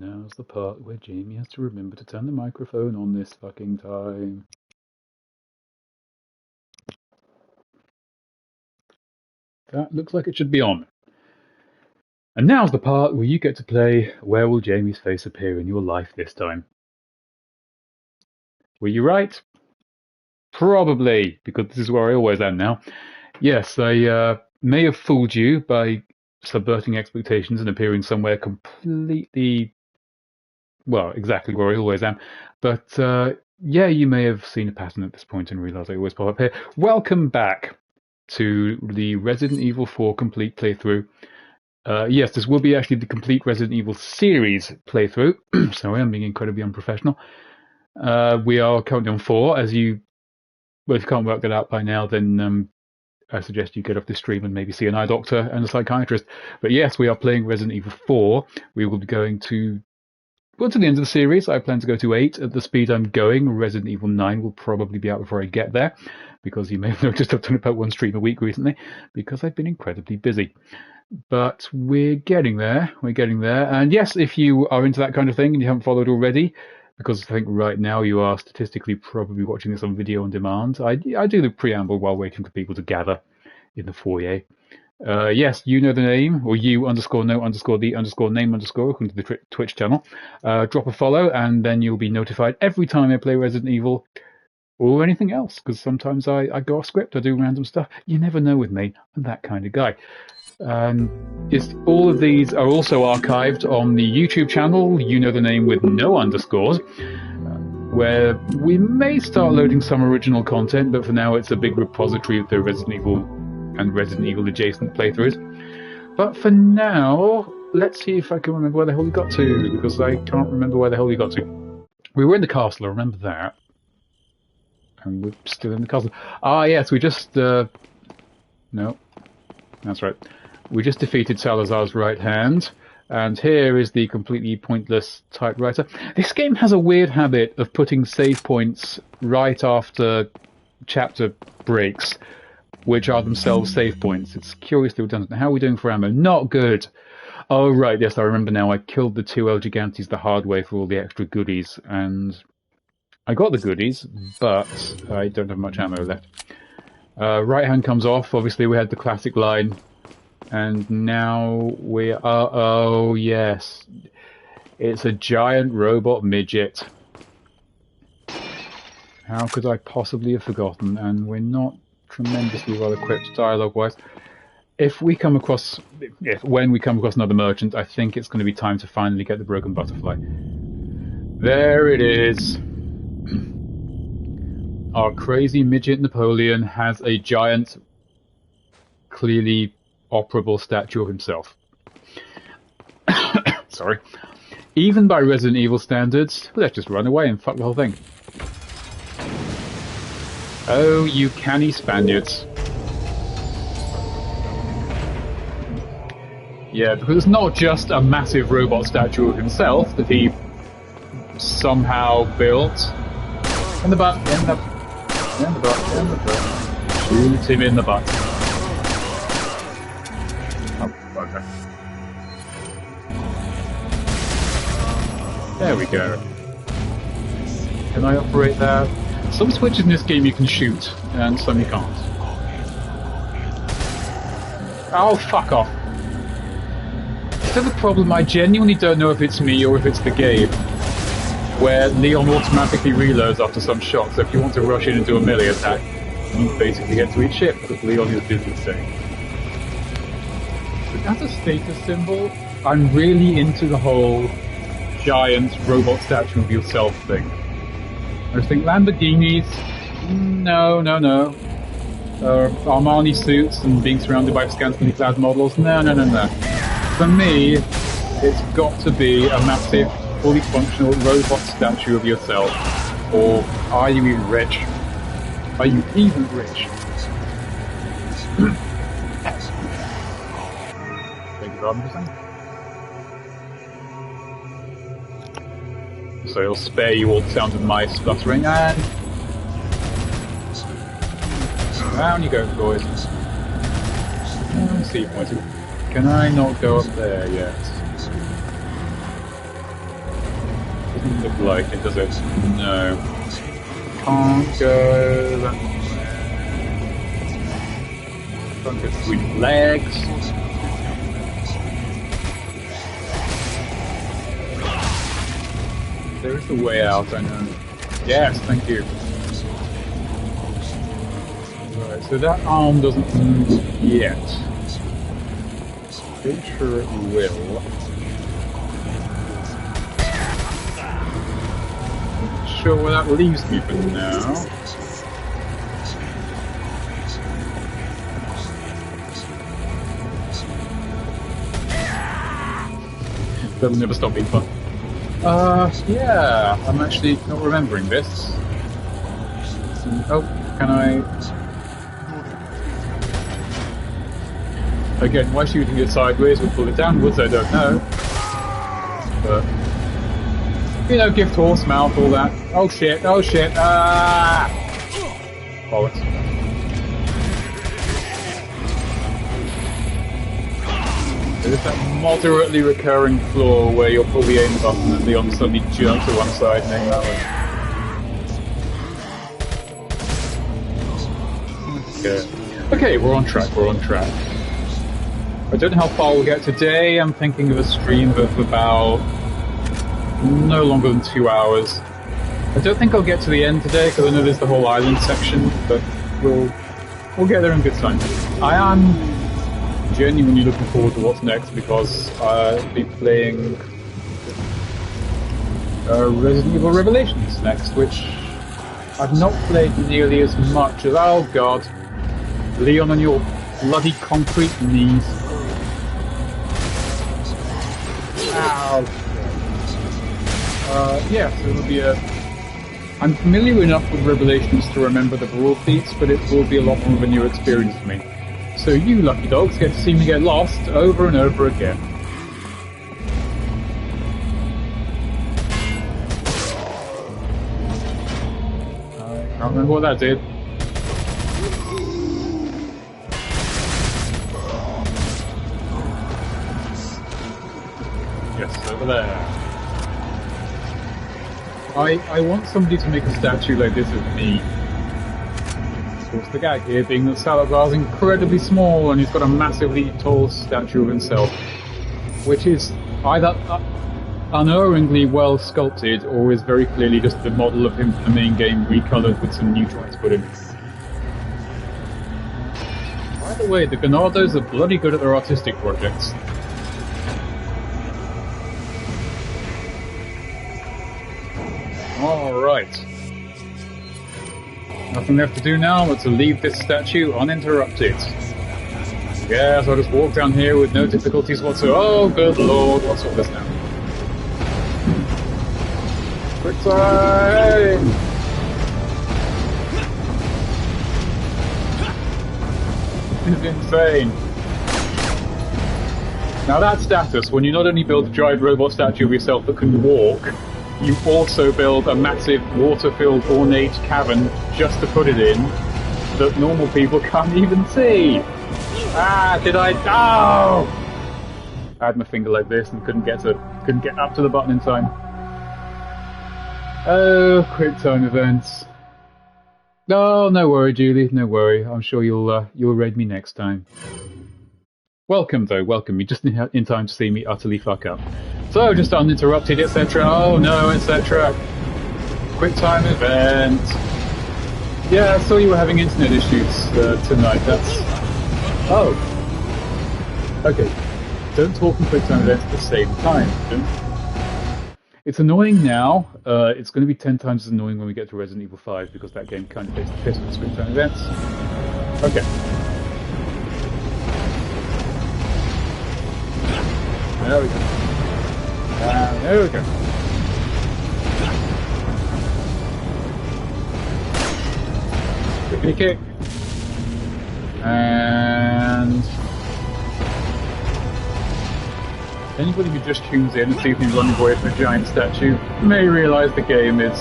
now's the part where Jamie has to remember to turn the microphone on this fucking time. That looks like it should be on. And now's the part where you get to play Where Will Jamie's Face Appear in Your Life This Time? Were you right? Probably, because this is where I always am now. Yes, I may have fooled you by subverting expectations and appearing somewhere completely, well, exactly where I always am. But yeah, you may have seen a pattern at this point and realised I always pop up here. Welcome back to the Resident Evil 4 complete playthrough. Yes, this will be actually the complete Resident Evil series playthrough. Sorry, I'm being incredibly unprofessional. We are currently on 4. Well, if you can't work that out by now, then I suggest you get off this stream and maybe see an eye doctor and a psychiatrist. But yes, we are playing Resident Evil 4. We will be going to the end of the series. I plan to go to 8 at the speed I'm going. Resident Evil 9 will probably be out before I get there, because you may have noticed I've done about one stream a week recently, because I've been incredibly busy. But we're getting there. We're getting there. And yes, if you are into that kind of thing and you haven't followed already, because I think right now you are statistically probably watching this on video on demand, I do the preamble while waiting for people to gather in the foyer. Yes, you know the name, or you_know_the_name_, according to the Twitch channel. Drop a follow, and then you'll be notified every time I play Resident Evil or anything else, because sometimes I go off script, I do random stuff. You never know with me. I'm that kind of guy. All of these are also archived on the YouTube channel, you know the name with no underscores, where we may start loading some original content, but for now it's a big repository of the Resident Evil and Resident Evil adjacent playthroughs. But for now, let's see if I can remember where the hell we got to, because I can't remember where the hell we got to. We were in the castle, I remember that. And we're still in the castle. Ah, yes, we just... No, that's right. We just defeated Salazar's right hand, and here is the completely pointless typewriter. This game has a weird habit of putting save points right after chapter breaks, which are themselves save points. It's curiously redundant. How are we doing for ammo? Not good. Oh, right, yes, I remember now. I killed the 2 El Gigantes the hard way for all the extra goodies, and I got the goodies, but I don't have much ammo left. Right hand comes off. Obviously, we had the classic line. And now we are... Oh, yes. It's a giant robot midget. How could I possibly have forgotten? And we're not tremendously well equipped dialogue-wise. When we come across another merchant, I think it's going to be time to finally get the broken butterfly. There it is. Our crazy midget Napoleon has a giant, clearly operable statue of himself. Sorry. Even by Resident Evil standards, let's just run away and fuck the whole thing. Oh, you canny Spaniards. Yeah, because it's not just a massive robot statue of himself that he somehow built. In the butt, in the butt, in the butt. Shoot him in the butt. Okay. There we go. Can I operate that? Some switches in this game you can shoot, and some you can't. Oh, fuck off. So the problem, I genuinely don't know if it's me or if it's the game, where Leon automatically reloads after some shot, so if you want to rush in and do a melee attack, you basically get to each ship, because Leon is busy saying. As a status symbol, I'm really into the whole giant robot statue of yourself thing. I just think Lamborghinis, no. Armani suits and being surrounded by scantily clad models, no. For me, it's got to be a massive, fully functional robot statue of yourself. Or are you even rich? Are you even rich? So it'll spare you all the sound of my spluttering, and down you go, boys. See you pointing. Can I not go up there yet? Doesn't look like it, does it? No. Can't go that way. Can't go between legs. There is a way out, I know. Yes, thank you. Right, so that arm doesn't move yet. Pretty sure it will. Not sure where that leaves me for now. That'll never stop being fun. Yeah, I'm actually not remembering this. Oh, can I... Again, why shooting it sideways would pull it downwards, I don't know. But... You know, gift horse mouth, all that. Oh shit, ah! Bollocks. There's that moderately recurring flaw where you'll pull the aim button and Leon suddenly jerks to one side and aim that way. Okay. Okay, we're on track, we're on track. I don't know how far we'll get today. I'm thinking of a stream of about no longer than 2 hours. I don't think I'll get to the end today because I know there's the whole island section, but we'll get there in good time. I am genuinely looking forward to what's next because I'll be playing Resident Evil Revelations next, which I've not played nearly as much as... Oh god. Leon on your bloody concrete knees. Ow. Yeah, so it'll be a... I'm familiar enough with Revelations to remember the broad beats, but it will be a lot more of a new experience for me. So you lucky dogs get to see me get lost over and over again. I can't remember what that did. Yes, over there. I want somebody to make a statue like this of me. Of course, the gag here being that Salazar's incredibly small and he's got a massively tall statue of himself, which is either unerringly well sculpted or is very clearly just the model of him from the main game recolored with some new joints put in. By the way, the Ganardos are bloody good at their artistic projects. Alright. Nothing left to do now but to leave this statue uninterrupted. Yes, I'll just walk down here with no difficulties whatsoever. Oh, good lord, what's all this now? Quick time! This is insane. Now that status, when you not only build a giant robot statue of yourself that can walk, you also build a massive water-filled ornate cavern just to put it in that normal people can't even see. Ah, did I? Oh! I had my finger like this and couldn't get up to the button in time. Oh, quick time events. Oh, no worry, Julie, no worry. I'm sure you'll raid me next time. Welcome, though, welcome. You're just in time to see me utterly fuck up. So, just uninterrupted, etc. Oh no, etc. Quick time event. Yeah, I saw you were having internet issues tonight. That's... Oh. Okay. Don't talk and quick time events at the same time. It's annoying now. It's going to be 10 times as annoying when we get to Resident Evil 5 because that game kind of takes the piss with quick time events. Okay. There we go. There we go. Quickly kick. And... anybody who just tunes in and sees me running away from a giant statue may realise the game is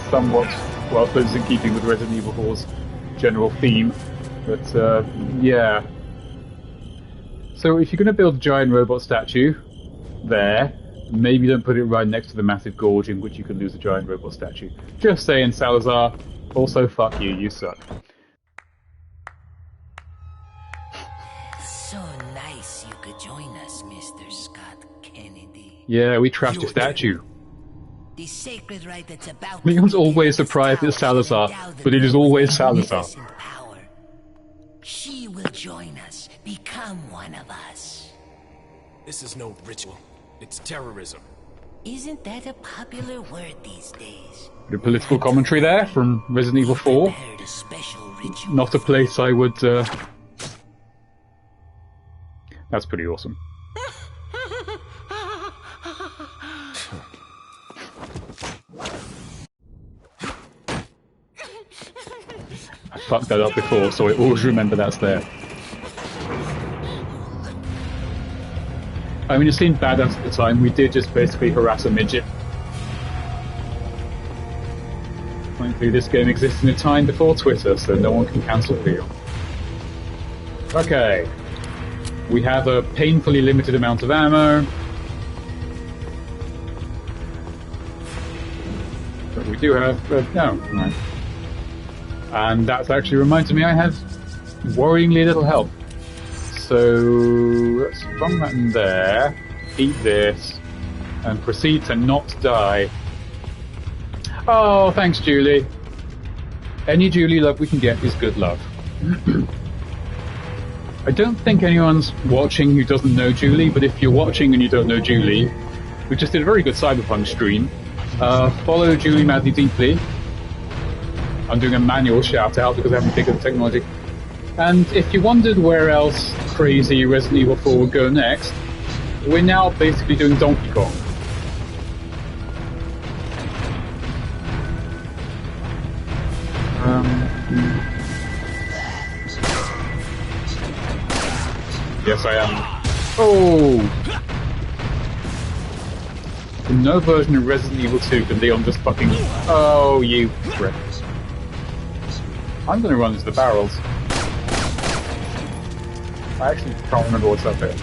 somewhat, well, I suppose it's in keeping with Resident Evil 4's general theme. But, yeah. So if you're going to build a giant robot statue, there, Maybe don't put it right next to the massive gorge in which you could lose a giant robot statue. Just saying, Salazar. Also, fuck you, you suck. So nice you could join us, Mr. Scott Kennedy. Yeah, we trashed your statue. The sacred right that's about Leon's always surprised it's Salazar, but it is always Salazar. She will join us, become one of us. This is no ritual. It's terrorism. Isn't that a popular word these days? The political commentary there from Resident Evil 4. Not a place I would... That's pretty awesome. I fucked that up before, so I always remember that's there. I mean, it seemed badass at the time. We did just basically harass a midget. Thankfully, this game exists in a time before Twitter, so no one can cancel Leo. Okay. We have a painfully limited amount of ammo. But we do have... no, right. And that actually reminds me I have worryingly little health. So let's run that in there, eat this, and proceed to not die. Oh, thanks, Julie. Any Julie love we can get is good love. I don't think anyone's watching who doesn't know Julie, but if you're watching and you don't know Julie, we just did a very good Cyberpunk stream. Follow Julie madly deeply. I'm doing a manual shout out because I haven't figured the technology. And if you wondered where else crazy Resident Evil 4 would go next, we're now basically doing Donkey Kong. Yes, I am. Oh! In no version of Resident Evil 2 can Leon just fucking... Oh, you prick. I'm gonna run into the barrels. I actually can't remember what's up there.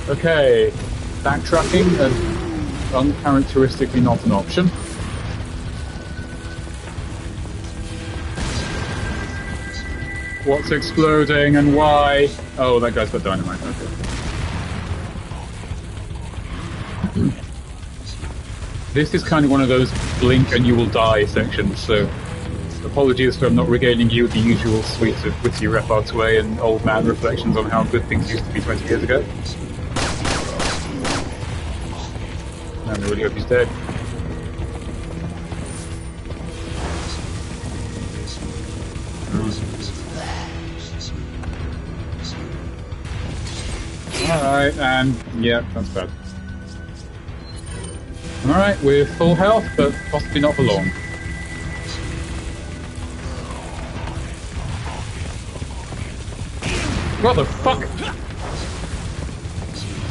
Okay, backtracking is uncharacteristically not an option. What's exploding and why? Oh, that guy's got dynamite. Okay. This is kind of one of those blink and you will die sections, so apologies for not regaling you with the usual suite of witty repartee and old man reflections on how good things used to be 20 years ago. And I really hope he's dead. Alright, and yeah, that's bad. Alright, we're full health, but possibly not for long. What the fuck?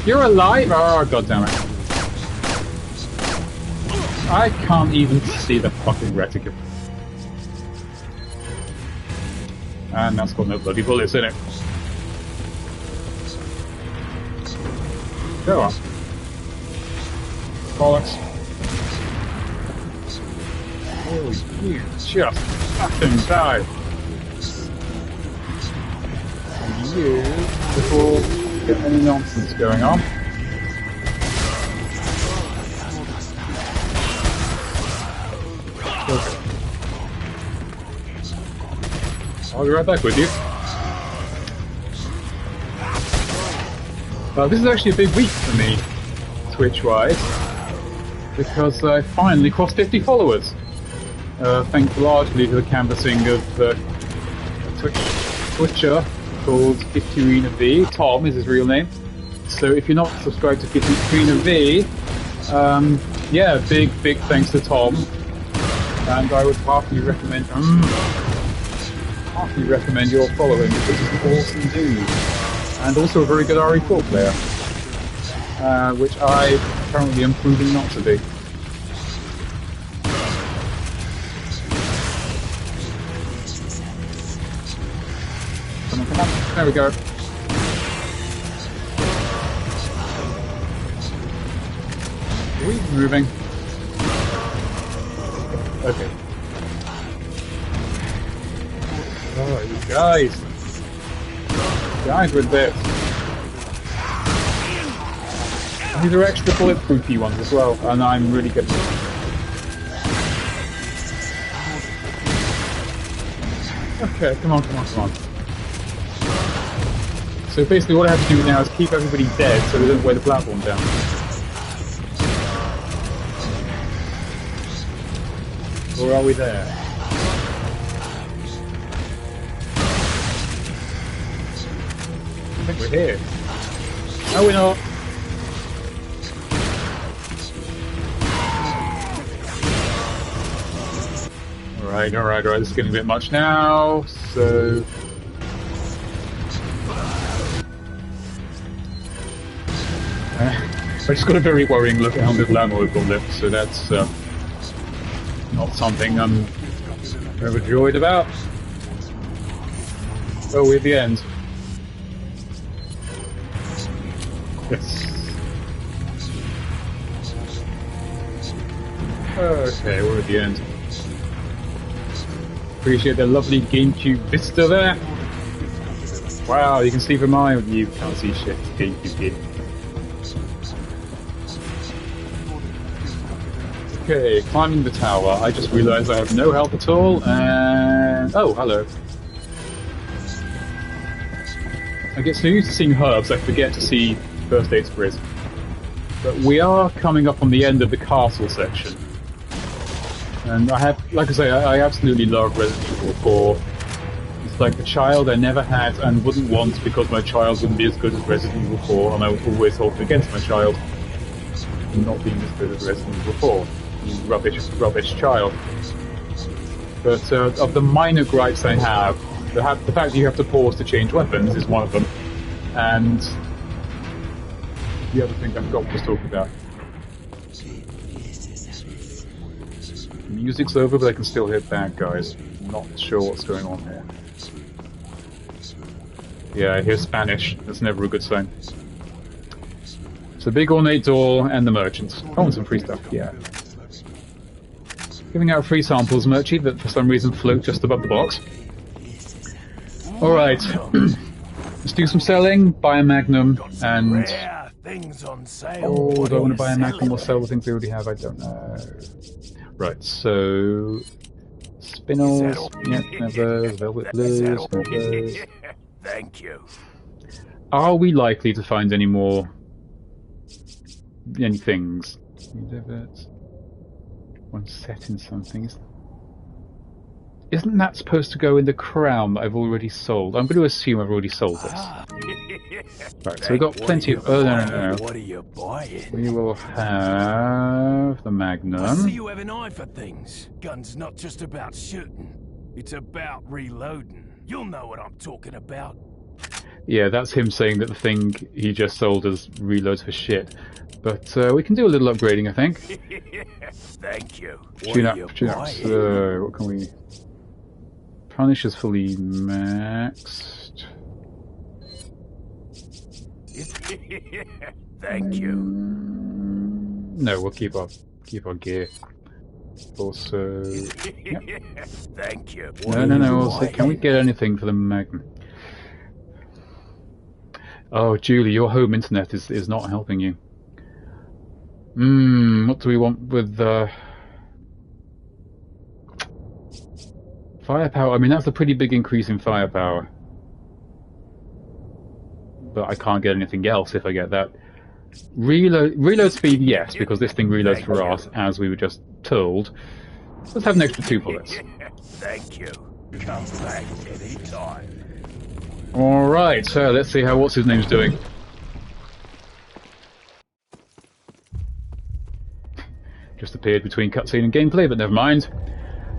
You're alive? Oh, goddammit. I can't even see the fucking reticule. And that's got no bloody bullets in it. Go on. Bollocks. Oh, you just fucking die. You, before get any nonsense going on. Okay. I'll be right back with you. This is actually a big week for me, Twitch-wise, because I finally crossed 50 followers, thanks largely to the canvassing of a Twitcher called Gifturina V. Tom is his real name. So if you're not subscribed to Gifturina V, yeah, big thanks to Tom, and I would heartily recommend your following because he's an awesome dude. And also a very good RE4 player, which I currently am proving not to be. There we go. Are we moving? Okay. Oh, you guys. Guys with this. These are extra bulletproofy ones as well, and I'm really good. Okay, come on. So basically what I have to do now is keep everybody dead so they don't weigh the platform down. Or are we there? I think we're here. No, we're not. Alright, this is getting a bit much now, so... I just got a very worrying look at how little ammo we've got left, so that's not something I'm overjoyed about. Oh, we're at the end. Yes. Okay, we're at the end. Appreciate the lovely GameCube vista there. Wow, you can see from my view, can't see shit. GameCube game. Okay, climbing the tower. I just realised I have no health at all, and oh, hello. I get so used to seeing herbs, I forget to see first aid sprays. But we are coming up on the end of the castle section. And I have, like I say, I absolutely love Resident Evil 4. It's like the child I never had and wouldn't want because my child wouldn't be as good as Resident Evil 4, and I was always holding against my child not being as good as Resident Evil 4. You rubbish child. But of the minor gripes I have, the fact that you have to pause to change weapons is one of them. And the other thing I forgot to talk about. The music's over, but I can still hear bad guys. I'm not sure what's going on here. Yeah, I hear Spanish. That's never a good sign. So big ornate door and the merchants. Oh, and some free stuff, yeah. Giving out free samples, Merchie, that for some reason float just above the box. Alright. Let's do some selling, buy a Magnum, and... Oh, do I want to buy a Magnum or sell the things we already have? I don't know. Right, so... Spinels, yep, have those, Velvet Blues, have those. Thank you. Are we likely to find any more... any things? One set in something. Isn't that supposed to go in the crown that I've already sold? I'm going to assume I've already sold this. Right, so we've got plenty of... Oh, no. What are you buying? We will have the Magnum. I see you have an eye for things. Gun's not just about shooting. It's about reloading. You'll know what I'm talking about. Yeah, that's him saying that the thing he just sold us reloads for shit. But we can do a little upgrading, I think. Thank you. Tune up. So, what can we... Punish is fully maxed. Thank you. No, we'll keep our gear. Also... Yep. Thank you. No. Also, can we get anything for the Magnum? Oh, Julie, your home internet is not helping you. What do we want with firepower? I mean, that's a pretty big increase in firepower. But I can't get anything else if I get that. Reload speed, yes, because this thing reloads for us, as we were just told. Let's have an extra 2 bullets. Thank you. Come back anytime. Alright, so let's see how what's-his-name's doing. Just appeared between cutscene and gameplay, but never mind.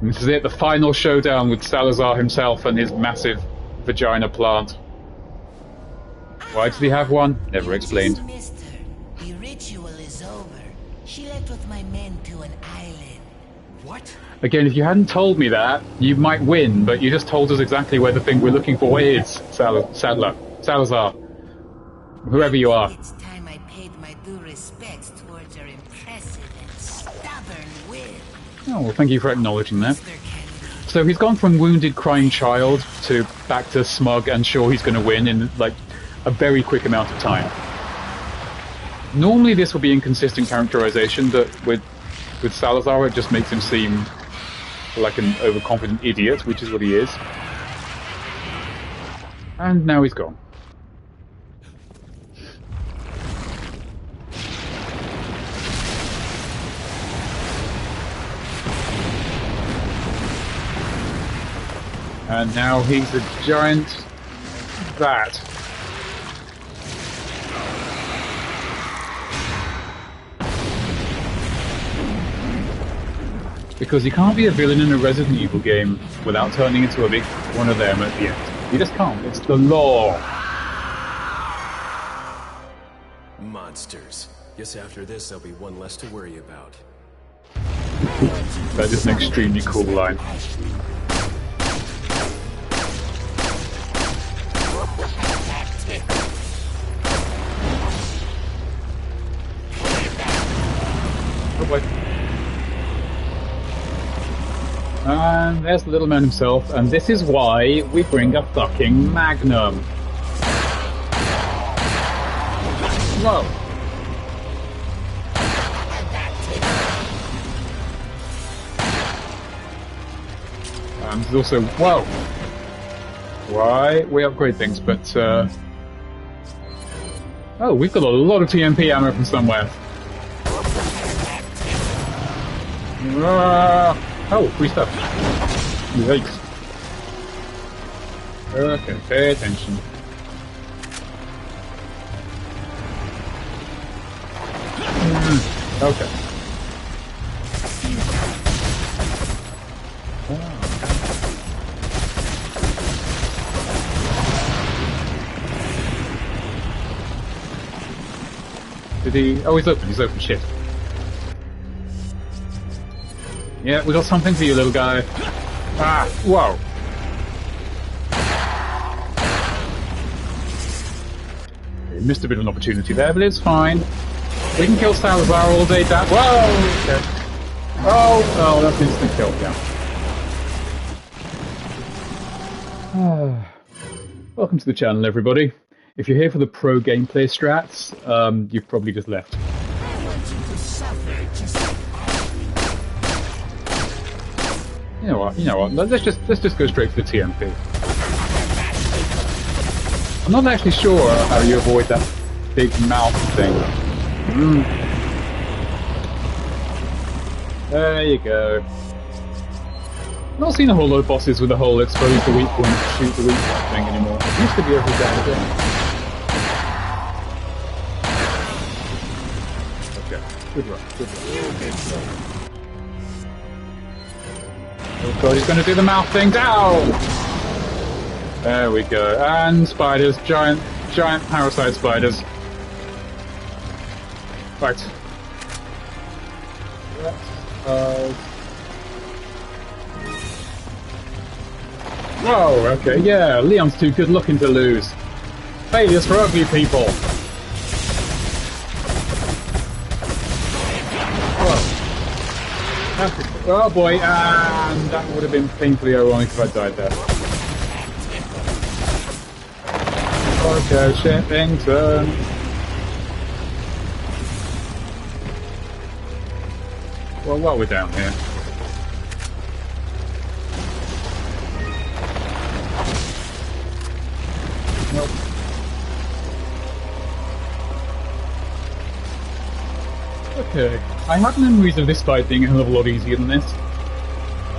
And this is it, the final showdown with Salazar himself and his massive vagina plant. Why did he have one? Never explained. Mister, the ritual is over. She left with my men to an island. What? Again, if you hadn't told me that, you might win, but you just told us exactly where the thing we're looking for is, Salazar. Whoever you are. It's time I paid my due respects towards your impressive and stubborn will. Oh, well, thank you for acknowledging that. Mr. Kennedy. So he's gone from wounded, crying child to back to smug and sure he's going to win in, like, a very quick amount of time. Normally this would be inconsistent characterization, but with Salazar it just makes him seem like an overconfident idiot, which is what he is. And now he's gone. And now he's a giant bat. Because you can't be a villain in a Resident Evil game without turning into a big one of them at the end. You just can't. It's the law. Monsters. Guess after this there'll be one less to worry about. That is an extremely cool line. Oh boy. And there's the little man himself, and this is why we bring a fucking Magnum. Whoa. And there's also, whoa. Why? We upgrade things, but, oh, we've got a lot of TMP ammo from somewhere. Oh, free stuff. Yikes. Okay, pay attention. Okay. Did he? Oh, he's open. He's open. Shit. Yeah, we got something for you, little guy. Ah, whoa. We missed a bit of an opportunity there, but it's fine. We can kill Salazar all day, Dad. Whoa! Okay. Oh, that's an instant kill, yeah. Welcome to the channel, everybody. If you're here for the pro gameplay strats, you've probably just left. You know what? Let's just go straight for the TMP. I'm not actually sure how you avoid that big mouth thing. There you go. Not seen a whole lot of bosses with the whole expose the weak point, shoot the weak point thing anymore. It used to be every damn thing. Okay, good run, good run. Oh god, he's going to do the mouth thing. Down! There we go. And spiders. Giant parasite spiders. Right. Whoa, okay, yeah. Leon's too good looking to lose. Failures for ugly people. Oh boy, and that would have been painfully ironic if I died there. Okay, shipping turn. Well, while we're down here. Nope. Okay, I have memories of this fight being a hell of a lot easier than this.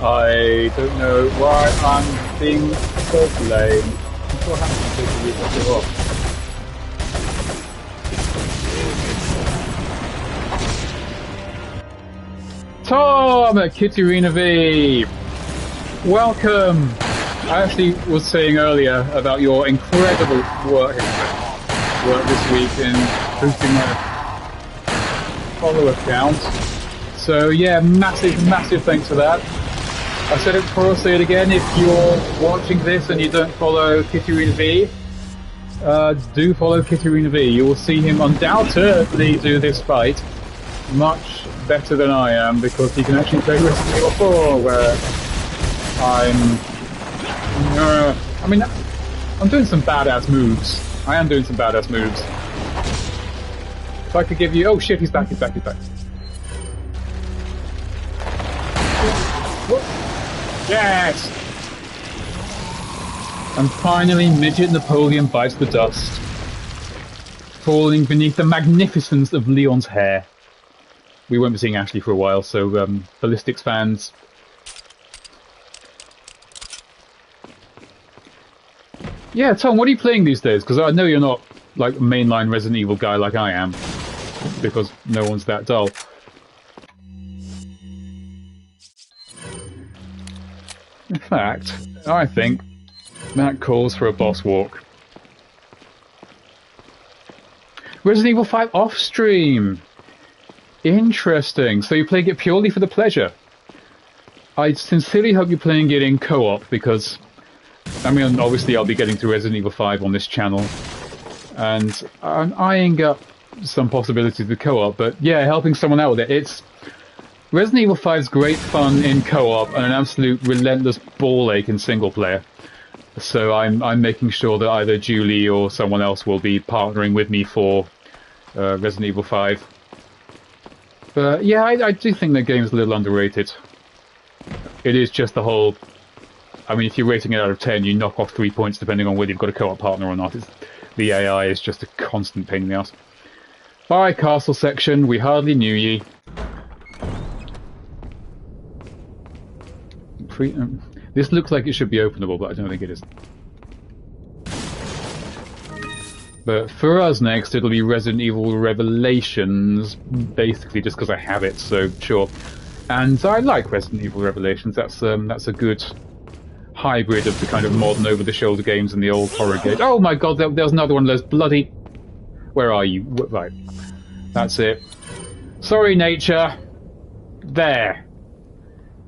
I don't know why I'm being so lame. I'm so happy to take the week off. Tom at Kitty Arena V! Welcome! I actually was saying earlier about your incredible work this week in boosting my follower count. So yeah, massive thanks for that. I said it before, I'll say it again. If you're watching this and you don't follow Kitty V, do follow Kitty V. You will see him undoubtedly do this fight much better than I am, because he can actually play Resident Evil 4, where I mean, I'm doing some badass moves. I am doing some badass moves. If I could give you... Oh shit, he's back. Yes! And finally, Midget Napoleon bites the dust, falling beneath the magnificence of Leon's hair. We won't be seeing Ashley for a while, so Ballistics fans... Yeah, Tom, what are you playing these days? Because I know you're not like a mainline Resident Evil guy like I am, because no one's that dull. In fact, I think that calls for a boss walk. Resident Evil 5 off-stream! Interesting. So you're playing it purely for the pleasure. I sincerely hope you're playing it in co-op, because... I mean, obviously I'll be getting through Resident Evil 5 on this channel, and I'm eyeing up some possibilities with co-op, but yeah, helping someone out with it. It's... Resident Evil 5's great fun in co-op and an absolute relentless ball ache in single player. So I'm making sure that either Julie or someone else will be partnering with me for Resident Evil 5. But yeah, I do think the game's a little underrated. It is just the whole... I mean, if you're rating it out of 10, you knock off 3 points depending on whether you've got a co-op partner or not. The AI is just a constant pain in the ass. Bye, castle section. We hardly knew ye. This looks like it should be openable, but I don't think it is. But for us next, it'll be Resident Evil Revelations, basically just because I have it, so sure. And I like Resident Evil Revelations. That's a good hybrid of the kind of modern over-the-shoulder games and the old horror games. Oh my god, there's another one of those bloody... Where are you? Right. That's it. Sorry, nature. There.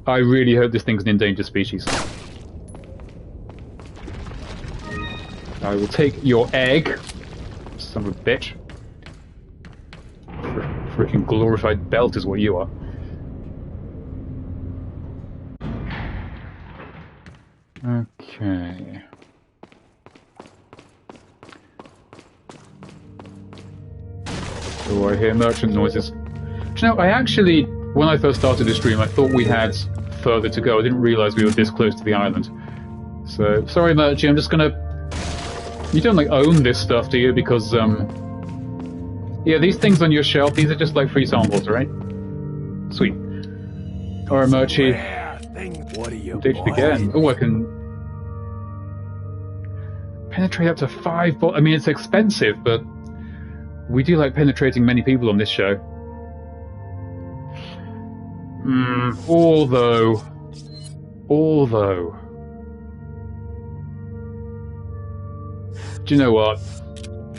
I really hope this thing's an endangered species. I will take your egg. Son of a bitch. Freaking glorified belt is what you are. Okay. Oh, I hear merchant noises. Do you know, I actually, when I first started this stream, I thought we had further to go. I didn't realise we were this close to the island. So, sorry merchant, I'm just gonna... You don't, like, own this stuff, do you? Because, yeah, these things on your shelf, these are just, like, free samples, right? Sweet. Alright, Murchie. What are you Ditched again. Oh, I can... penetrate up to 5 I mean, it's expensive, but... we do like penetrating many people on this show. Although... Do you know what?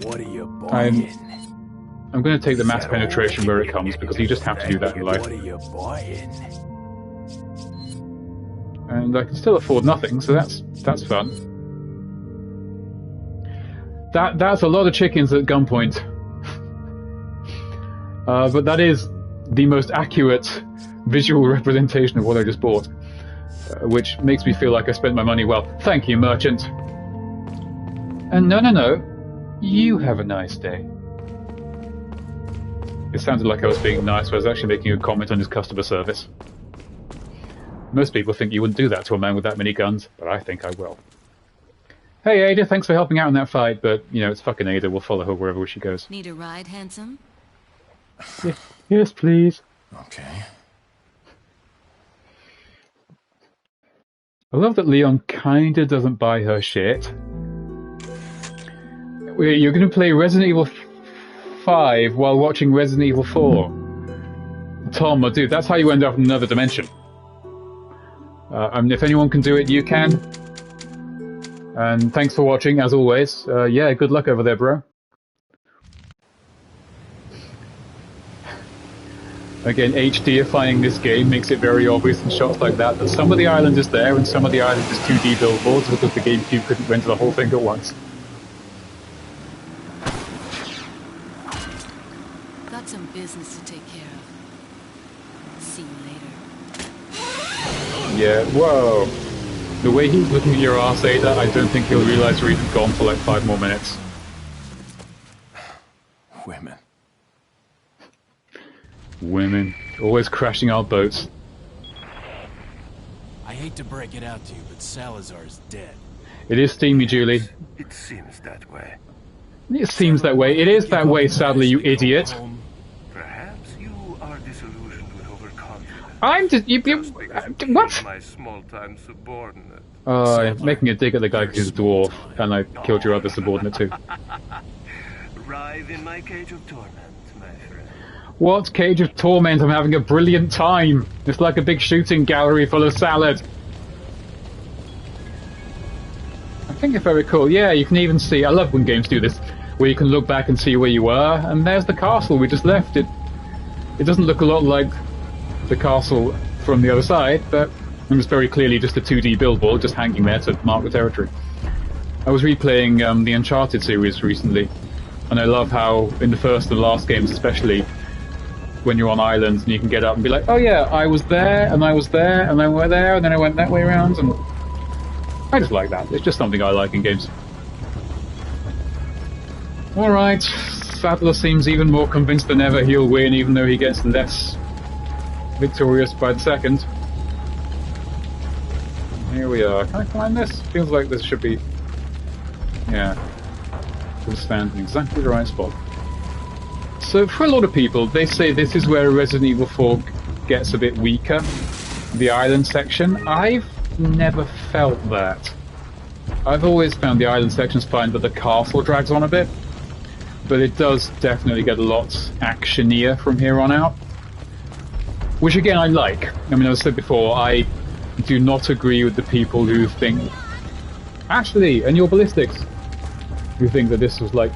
What are you buying? I'm going to take the mass penetration where it comes, because you just have to do that in life. What are you buying? And I can still afford nothing, so that's fun. That's a lot of chickens at gunpoint. But that is the most accurate visual representation of what I just bought, which makes me feel like I spent my money well. Thank you, merchant. And no, you have a nice day. It sounded like I was being nice, but I was actually making a comment on his customer service. Most people think you wouldn't do that to a man with that many guns, but I think I will. Hey Ada, thanks for helping out in that fight, but, you know, it's fucking Ada, we'll follow her wherever she goes. Need a ride, handsome? Yes, please. Okay. I love that Leon kinda doesn't buy her shit. Wait, you're gonna play Resident Evil 5 while watching Resident Evil 4? Tom, my dude, that's how you end up in another dimension. I mean, if anyone can do it, you can. And thanks for watching, as always. Yeah, good luck over there, bro. Again, HDifying this game makes it very obvious in shots like that some of the island is there and some of the island is 2D billboards because the GameCube couldn't render the whole thing at once. Got some business to take care of. See you later. Yeah, whoa. The way he's looking at your arse, Ada, I don't think he'll realise you're even gone for like 5 more minutes. Women. Women. Always crashing our boats. I hate to break it out to you, but Salazar is dead. It is steamy, Julie. It seems that way. It seems that way. It is that way, sadly, you idiot. Perhaps you are disillusioned with overconfidence. I'm just... what? My small-time subordinate. Oh, I'm making a dig at the guy because he's a dwarf, and I killed your other subordinate too. Writhe in my cage of torment, my friend. What cage of torment? I'm having a brilliant time. It's like a big shooting gallery full of salad. I think if I recall, yeah, you can even see, I love when games do this, where you can look back and see where you were, and there's the castle we just left. It doesn't look a lot like the castle from the other side, but it was very clearly just a 2D billboard just hanging there to mark the territory. I was replaying the Uncharted series recently, and I love how, in the first and last games especially, when you're on islands and you can get up and be like, oh yeah, I was there, and I was there, and I went there, and then I went that way around, and I just like that. It's just something I like in games. Alright, Sadler seems even more convinced than ever he'll win, even though he gets less victorious by the second. Here we are. Can I climb this? Feels like this should be... yeah. We'll stand in exactly the right spot. So for a lot of people, they say this is where Resident Evil 4 gets a bit weaker. The island section. I've never felt that. I've always found the island sections fine, but the castle drags on a bit. But it does definitely get a lot actionier from here on out. Which again I like. I mean, as I said before, I do not agree with the people who think... Actually, and your ballistics! Who think that this was like...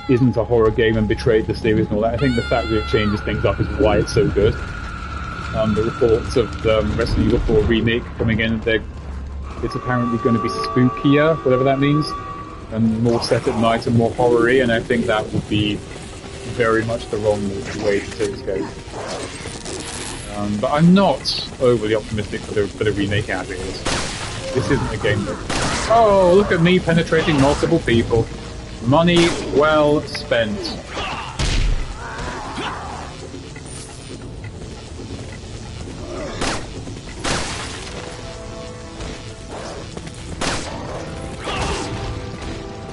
isn't a horror game and betrayed the series and all that. I think the fact that it changes things up is why it's so good. The reports of the Resident Evil 4 remake coming in, it's apparently going to be spookier, whatever that means, and more set at night and more horror-y, and I think that would be very much the wrong way to take this game. But I'm not overly optimistic for the remake as it is. This isn't a game that... oh, look at me penetrating multiple people. Money well spent.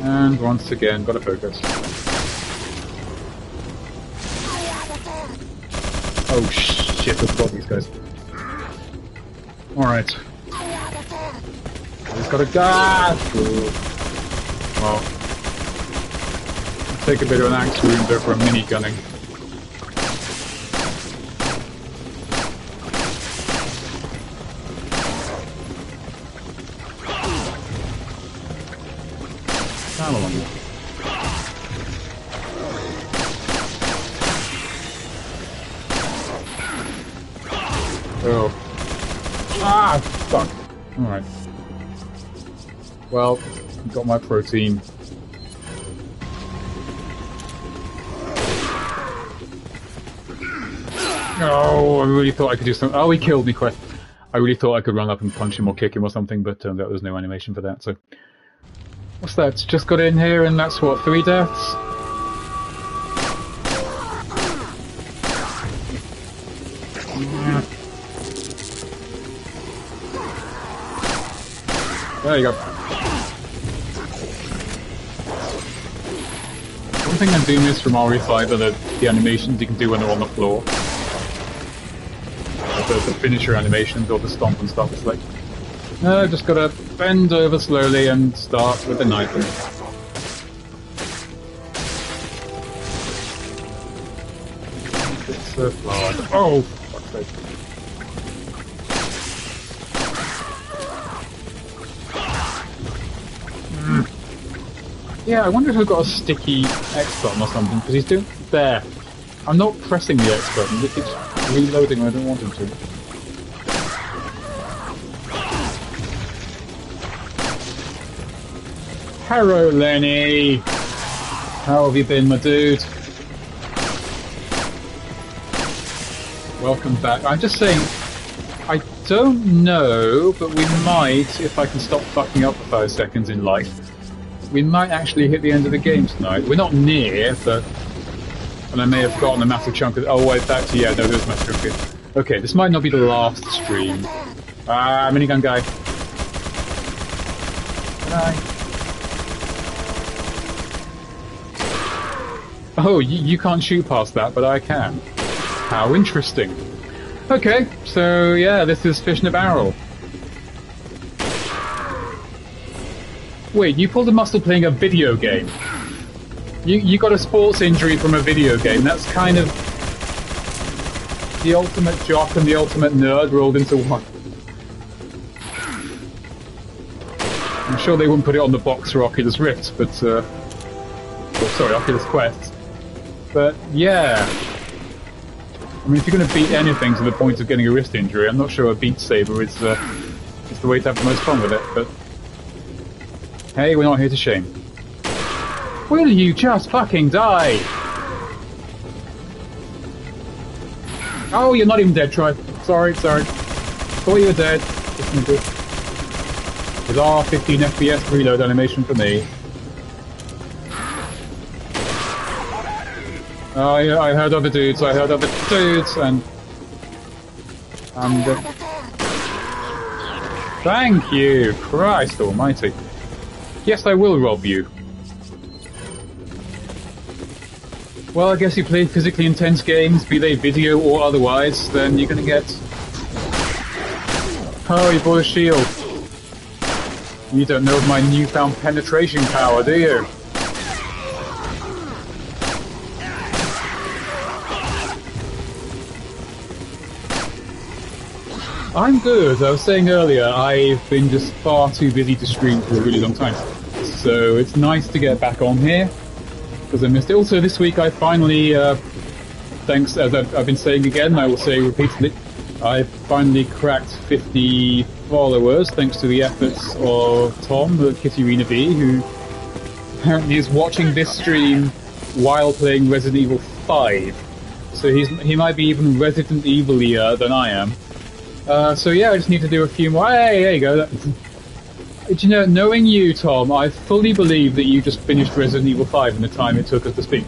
And once again, gotta focus. Oh shit, let's spot these guys. Alright. Just gotta go! Well, take a bit of an axe wound there for a mini gunning. Down along. Oh. Ah, fuck. Alright. Well, got my protein. Oh, I really thought I could do something. Oh, he killed me quick. I really thought I could run up and punch him or kick him or something, but turned out there was no animation for that, so... what's that? Just got in here and that's what, 3 deaths? Yeah. There you go. One thing I do miss from RE5 are the animations you can do when they're on the floor. The finisher animations or the stomp and stuff. It's like, no, just gotta bend over slowly and start with the knife. It's a flower. Oh, fuck's sake. Yeah, I wonder if we've got a sticky X button or something, because he's doing... there. I'm not pressing the X button, it keeps reloading when I don't want him to. Hello, Lenny! How have you been, my dude? Welcome back. I'm just saying, I don't know, but we might, if I can stop fucking up for 5 seconds in life, we might actually hit the end of the game tonight. We're not near, but... And I may have gotten a massive chunk of... Oh, wait, back to... Yeah, no, there's my chunk. Okay, this might not be the last stream. Ah, minigun guy. Hi. Oh, you can't shoot past that, but I can. How interesting. Okay, so yeah, this is Fish in a Barrel. Wait, you pulled a muscle playing a video game. You got a sports injury from a video game. That's kind of the ultimate jock and the ultimate nerd rolled into one. I'm sure they wouldn't put it on the box for Oculus Rift, but oh, sorry, Oculus Quest. But yeah, I mean, if you're going to beat anything to the point of getting a wrist injury, I'm not sure a Beat Saber is the way to have the most fun with it. But hey, we're not here to shame. Will you just fucking die? Oh, you're not even dead, Troy. Sorry. Thought you were dead. Bizarre 15 FPS reload animation for me. Oh, yeah, I heard other dudes, and... Thank you, Christ almighty. Yes, I will rob you. Well, I guess you play physically intense games, be they video or otherwise, then you're gonna get... Oh, you bought a shield. You don't know of my newfound penetration power, do you? I'm good. I was saying earlier, I've been just far too busy to stream for a really long time. So it's nice to get back on here, because I missed it. Also, this week I finally, thanks, as I've been saying again, I will say repeatedly, I finally cracked 50 followers, thanks to the efforts of Tom, the Kitty Rena V, who apparently is watching this stream while playing Resident Evil 5. So he might be even Resident Evil-ier than I am. So yeah, I just need to do a few more. Hey, there you go. You know, knowing you, Tom, I fully believe that you just finished Resident Evil 5 in the time it took us to speak.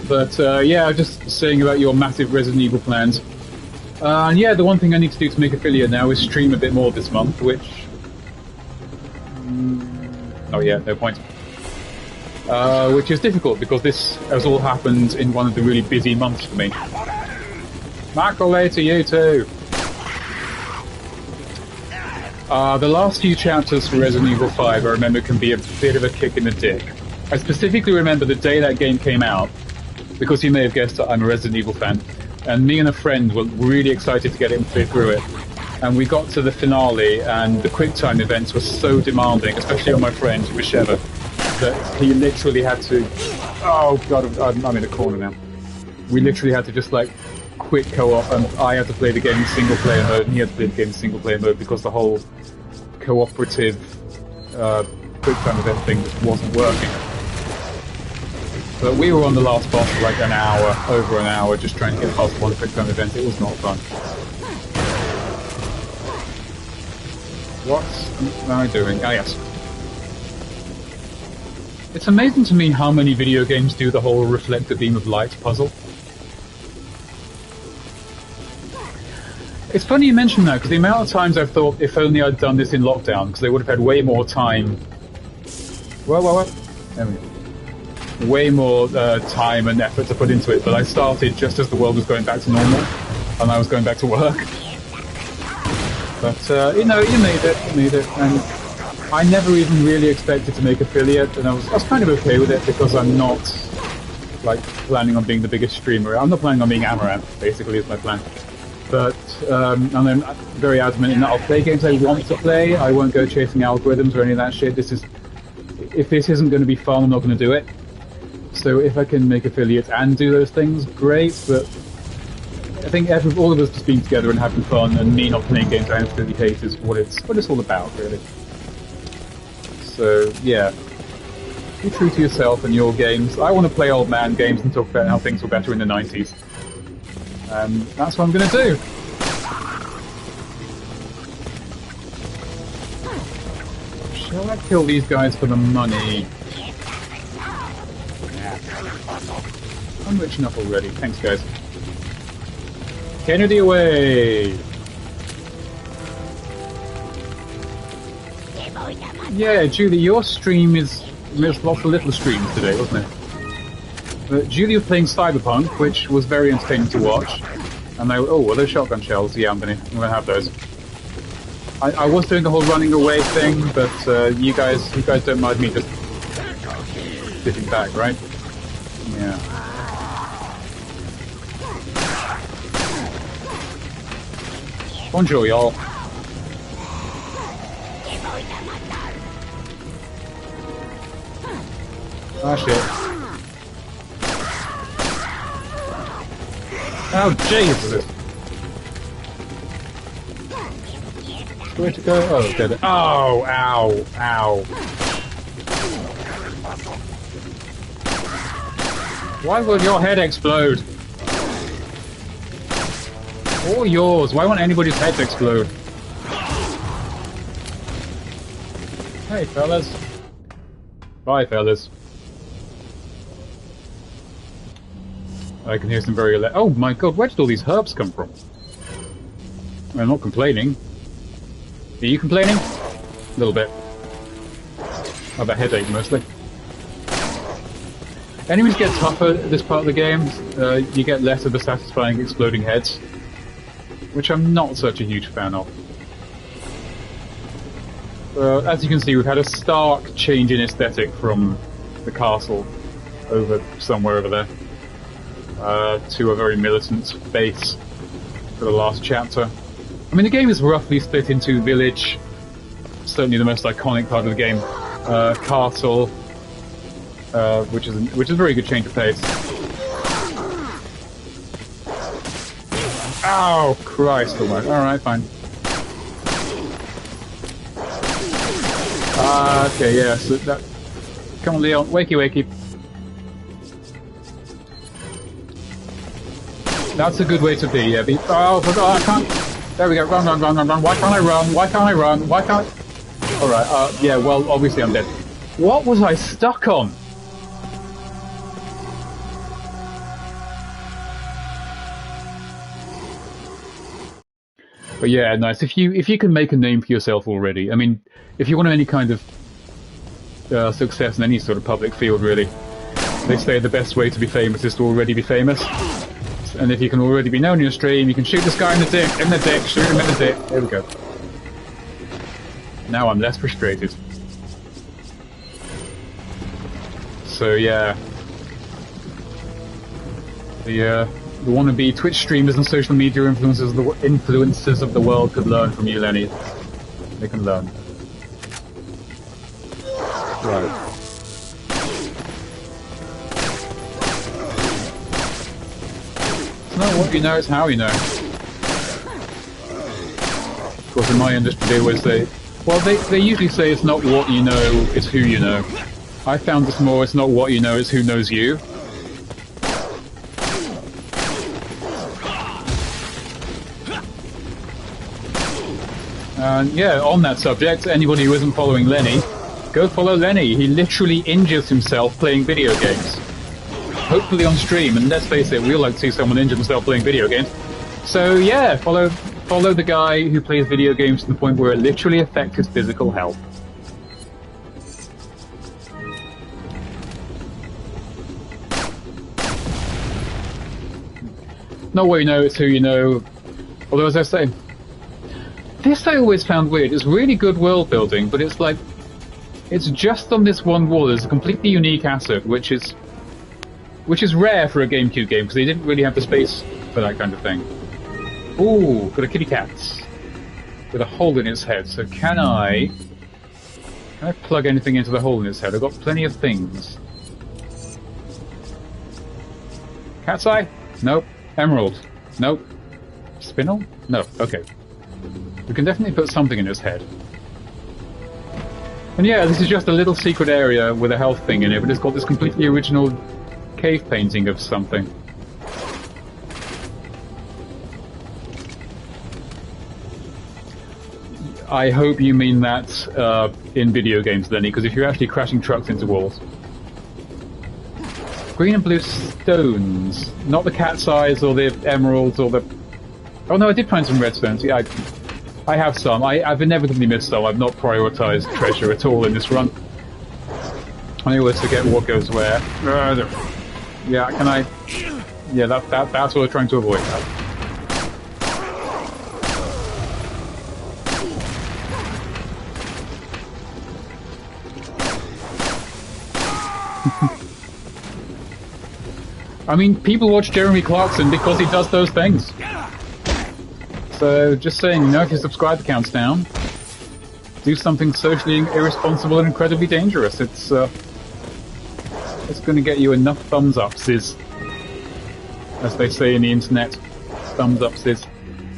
But yeah, just saying about your massive Resident Evil plans. And yeah, the one thing I need to do to make affiliate now is stream a bit more this month, which... Oh yeah, no point. Which is difficult, because this has all happened in one of the really busy months for me. Mackerel to you too! The last few chapters for Resident Evil 5, I remember, can be a bit of a kick in the dick. I specifically remember the day that game came out, because you may have guessed that I'm a Resident Evil fan, and me and a friend were really excited to get in and play through it. And we got to the finale, and the QuickTime events were so demanding, especially on my friend, Risheva, that he literally had to... Oh god, I'm in a corner now. We literally had to just, like, quit co-op, and I had to play the game in single-player mode, and he had to play the game in single-player mode, because the whole cooperative QuickTime event thing just wasn't working. But we were on the last boss for like an hour, over an hour, just trying to get past one QuickTime event. It was not fun. What am I doing? Ah, yes. It's amazing to me how many video games do the whole reflect the beam of light puzzle. It's funny you mention that, because the amount of times I've thought, if only I'd done this in lockdown, because they would have had way more time. Well. There we go. Way more time and effort to put into it, but I started just as the world was going back to normal, and I was going back to work. But, you know, you made it, and I never even really expected to make affiliate, and I was kind of okay with it, because I'm not, like, planning on being the biggest streamer. I'm not planning on being Amaranth, basically, is my plan. But, and I'm very adamant in that I'll play games I want to play. I won't go chasing algorithms or any of that shit. If this isn't going to be fun, I'm not going to do it. So if I can make affiliates and do those things, great, but I think all of us just being together and having fun and me not playing games I absolutely hate is what it's all about, really. So, yeah. Be true to yourself and your games. I want to play old man games and talk about how things were better in the 90s. That's what I'm going to do. Shall I kill these guys for the money? Nah. I'm rich enough already. Thanks, guys. Kennedy away! Yeah, Julie, your stream there's lots of little streams today, wasn't it? Julie was playing Cyberpunk, which was very entertaining to watch. And well, those shotgun shells. Yeah, I'm gonna have those. I was doing the whole running away thing, but you guys don't mind me just sitting back, right? Yeah. Bonjour, y'all. Ah, shit. Oh, Jesus! Where to go? Oh, dead. Oh, ow, ow. Why will your head explode? All yours. Why won't anybody's head explode? Hey, fellas. Bye, fellas. I can hear some very... Oh my god, where did all these herbs come from? I'm not complaining. Are you complaining? A little bit. I have a headache, mostly. Enemies get tougher at this part of the game. You get less of the satisfying exploding heads, which I'm not such a huge fan of. As you can see, we've had a stark change in aesthetic from the castle somewhere over there to a very militant base for the last chapter. I mean, the game is roughly split into village, certainly the most iconic part of the game, castle, which is a very good change of pace. Oh, Christ almighty. Alright, fine. Okay, yeah, so that... Come on, Leon, wakey wakey. That's a good way to be, yeah. I can't... There we go, run. Why can't I run? Why can't... Alright, yeah, well, obviously I'm dead. What was I stuck on? But yeah, nice. If you can make a name for yourself already, I mean, if you want any kind of success in any sort of public field, really, they say the best way to be famous is to already be famous. And if you can already be known in your stream, you can shoot this guy in the dick, shoot him in the dick. There we go. Now I'm less frustrated. So yeah, the wannabe Twitch streamers and social media influencers of the world could learn from you, Lenny. They can learn. Right. It's not what you know, it's how you know. Of course, in my industry they always say, well, they usually say it's not what you know, it's who you know. I found this more, it's not what you know, it's who knows you. And yeah, on that subject, anybody who isn't following Lenny, go follow Lenny. He literally injures himself playing video games. Hopefully on stream, and let's face it, we all like to see someone injure themselves playing video games. So yeah, follow the guy who plays video games to the point where it literally affects his physical health. Not what you know, it's who you know. Although, as I say, this I always found weird. It's really good world building, but it's like, it's just on this one wall. There's a completely unique asset, which is rare for a GameCube game, because they didn't really have the space for that kind of thing. Ooh, got a kitty cat with a hole in its head. So can I plug anything into the hole in its head? I've got plenty of things. Cat's eye? Nope. Emerald? Nope. Spinel? No. Okay. We can definitely put something in his head. And yeah, this is just a little secret area with a health thing in it, but it's got this completely original cave painting of something. I hope you mean that in video games, Lenny, because if you're actually crashing trucks into walls. Green and blue stones. Not the cat's eyes or the emeralds or the... Oh no, I did find some red stones. Yeah, I have some. I've inevitably missed some. I've not prioritized treasure at all in this run. I always forget what goes where. Yeah, can I... Yeah, that's what I'm trying to avoid. I mean, people watch Jeremy Clarkson because he does those things. So, just saying, you know, if your subscriber count's down, do something socially irresponsible and incredibly dangerous. It's going to get you enough thumbs ups, as they say in the internet. Thumbs ups is.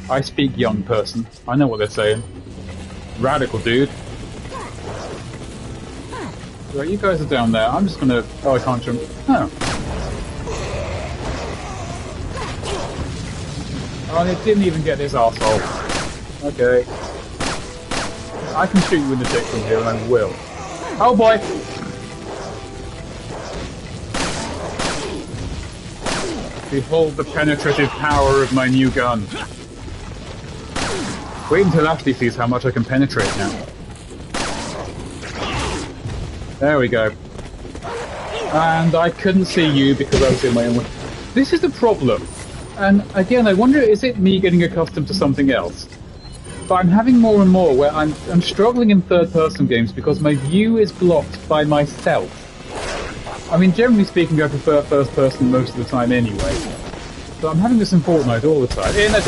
I speak young person. I know what they're saying. Radical, dude. Right, you guys are down there. I'm just gonna... Oh, I can't jump. Oh. Oh, and it didn't even get this arsehole. Okay. I can shoot you in the dick from here, and I will. Oh boy! Behold the penetrative power of my new gun. Wait until Ashley sees how much I can penetrate now. There we go. And I couldn't see you because I was in my own way. This is the problem. And again, I wonder, is it me getting accustomed to something else? But I'm having more and more where I'm struggling in third-person games because my view is blocked by myself. I mean, generally speaking, I prefer first-person most of the time anyway. So I'm having this in Fortnite all the time. In the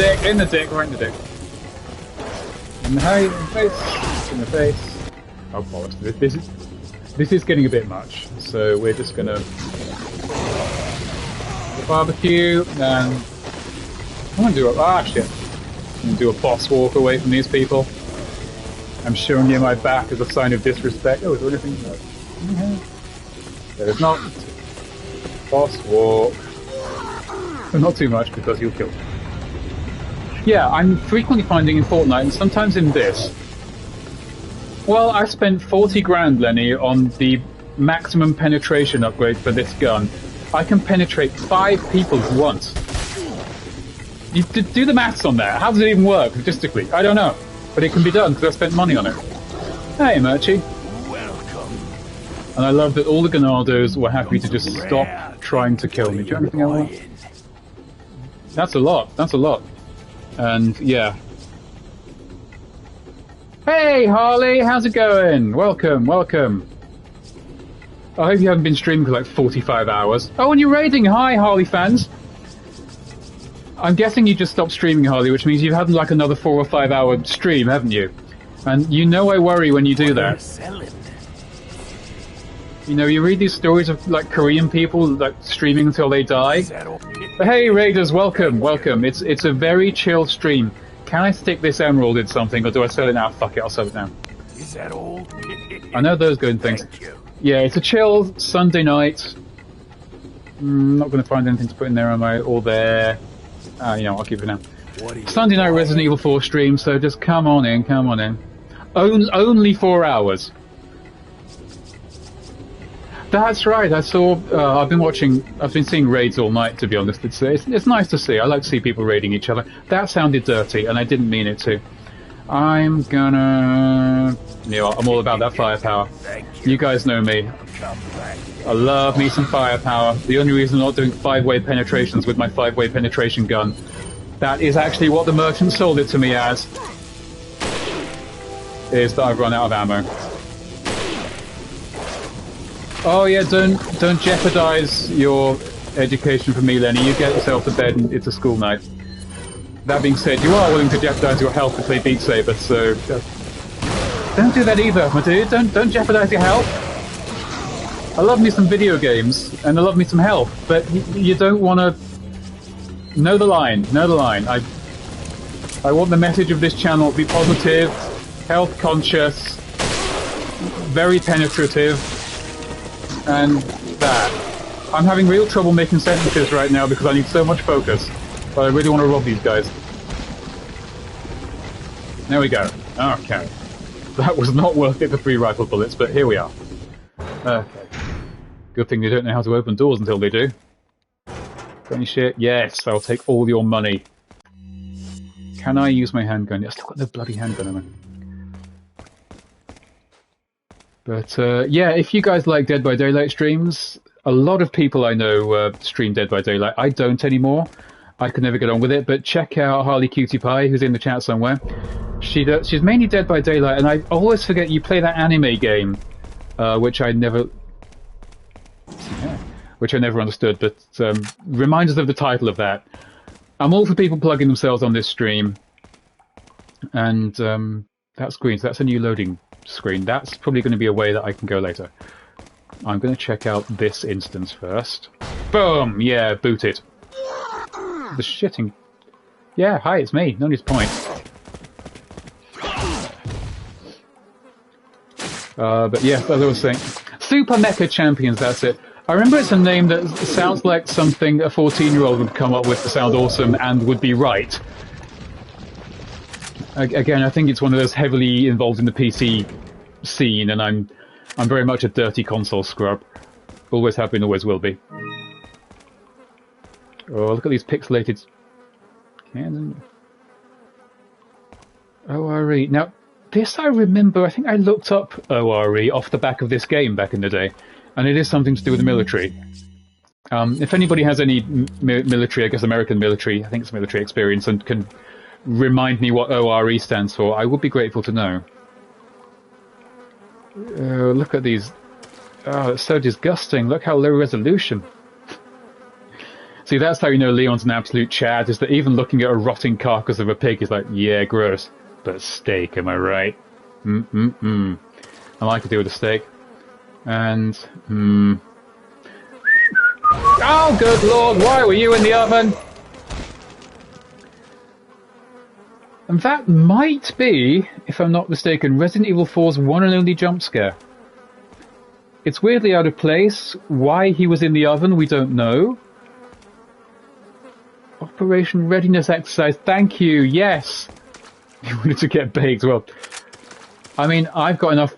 dick, right in the dick. In the face, in the face. Oh, bollocks. This is getting a bit much, so we're just gonna... barbecue, and... I'm gonna do a... Ah, shit. I'm gonna do a boss walk away from these people. I'm showing you my back as a sign of disrespect. Oh, is there anything? No. There's not. Boss walk. But not too much, because you'll kill me. Yeah, I'm frequently finding in Fortnite, and sometimes in this... Well, I spent 40 grand, Lenny, on the maximum penetration upgrade for this gun. I can penetrate 5 people at once. You do the maths on that. How does it even work, logistically? I don't know. But it can be done, because I spent money on it. Hey, Murchie. Welcome. And I love that all the Ganados were happy to just stop trying to kill me. Do you have anything I want? That's a lot. That's a lot. And, yeah. Hey, Harley! How's it going? Welcome, welcome. I hope you haven't been streaming for like 45 hours. Oh, and you're raiding! Hi, Harley fans! I'm guessing you just stopped streaming, Harley, which means you've had like another 4 or 5 hour stream, haven't you? And you know I worry when you do that. You know, you read these stories of like Korean people like streaming until they die. But hey, raiders, welcome, welcome. It's a very chill stream. Can I stick this emerald in something, or do I sell it now? Fuck it, I'll sell it now. Is that all? I know those good things. Yeah, it's a chill Sunday night. Not going to find anything to put in there, am I? Or there. You know, I'll keep it now. Sunday night Resident Evil 4 stream, so just come on in, come on in. Only 4 hours. That's right, I saw, I've been seeing raids all night, to be honest. It's nice to see. I like to see people raiding each other. That sounded dirty, and I didn't mean it to. I'm gonna... You know, I'm all about that firepower. You guys know me. I love me some firepower. The only reason I'm not doing 5-way penetrations with my 5-way penetration gun, that is actually what the merchant sold it to me as, is that I've run out of ammo. Oh yeah, don't jeopardize your education for me, Lenny. You get yourself to bed and it's a school night. That being said, you are willing to jeopardize your health to play Beat Saber, so... don't do that either, my dude. Don't jeopardize your health. I love me some video games, and I love me some health, but you don't want to Know the line. Know the line. I want the message of this channel to be positive, health conscious, very penetrative, and that. I'm having real trouble making sentences right now because I need so much focus. But I really want to rob these guys. There we go. Okay. That was not worth it for 3 rifle bullets, but here we are. Okay. Good thing they don't know how to open doors until they do. Got any shit? Yes, I'll take all your money. Can I use my handgun? I've still got the bloody handgun, haven't I? But, yeah, if you guys like Dead by Daylight streams, a lot of people I know stream Dead by Daylight. I don't anymore. I could never get on with it, but check out Harley Cutie Pie, who's in the chat somewhere. She's mainly Dead by Daylight, and I always forget you play that anime game, which I never understood, but remind us of the title of that. I'm all for people plugging themselves on this stream, and that screen, so that's a new loading screen. That's probably going to be a way that I can go later. I'm going to check out this instance first. Boom! Yeah, booted. The shitting... Yeah, hi, it's me. No need to point. But yeah, as I was saying, Super Mecha Champions, that's it. I remember it's a name that sounds like something a 14-year-old would come up with to sound awesome and would be right. Again, I think it's one of those heavily involved in the PC scene, and I'm very much a dirty console scrub. Always have been, always will be. Oh, look at these pixelated... Cannon. ORE. Now, this I remember, I think I looked up ORE off the back of this game back in the day, and it is something to do with the military. If anybody has any military, I guess American military, I think it's military experience, and can remind me what ORE stands for, I would be grateful to know. Look at these. Oh, it's so disgusting. Look how low resolution. See, that's how you know Leon's an absolute Chad, is that even looking at a rotting carcass of a pig is like, yeah, gross. But steak, am I right? I like to do with a steak. And, Oh, good lord, why were you in the oven? And that might be, if I'm not mistaken, Resident Evil 4's one and only jump scare. It's weirdly out of place. Why he was in the oven, we don't know. Operation Readiness Exercise, thank you, yes! You wanted to get baked, well... I mean, I've got enough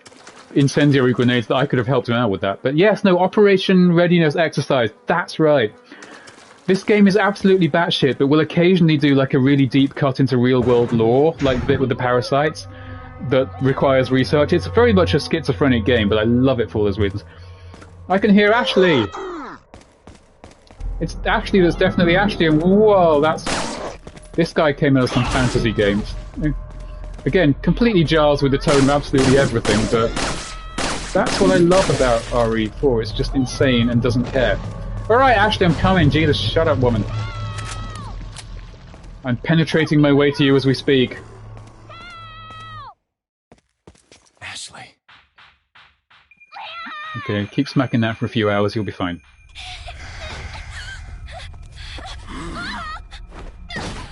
incendiary grenades that I could have helped him out with that. But yes, no, Operation Readiness Exercise, that's right. This game is absolutely batshit, but will occasionally do like a really deep cut into real-world lore, like the bit with the parasites, that requires research. It's very much a schizophrenic game, but I love it for all those reasons. I can hear Ashley! It's Ashley, that's definitely Ashley, and whoa, that's... This guy came out of some fantasy games. Again, completely jars with the tone of absolutely everything, but that's what I love about RE4, it's just insane and doesn't care. Alright, Ashley, I'm coming, Jesus, shut up, woman. I'm penetrating my way to you as we speak. Ashley. Okay, keep smacking that for a few hours, you'll be fine.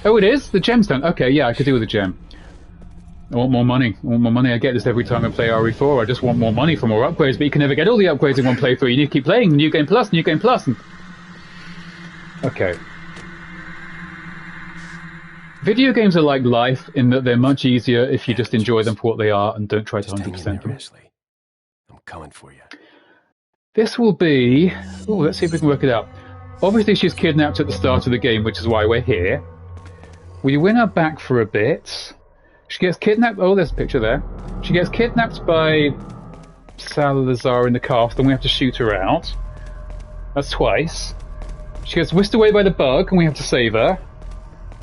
Oh, it is? The gemstone. Okay, yeah, I could do with a gem. I want more money. I want more money. I get this every time I play RE4. I just want more money for more upgrades, but you can never get all the upgrades in one playthrough. You need to keep playing New Game Plus, New Game Plus. And... Okay. Video games are like life in that they're much easier if you just enjoy them for what they are and don't try to 100% them. Ashley. I'm coming for you. This will be... Oh, let's see if we can work it out. Obviously, she's kidnapped at the start of the game, which is why we're here. We win her back for a bit. She gets kidnapped... Oh, there's a picture there. She gets kidnapped by Salazar in the cast, and we have to shoot her out. That's twice. She gets whisked away by the bug, and we have to save her.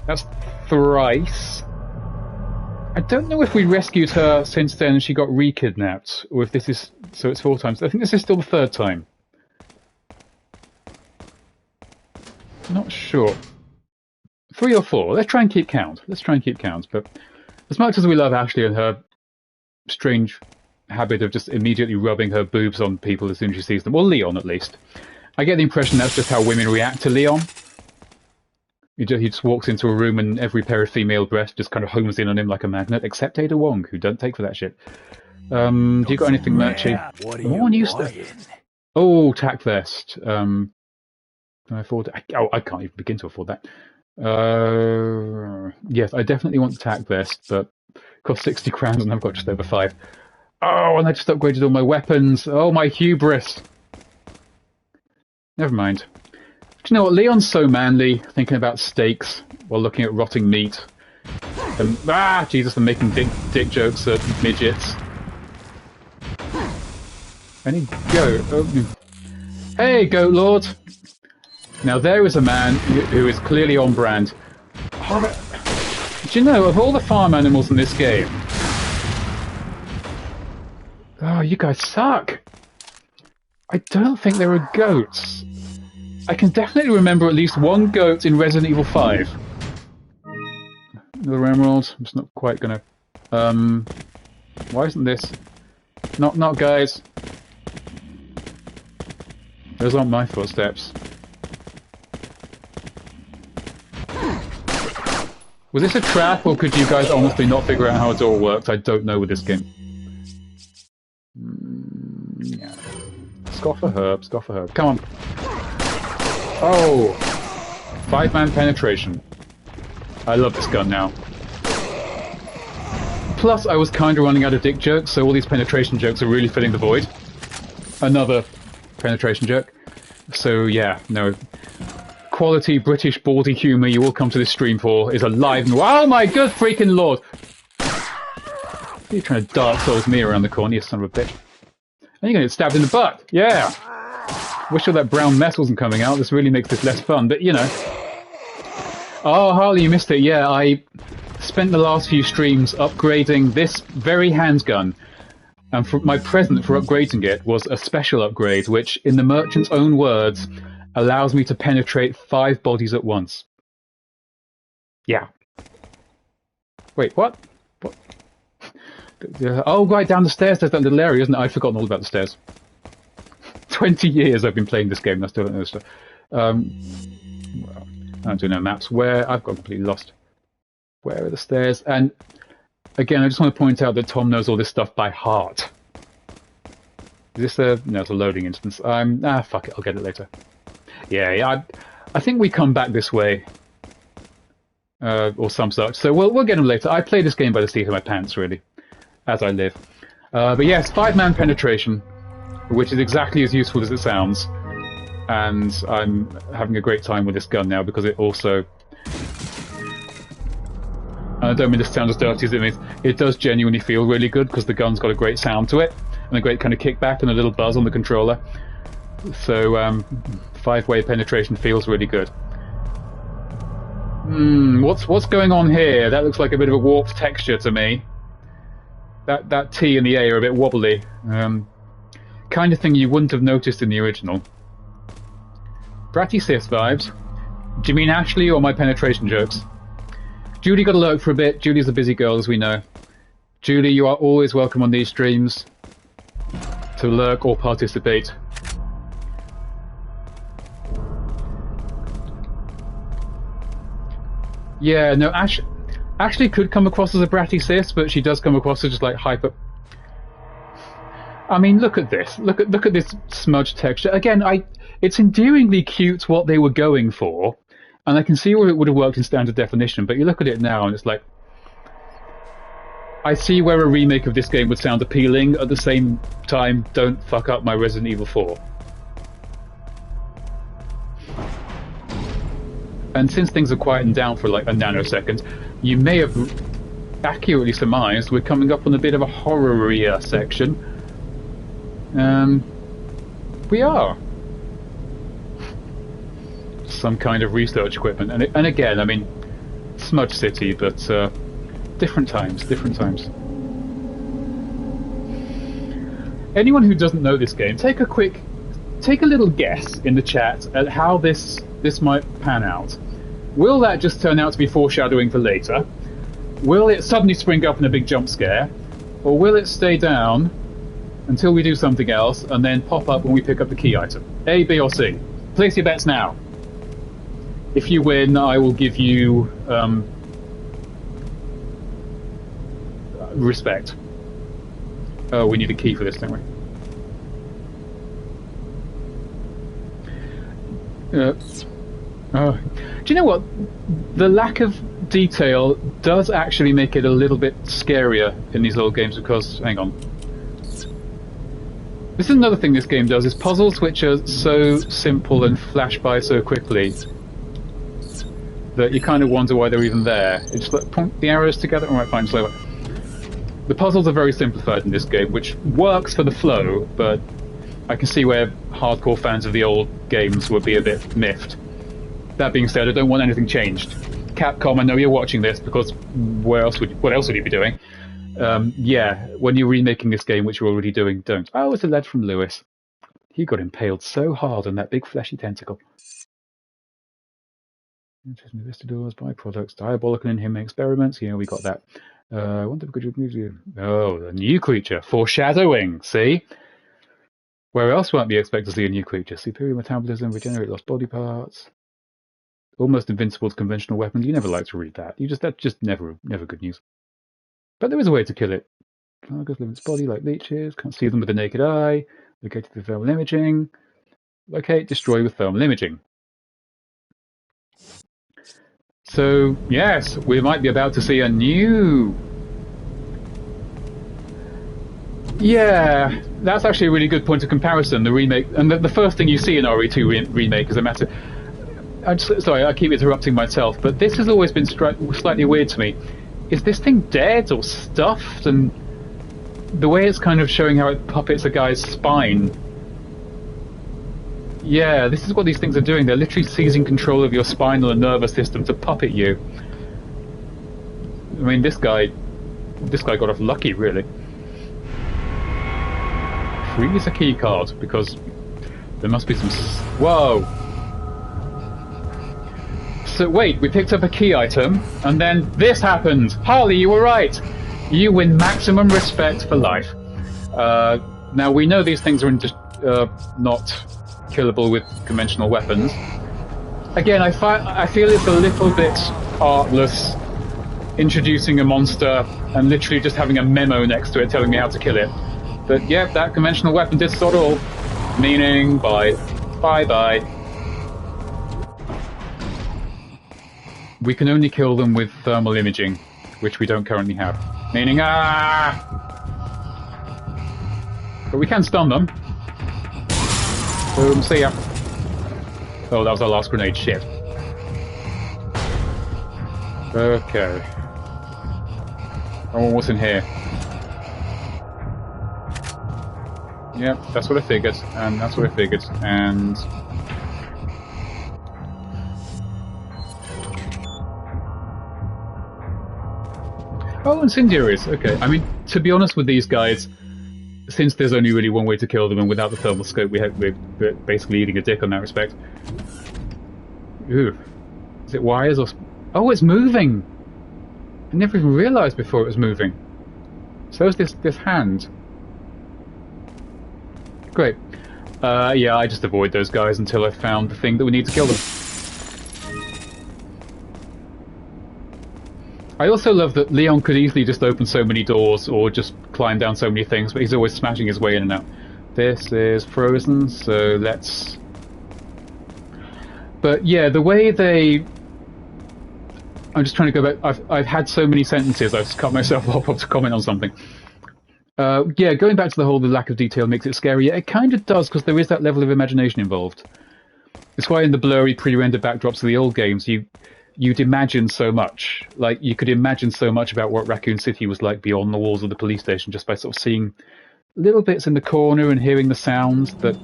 That's thrice. I don't know if we rescued her since then and she got re-kidnapped, or if this is... So it's 4 times. I think this is still the 3rd time. Not sure. 3 or 4. Let's try and keep count. Let's try and keep count. But as much as we love Ashley and her strange habit of just immediately rubbing her boobs on people as soon as she sees them, or Leon at least, I get the impression that's just how women react to Leon. He just walks into a room and every pair of female breasts just kind of homes in on him like a magnet, except Ada Wong, who don't take for that shit. Do you got anything merchy? What are More you new stuff. Oh, tack vest. Can I afford it? I can't even begin to afford that. Yes, I definitely want the tack vest, but it costs 60 crowns and I've got just over 5. Oh, and I just upgraded all my weapons. Oh, my hubris. Never mind. Do you know what? Leon's so manly, thinking about steaks while looking at rotting meat. And, Jesus, I'm making dick jokes at midgets. Any goat? Oh. Hey, Goat Lord! Now there is a man who is clearly on brand. Do you know, of all the farm animals in this game... Oh, you guys suck! I don't think there are goats. I can definitely remember at least one goat in Resident Evil 5. Another emerald. I'm just not quite gonna... Why isn't this... Not guys. Those aren't my footsteps. Was this a trap, or could you guys honestly not figure out how a door works? I don't know with this game. Yeah. Scoff a herb, scoff a herb. Come on. Oh! 5-man penetration. I love this gun now. Plus, I was kind of running out of dick jokes, so all these penetration jokes are really filling the void. Another penetration joke. So, yeah, no. Quality British bawdy humour you all come to this stream for is alive and... Oh my good freaking lord! You're trying to Dark Souls me around the corner, you son of a bitch. And you're gonna get stabbed in the butt! Yeah! Wish all that brown mess wasn't coming out, this really makes this less fun, but you know. Oh, Harley, you missed it. Yeah, I spent the last few streams upgrading this very handgun. And for my present for upgrading it was a special upgrade, which, in the merchant's own words, allows me to penetrate 5 bodies at once. Yeah. Wait, what? What? Oh, right, down the stairs there's that little area, isn't it? I'd forgotten all about the stairs. 20 years I've been playing this game and I still don't know this stuff. Well, I don't do no maps. Where? I've got completely lost. Where are the stairs? And again, I just want to point out that Tom knows all this stuff by heart. Is this a... No, it's a loading instance. Fuck it, I'll get it later. Yeah, I think we come back this way. Or some such. So we'll get them later. I play this game by the seat of my pants, really. As I live. But yes, 5-man penetration, which is exactly as useful as it sounds. And I'm having a great time with this gun now because it also... And I don't mean to sound as dirty as it means. It does genuinely feel really good because the gun's got a great sound to it. And a great kind of kickback and a little buzz on the controller. So, 5-way penetration feels really good. What's going on here? That looks like a bit of a warped texture to me. That T and the A are a bit wobbly. Kind of thing you wouldn't have noticed in the original. Bratty sis vibes. Do you mean Ashley or my penetration jokes? Julie got to lurk for a bit. Julie's a busy girl, as we know. Julie, you are always welcome on these streams to lurk or participate. Yeah, no, Ashley could come across as a bratty sis, but she does come across as just like hyper... I mean, look at this. Look at this smudged texture. Again, it's endearingly cute what they were going for, and I can see where it would have worked in standard definition, but you look at it now and it's like... I see where a remake of this game would sound appealing, at the same time, don't fuck up my Resident Evil 4. And since things are quietened down for like a nanosecond, you may have accurately surmised we're coming up on a bit of a horror-y section. We are. Some kind of research equipment. And again, I mean, Smudge City, but different times. Anyone who doesn't know this game, take a little guess in the chat at how this might pan out. Will that just turn out to be foreshadowing for later? Will it suddenly spring up in a big jump scare? Or will it stay down until we do something else and then pop up when we pick up the key item? A, B or C? Place your bets now. If you win, I will give you respect. Oh, we need a key for this, don't we? Oh. Do you know what? The lack of detail does actually make it a little bit scarier in these little games because... Hang on. This is another thing this game does, is puzzles which are so simple and flash by so quickly that you kind of wonder why they're even there. You just like, point the arrows together. Alright, fine, slower. The puzzles are very simplified in this game, which works for the flow, but I can see where hardcore fans of the old games would be a bit miffed. That being said, I don't want anything changed. Capcom, I know you're watching this, because what else would you be doing? Yeah, when you're remaking this game, which you're already doing, don't. Oh, it's a lead from Lewis. He got impaled so hard on that big fleshy tentacle. Interesting investigators, byproducts, diabolical in him experiments. Yeah, we got that. I wonder if we could use Oh, a new creature. Foreshadowing, see? Where else might we expect to see a new creature? Superior metabolism, regenerate lost body parts. Almost invincible to conventional weapons. You never like to read that. That's just never good news. But there is a way to kill it. Cargoes live in its body like leeches. Can't see them with the naked eye. Locate with thermal imaging. Locate, destroy with thermal imaging. So, yes, we might be about to see a new... Yeah, that's actually a really good point of comparison, the remake. And the first thing you see in RE2 remake is a matter... Sorry, I keep interrupting myself, but this has always been slightly weird to me. Is this thing dead or stuffed? And the way it's kind of showing how it puppets a guy's spine. Yeah, this is what these things are doing. They're literally seizing control of your spinal and nervous system to puppet you. I mean, this guy got off lucky, really. Freeze a key card, because there must be some... Whoa! So wait, we picked up a key item, and then this happened! Harley, you were right! You win maximum respect for life. Now, we know these things are not killable with conventional weapons. Again, I feel it's a little bit artless introducing a monster and literally just having a memo next to it telling me how to kill it. But yeah, that conventional weapon did sod all. Meaning, bye. Bye-bye. We can only kill them with thermal imaging, which we don't currently have. Meaning, But we can stun them. Boom, see ya. Oh, that was our last grenade, shit. Okay. Oh, what's in here? Yep, that's what I figured, and that's what I figured, and... Oh, incendiaries, okay. I mean, to be honest with these guys, since there's only really one way to kill them, and without the thermal scope, we're basically eating a dick on that respect. Ooh. Is it wires or... Oh, it's moving! I never even realised before it was moving. So is this hand. Great. Yeah, I just avoid those guys until I found the thing that we need to kill them. I also love that Leon could easily just open so many doors or just climb down so many things, but he's always smashing his way in and out. This is frozen, so let's... But yeah, the way they... I'm just trying to go back. I've had so many sentences, I've cut myself off to comment on something. Yeah, going back to the lack of detail makes it scary. Yeah, it kind of does, because there is that level of imagination involved. It's why in the blurry pre-rendered backdrops of the old games, you'd imagine so much. Like, you could imagine so much about what Raccoon City was like beyond the walls of the police station just by sort of seeing little bits in the corner and hearing the sounds that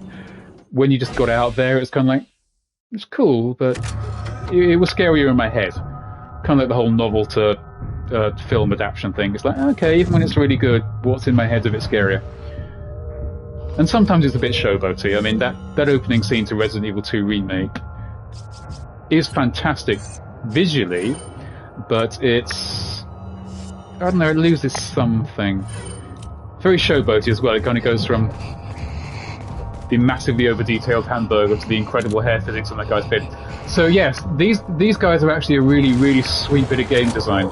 when you just got out there, it's kind of like, it's cool, but it was scarier in my head. Kind of like the whole novel to film adaptation thing. It's like, okay, even when it's really good, what's in my head's a bit scarier. And sometimes it's a bit showboaty. I mean, that opening scene to Resident Evil 2 Remake is fantastic visually, but it's... I don't know, it loses something. Very showboaty as well. It kind of goes from the massively over-detailed hamburger to the incredible hair physics on that guy's head So yes, these guys are actually a really, really sweet bit of game design.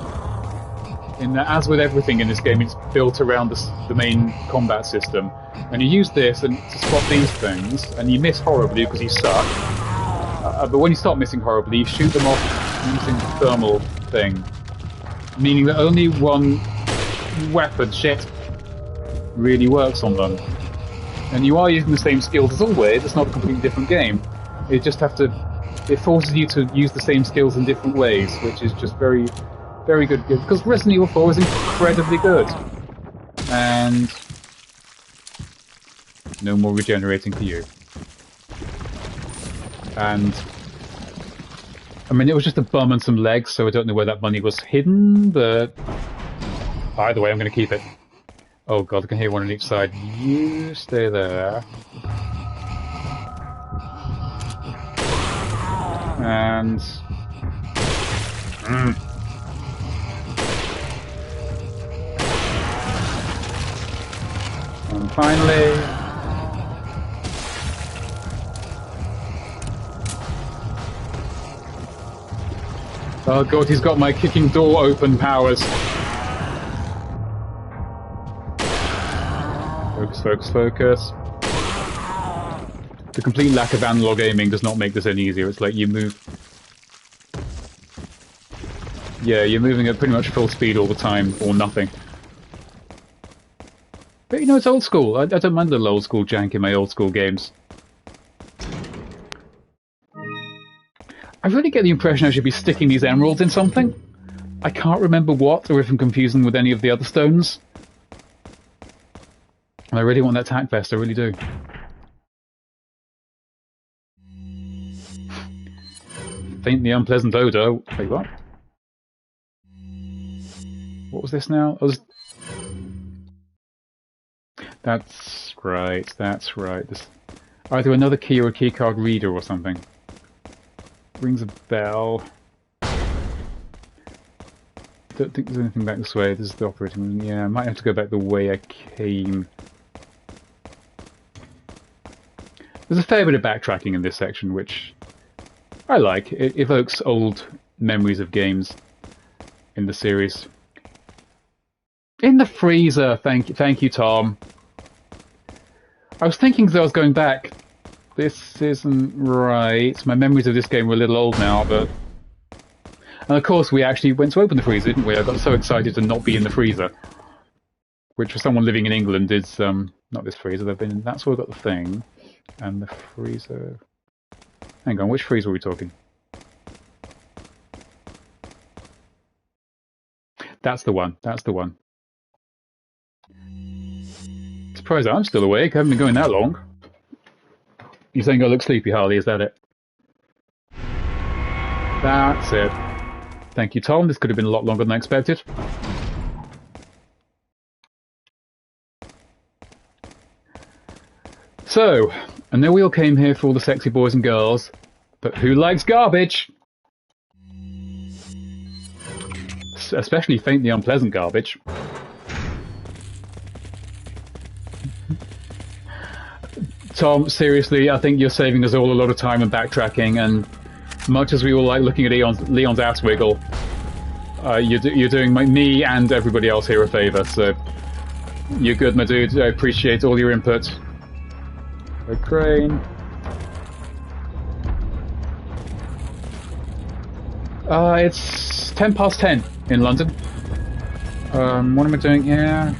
In that, as with everything in this game, it's built around the main combat system. And you use this to spot these things, and you miss horribly because you suck. But when you stop missing horribly, you shoot them off using the thermal thing. Meaning that only one weapon, shit, really works on them. And you are using the same skills as always, it's not a completely different game. You just have to... It forces you to use the same skills in different ways, which is just very... very good, because Resident Evil 4 is incredibly good. And no more regenerating for you. And I mean, it was just a bum and some legs, so I don't know where that money was hidden, but either way, I'm going to keep it. Oh god, I can hear one on each side. You stay there. And... And finally... Oh god, he's got my kicking door open powers. Focus, focus, focus. The complete lack of analog aiming does not make this any easier. It's like you move... Yeah, you're moving at pretty much full speed all the time, or nothing. But you know, it's old school. I don't mind a little old school jank in my old school games. I really get the impression I should be sticking these emeralds in something. I can't remember what, or if I'm confusing with any of the other stones. And I really want that tack vest, I really do. Faintly unpleasant odour. Wait, what? What was this now? That's right, that's right. This... Either another key or a keycard reader or something. Rings a bell. Don't think there's anything back this way. This is the operating room. Yeah, I might have to go back the way I came. There's a fair bit of backtracking in this section, which I like. It evokes old memories of games in the series. In the freezer! Thank you, Tom. I was thinking as I was going back, this isn't right. My memories of this game were a little old now, but... And of course we actually went to open the freezer, didn't we? I got so excited to not be in the freezer. Which for someone living in England is, not this freezer, they've been in... That's where I got the thing. And the freezer... Hang on, which freezer are we talking? That's the one, that's the one. Surprised I'm still awake, I haven't been going that long. You're saying I look sleepy, Harley, is that it? That's it. Thank you, Tom. This could have been a lot longer than I expected. So, I know we all came here for all the sexy boys and girls, but who likes garbage? Especially faintly unpleasant garbage. Tom, seriously, I think you're saving us all a lot of time and backtracking, and much as we all like looking at Leon's ass wiggle, you're doing me and everybody else here a favour, so you're good, my dude. I appreciate all your input. A crane. It's 10 past 10 in London. What am I doing here?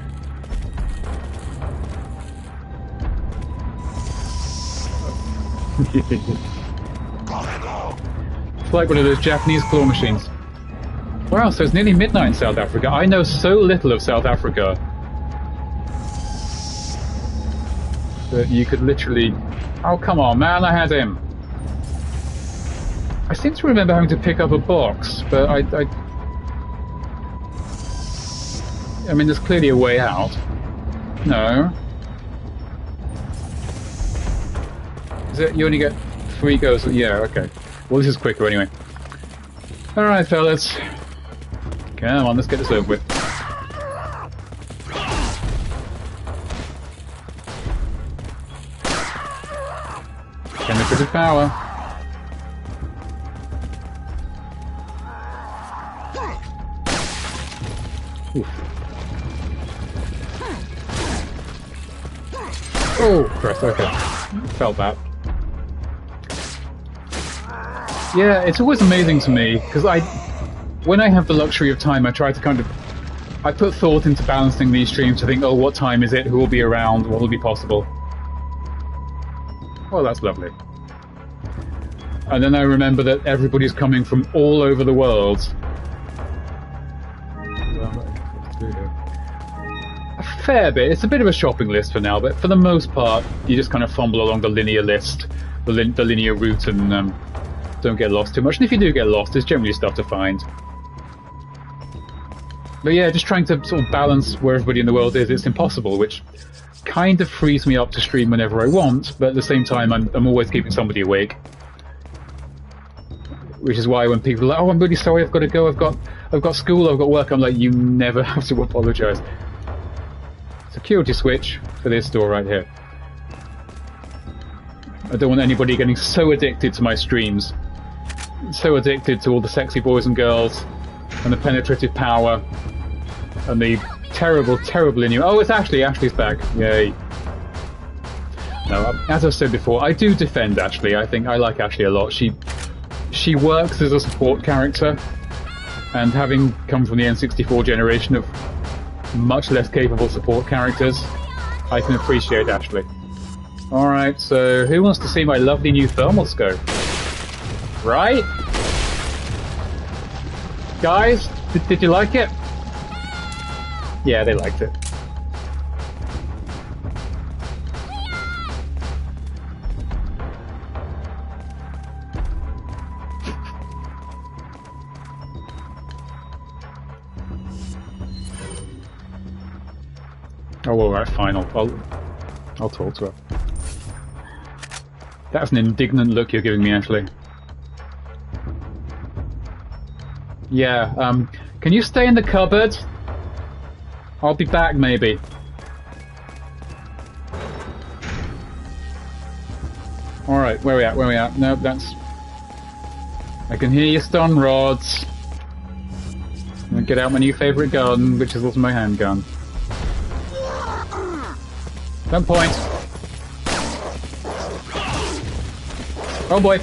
It's like one of those Japanese claw machines. Wow, so it's nearly midnight in South Africa. I know so little of South Africa that you could literally... Oh, come on, man, I had him. I seem to remember having to pick up a box, but I mean, there's clearly a way out. No. Is it, you only get 3 goes? Yeah, okay. Well, this is quicker anyway. Alright, fellas. Come on, let's get this over with. Penetrative power. Oof. Oh, Christ, okay. Felt that. Yeah, it's always amazing to me, because when I have the luxury of time, I try to kind of... I put thought into balancing these streams to think, oh, what time is it? Who will be around? What will be possible? Well, that's lovely. And then I remember that everybody's coming from all over the world. A fair bit. It's a bit of a shopping list for now, but for the most part, you just kind of fumble along the linear list, the linear route, and don't get lost too much. And if you do get lost, there's generally stuff to find. But yeah, just trying to sort of balance where everybody in the world is, it's impossible, which kind of frees me up to stream whenever I want, but at the same time, I'm always keeping somebody awake. Which is why when people are like, oh, I'm really sorry, I've got to go, I've got school, I've got work, I'm like, you never have to apologise. Security switch for this door right here. I don't want anybody getting so addicted to my streams, so addicted to all the sexy boys and girls, and the penetrative power, and the terrible, terrible innuendo. Oh, it's Ashley. Ashley's back. Yay. No, as I've said before, I do defend Ashley. I think I like Ashley a lot. She works as a support character, and having come from the N64 generation of much less capable support characters, I can appreciate Ashley. Alright, so who wants to see my lovely new thermal scope? Right? Guys, did you like it? Yeah, they liked it. Oh, alright, fine, I'll talk to her. That's an indignant look you're giving me, Ashley. Yeah, can you stay in the cupboard? I'll be back, maybe. Alright, where are we at? No, that's... I can hear your stun rods. I'm gonna get out my new favourite gun, which is also my handgun. Don't point. Oh boy.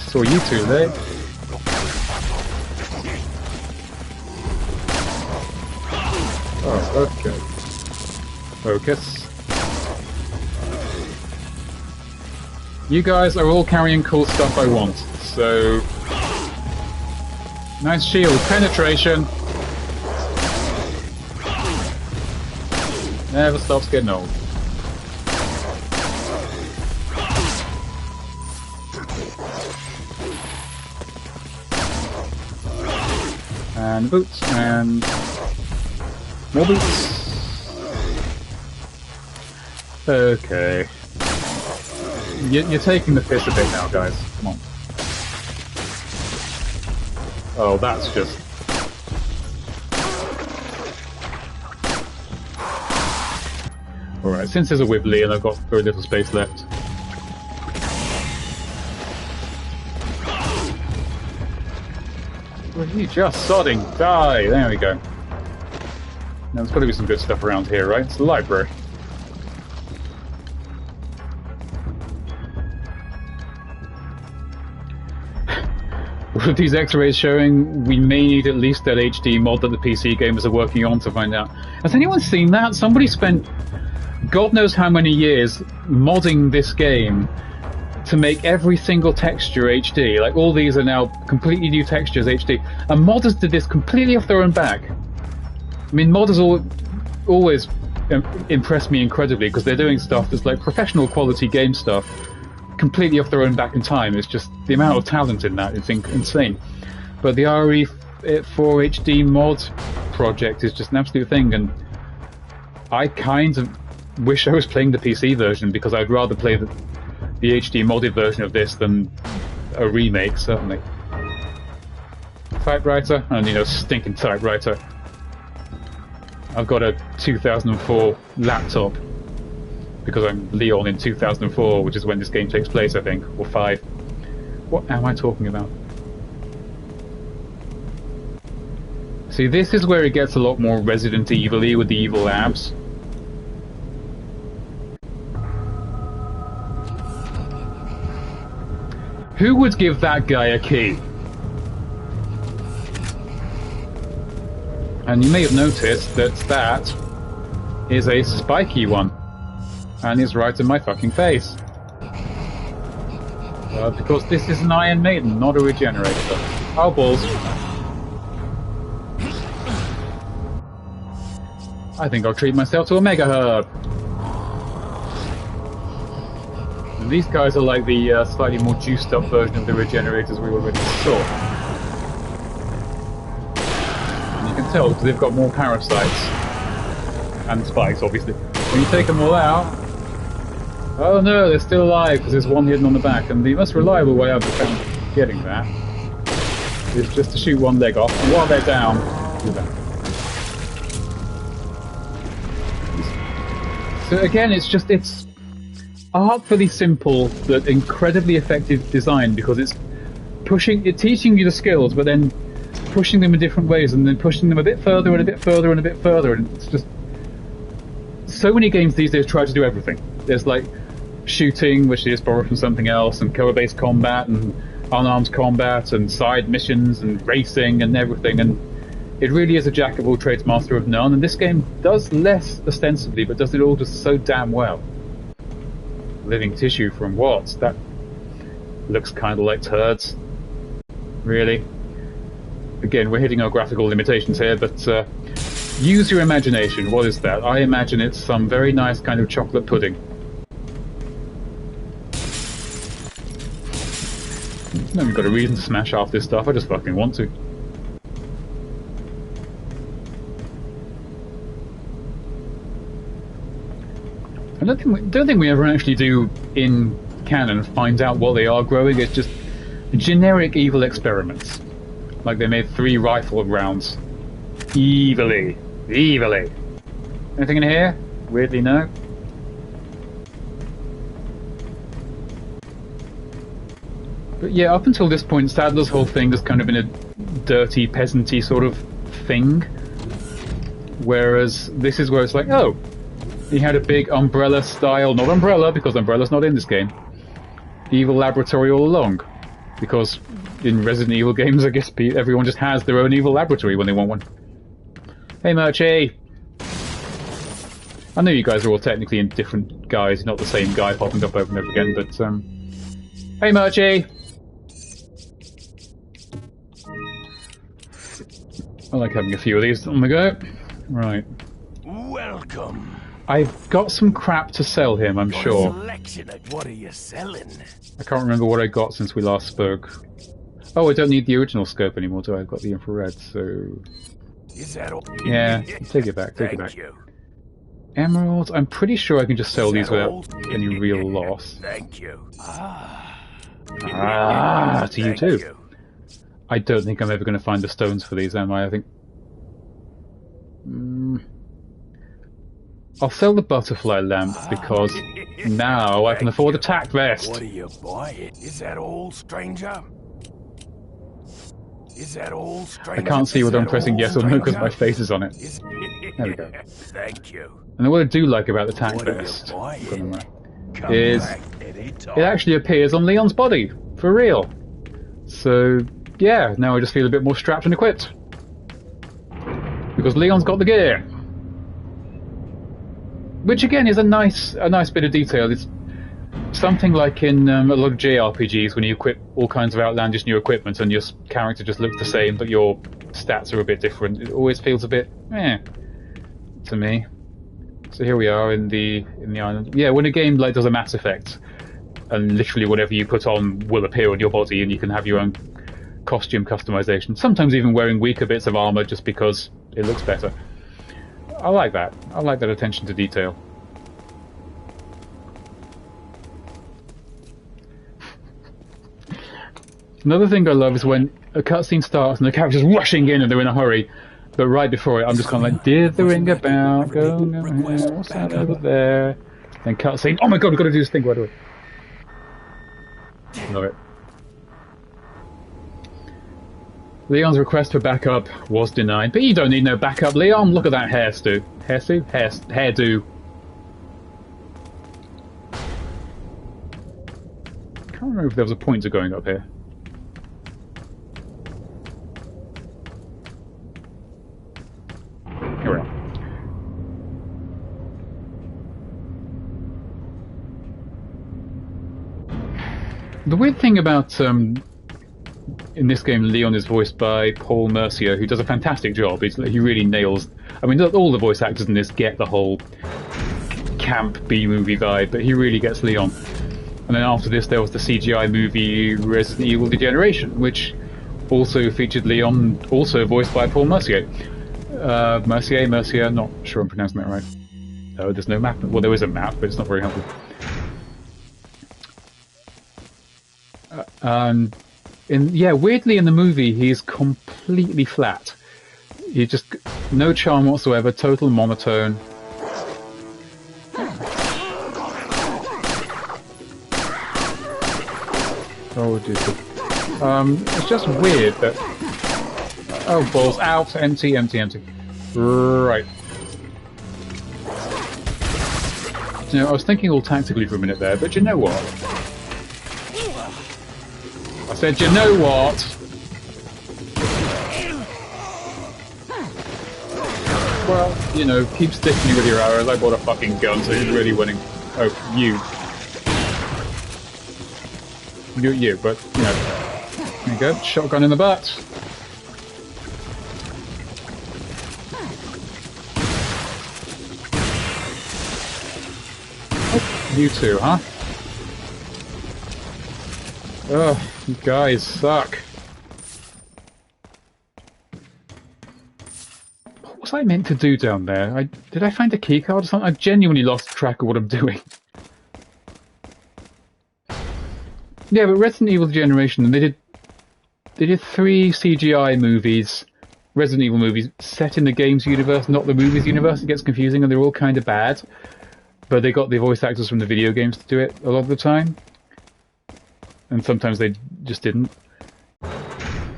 Saw you two there. Oh, okay. Focus. You guys are all carrying cool stuff I want, so... Nice shield. Penetration. Never stops getting old. And boots, and more boots. Okay. You're taking the piss a bit now, guys. Come on. Oh, that's just... Alright, since there's a Wibbly and I've got very little space left. Well, you just sodding die! There we go. Now there's got to be some good stuff around here, right? It's the library. With these x-rays showing, we may need at least that HD mod that the PC gamers are working on to find out. Has anyone seen that? Somebody spent God knows how many years modding this game to make every single texture HD. Like, all these are now completely new textures HD. And modders did this completely off their own back. I mean, modders always impress me incredibly because they're doing stuff that's like professional quality game stuff completely off their own back in time. It's just the amount of talent in that, it's insane. But the RE4 HD mod project is just an absolute thing, and I kind of wish I was playing the PC version because I'd rather play the HD modded version of this than a remake, certainly. Typewriter, and stinking typewriter. I've got a 2004 laptop because I'm Leon in 2004, which is when this game takes place, I think, or 5. What am I talking about? See, this is where it gets a lot more Resident Evil-y with the evil labs. Who would give that guy a key? And you may have noticed that that is a spiky one. And is right in my fucking face. Because this is an Iron Maiden, not a regenerator. Oh, balls. I think I'll treat myself to a Mega Herb. And these guys are like the slightly more juiced up version of the regenerators we already saw. And you can tell because they've got more parasites. And spikes, obviously. When you take them all out... Oh no, they're still alive because there's one hidden on the back. And the most reliable way I've found getting that is just to shoot one leg off. And while they're down, do that. So again, it's artfully simple but incredibly effective design because it's teaching you the skills, but then pushing them in different ways, and then pushing them a bit further and a bit further and a bit further, and it's just so many games these days try to do everything. There's like shooting, which is borrowed from something else, and cover-based combat, and unarmed combat, and side missions, and racing, and everything, and it really is a jack of all trades, master of none, and this game does less ostensibly, but does it all just so damn well. Living tissue from what? That looks kind of like turds. Really? Again, we're hitting our graphical limitations here, but use your imagination. What is that? I imagine it's some very nice kind of chocolate pudding. No, we've got a reason to smash half this stuff, I just fucking want to. I don't think we ever actually do in canon find out what they are growing. It's just generic evil experiments. Like they made 3 rifle rounds. Evilly. Anything in here? Weirdly, no. But yeah, up until this point, Sadler's whole thing has kind of been a dirty, peasanty sort of thing. Whereas this is where it's like, oh, he had a big Umbrella style, not Umbrella, because Umbrella's not in this game, evil laboratory all along. Because in Resident Evil games, I guess everyone just has their own evil laboratory when they want one. Hey, Murchie! I know you guys are all technically in different guys, not the same guy popping up over and over again, but, hey, Murchie! I like having a few of these on the go. Right. Welcome. I've got some crap to sell him, I'm sure. What are you selling? I can't remember what I got since we last spoke. Oh, I don't need the original scope anymore, do I? I've got the infrared, so... Is that all? Yeah, take it back, take it back. Emeralds, I'm pretty sure I can just sell these without any real loss. Thank you. To you too. I don't think I'm ever going to find the stones for these, am I? I think... I'll sell the butterfly lamp because now I can afford a tack vest. What are you buying? Is that all, stranger? Is that all, stranger? I can't see whether I'm pressing yes or no because my face is on it. There we go. Thank you. And what I do like about the tack vest is it actually appears on Leon's body, for real. So, yeah, now I just feel a bit more strapped and equipped. Because Leon's got the gear. Which again is a nice bit of detail. It's something like in a lot of JRPGs when you equip all kinds of outlandish new equipment and your character just looks the same but your stats are a bit different. It always feels a bit to me. So here we are in the island. Yeah, when a game like does a Mass Effect and literally whatever you put on will appear on your body and you can have your own costume customization. Sometimes even wearing weaker bits of armor just because it looks better. I like that. I like that attention to detail. Another thing I love is when a cutscene starts and the character's rushing in and they're in a hurry, but right before it I'm just kind of like, dithering about, going over here, what's that over there? Then cutscene, oh my god, we've got to do this thing right away. Love it. Leon's request for backup was denied, but you don't need no backup, Leon. Look at that hairdo. Hairdo. Can't remember if there was a pointer going up here. Here we are. The weird thing about in this game, Leon is voiced by Paul Mercier, who does a fantastic job. He really nails... I mean, all the voice actors in this get the whole camp B-movie vibe, but he really gets Leon. And then after this, there was the CGI movie Resident Evil Degeneration, which also featured Leon, also voiced by Paul Mercier. Mercier, not sure I'm pronouncing that right. Oh, there's no map. Well, there is a map, but it's not very helpful. Weirdly in the movie, he's completely flat. He just... no charm whatsoever, total monotone. Oh, dear. It's just weird that... oh, balls out, empty. Right. You know, I was thinking all tactically for a minute there, but you know what? I said, you know what? Well, you know, keep sticking me with your arrows. I bought a fucking gun, so who's really winning? Oh, you. You, but, you know. There you go, shotgun in the butt. Oh, you two, huh? Ugh, you guys suck. What was I meant to do down there? Did I find a keycard or something? I've genuinely lost track of what I'm doing. Yeah, but Resident Evil Degeneration, they did 3 CGI movies, Resident Evil movies, set in the games universe, not the movies universe. It gets confusing and they're all kind of bad. But they got the voice actors from the video games to do it a lot of the time. And sometimes they just didn't.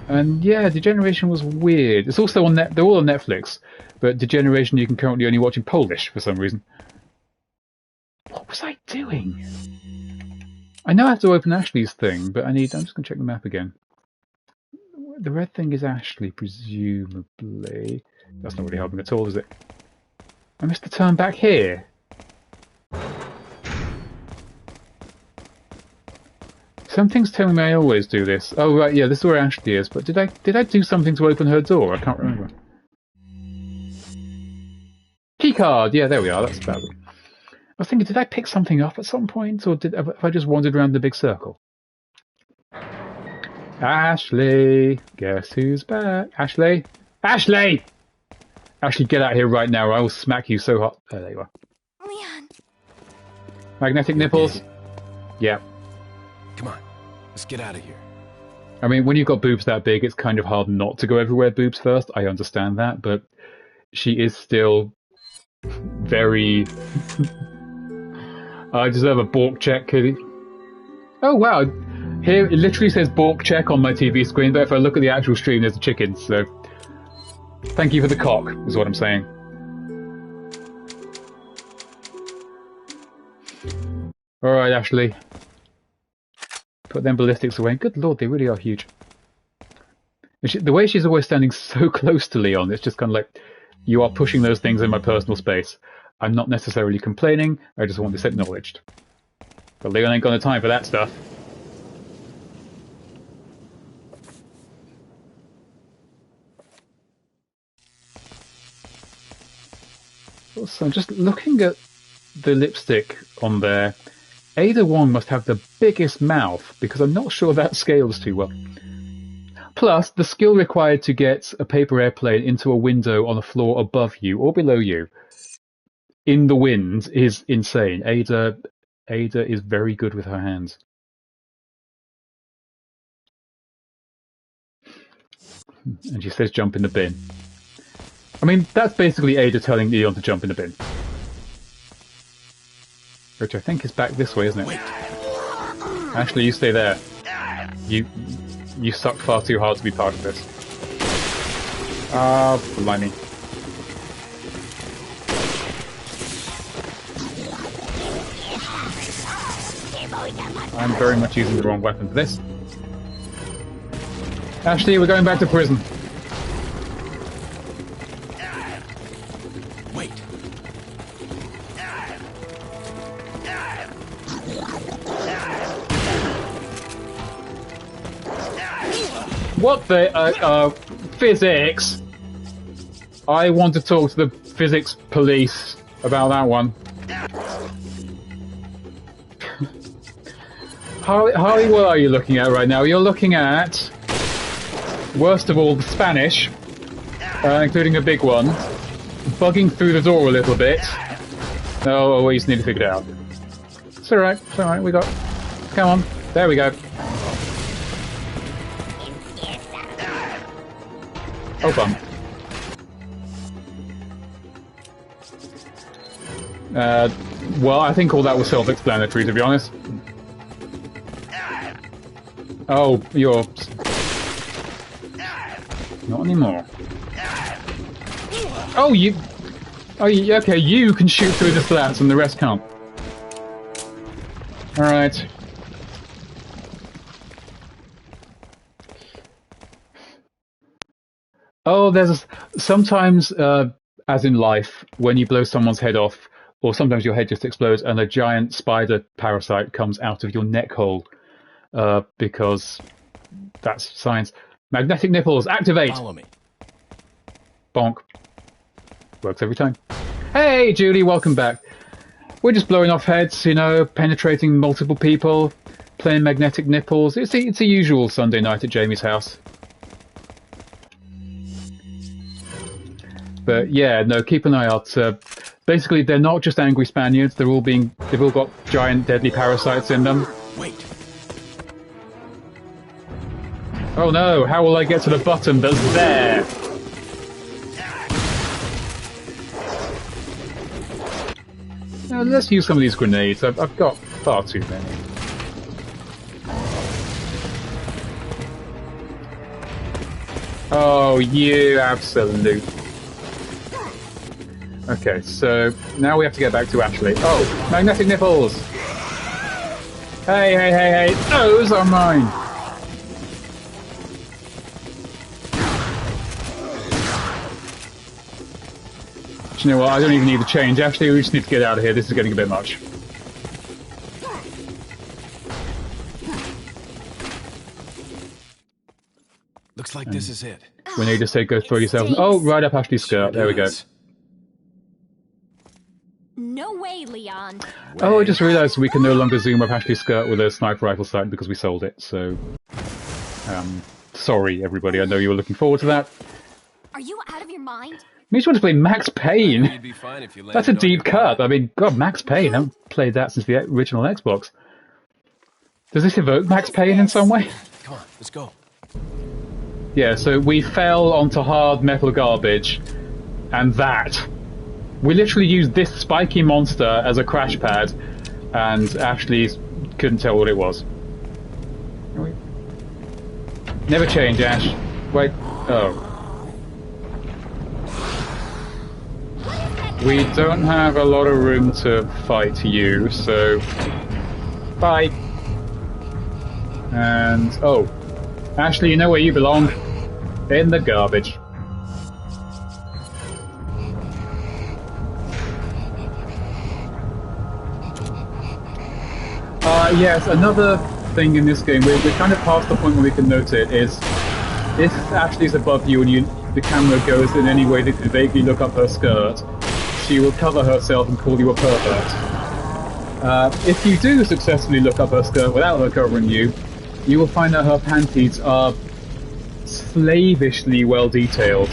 And yeah, Degeneration was weird. It's also on they're all on Netflix, but Degeneration you can currently only watch in Polish for some reason. What was I doing? I know I have to open Ashley's thing, but I'm just going to check the map again. The red thing is Ashley, presumably. That's not really helping at all, is it? I missed the turn back here. Some things tell me I always do this. Oh right, yeah, this is where Ashley is. But did I do something to open her door? I can't remember. Keycard. Yeah, there we are. That's about it. I was thinking, did I pick something up at some point, or have I just wandered around the big circle? Ashley, guess who's back? Ashley, Ashley, Ashley, get out here right now, or I will smack you so hot. Oh, there you are. Leon. Magnetic nipples. Yeah. Come on, let's get out of here. I mean, when you've got boobs that big, it's kind of hard not to go everywhere boobs first. I understand that, but she is still very... I deserve a balk check, Kitty. Oh, wow. Here, it literally says balk check on my TV screen, but if I look at the actual stream, there's a chicken, so... Thank you for the cock, is what I'm saying. Alright, Ashley. Put them ballistics away. Good lord, they really are huge. The way she's always standing so close to Leon, it's just kind of like, you are pushing those things in my personal space. I'm not necessarily complaining, I just want this acknowledged. But Leon ain't got no time for that stuff. Also, just looking at the lipstick on there, Ada Wong must have the biggest mouth, because I'm not sure that scales too well. Plus, the skill required to get a paper airplane into a window on a floor above you or below you in the wind is insane. Ada is very good with her hands. And she says jump in the bin. I mean, that's basically Ada telling Leon to jump in the bin. Which I think is back this way, isn't it? Wait. Ashley, you stay there. You suck far too hard to be part of this. Ah, blimey. I'm very much using the wrong weapon for this. Ashley, we're going back to prison. Wait. What the, physics? I want to talk to the physics police about that one. Harley, what are you looking at right now? You're looking at, worst of all, the Spanish, including a big one, bugging through the door a little bit. Oh, we just need to figure it out. It's alright, we got... Come on, there we go. Oh, fun. Well, I think all that was self-explanatory, to be honest. Oh, you're... Not anymore. Oh, you... Oh, okay, you can shoot through the slats and the rest can't. Alright. Oh, there's... Sometimes, as in life, when you blow someone's head off, or sometimes your head just explodes and a giant spider parasite comes out of your neck hole. Because that's science. Magnetic nipples, activate! Follow me. Bonk. Works every time. Hey, Julie, welcome back. We're just blowing off heads, you know, penetrating multiple people, playing magnetic nipples. It's a usual Sunday night at Jamie's house. But yeah, no, keep an eye out. Basically, they're not just angry Spaniards. They've all got giant deadly parasites in them. Wait. Oh no, how will I get to the button that's there? Now, let's use some of these grenades. I've got far too many. Oh, you absolute... Okay, so now we have to get back to Ashley. Oh, magnetic nipples! Hey, those are mine! Do you know what, I don't even need to change. Actually, we just need to get out of here. This is getting a bit much. Looks like this is it. We need to say go throw yourself. Oh, right up Ashley's skirt. There we go. No way, Leon. Oh, I just realised we can no longer zoom up Ashley's skirt with a sniper rifle sight because we sold it, so... sorry, everybody. I know you were looking forward to that. Are you out of your mind? Me just want to play Max Payne. You'd be fine if you That's a landed on your deep cut. butt. I mean, God, Max Payne. I haven't played that since the original Xbox. Does this evoke Max Payne in some way? Come on, let's go. Yeah, so we fell onto hard metal garbage, and that. We literally used this spiky monster as a crash pad, and Ashley couldn't tell what it was. Never change, Ash. Wait. Oh. We don't have a lot of room to fight you, so... Bye. And... Oh. Ashley, you know where you belong. In the garbage. Yes, another thing in this game, we're kind of past the point where we can note it, is if Ashley's above you and the camera goes in any way that could vaguely look up her skirt, she will cover herself and call you a pervert. If you do successfully look up her skirt without her covering you, you will find that her panties are slavishly well detailed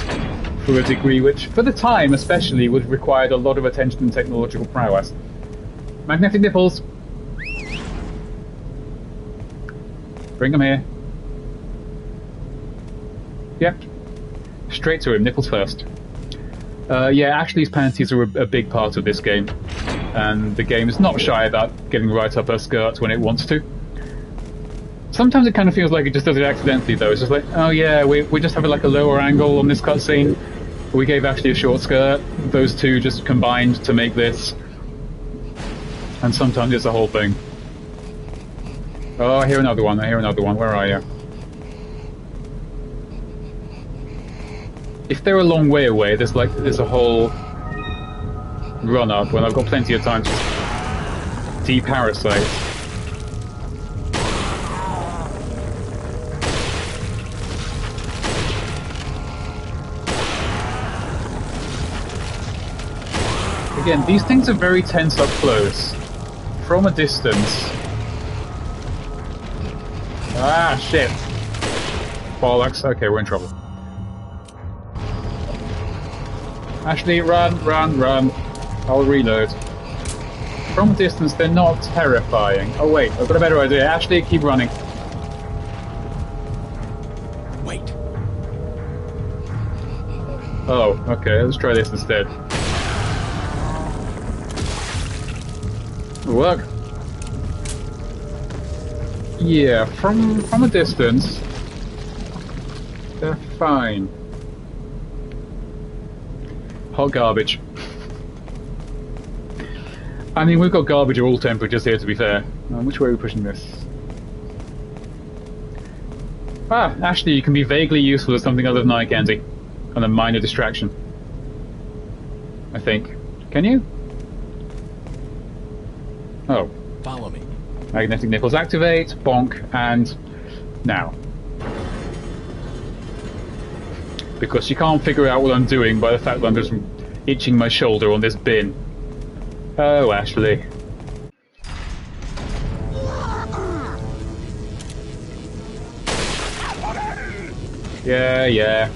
to a degree which, for the time especially, would have required a lot of attention and technological prowess. Magnetic nipples! Bring them here. Yep. Straight to him, nipples first. Yeah, Ashley's panties are a big part of this game, and the game is not shy about getting right up her skirt when it wants to. Sometimes it kind of feels like it just does it accidentally, though. It's just like, oh yeah, we just have like a lower angle on this cutscene. We gave Ashley a short skirt. Those two just combined to make this. And sometimes it's the whole thing. Oh, I hear another one. I hear another one. Where are you? If they're a long way away, there's a whole run up when I've got plenty of time to deparasite. Again, these things are very tense up close. From a distance. Ah, shit. Bollocks. Okay, we're in trouble. Ashley, run, run, run. I'll reload. From a distance, they're not terrifying. Oh wait, I've got a better idea. Ashley, keep running. Wait. Oh, okay, let's try this instead. It'll work. Yeah, from a distance, they're fine. Hot garbage. I mean, we've got garbage at all temperatures here, to be fair. Which way are we pushing this? Ah, Ashley, you can be vaguely useful as something other than eye candy. And a minor distraction. I think. Can you? Oh. Follow me. Magnetic nipples activate, bonk, and now. Because she can't figure out what I'm doing by the fact that I'm just itching my shoulder on this bin. Oh, Ashley. Yeah, yeah.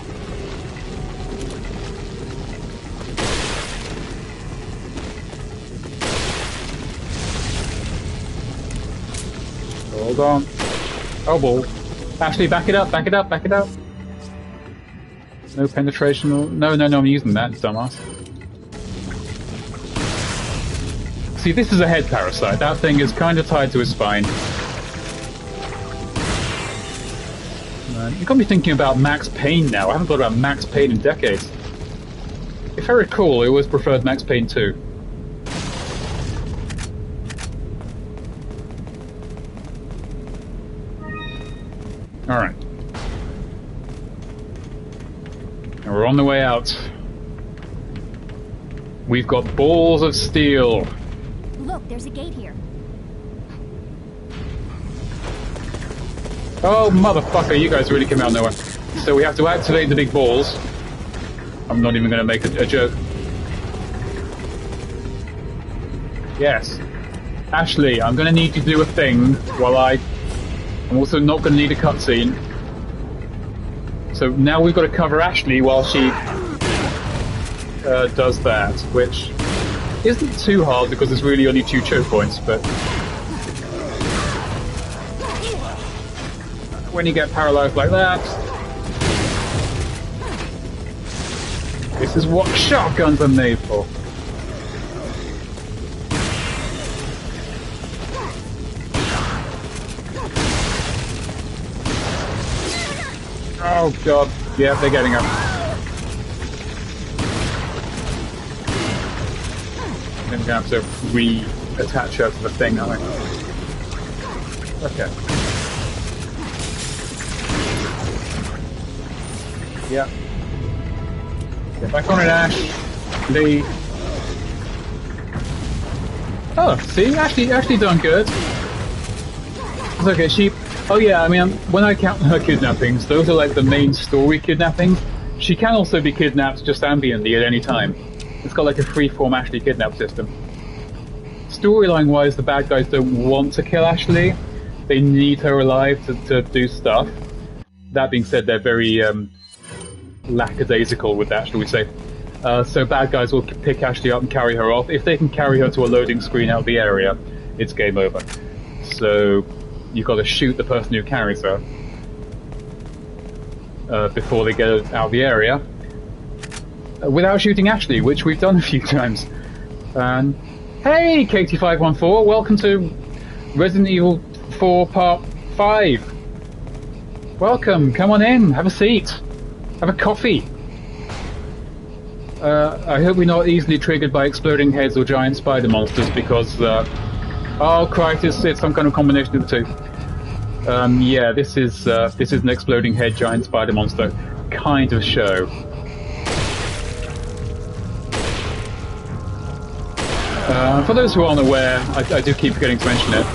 Hold on. Oh, ball. Ashley, back it up, back it up, back it up. No penetration. No, I'm using that, dumbass. See, this is a head parasite. That thing is kind of tied to his spine. You got me thinking about Max Payne now. I haven't thought about Max Payne in decades. If I recall, I always preferred Max Payne 2. Alright. And we're on the way out. We've got balls of steel. Look, there's a gate here. Oh, motherfucker, you guys really came out of nowhere. So we have to activate the big balls. I'm not even going to make a joke. Yes. Ashley, I'm going to need you to do a thing while I'm also not going to need a cutscene. So now we've got to cover Ashley while she does that, which isn't too hard because there's really only 2 choke points, but when you get paralyzed like that, this is what shotguns are made for. Oh god, yeah, they're getting up. Then we're gonna have to reattach her to the thing, aren't we? Okay. Yeah. Get back on it, Ash. Lee. Oh, see, Ashley done good. It's okay, she... Oh yeah, I mean, when I count her kidnappings, those are like the main story kidnappings. She can also be kidnapped just ambiently at any time. It's got like a free-form Ashley kidnap system. Storyline-wise, the bad guys don't want to kill Ashley. They need her alive to do stuff. That being said, they're very lackadaisical with that, shall we say. So bad guys will pick Ashley up and carry her off. If they can carry her to a loading screen out of the area, it's game over. So you've got to shoot the person who carries her before they get out of the area, without shooting Ashley, which we've done a few times. Hey, Katie514, welcome to Resident Evil 4 Part 5. Welcome, come on in, have a seat, have a coffee. I hope we're not easily triggered by exploding heads or giant spider monsters because, oh Christ, it's some kind of combination of the two. Yeah, this is an exploding head giant spider monster kind of show. For those who aren't aware, I do keep forgetting to mention it.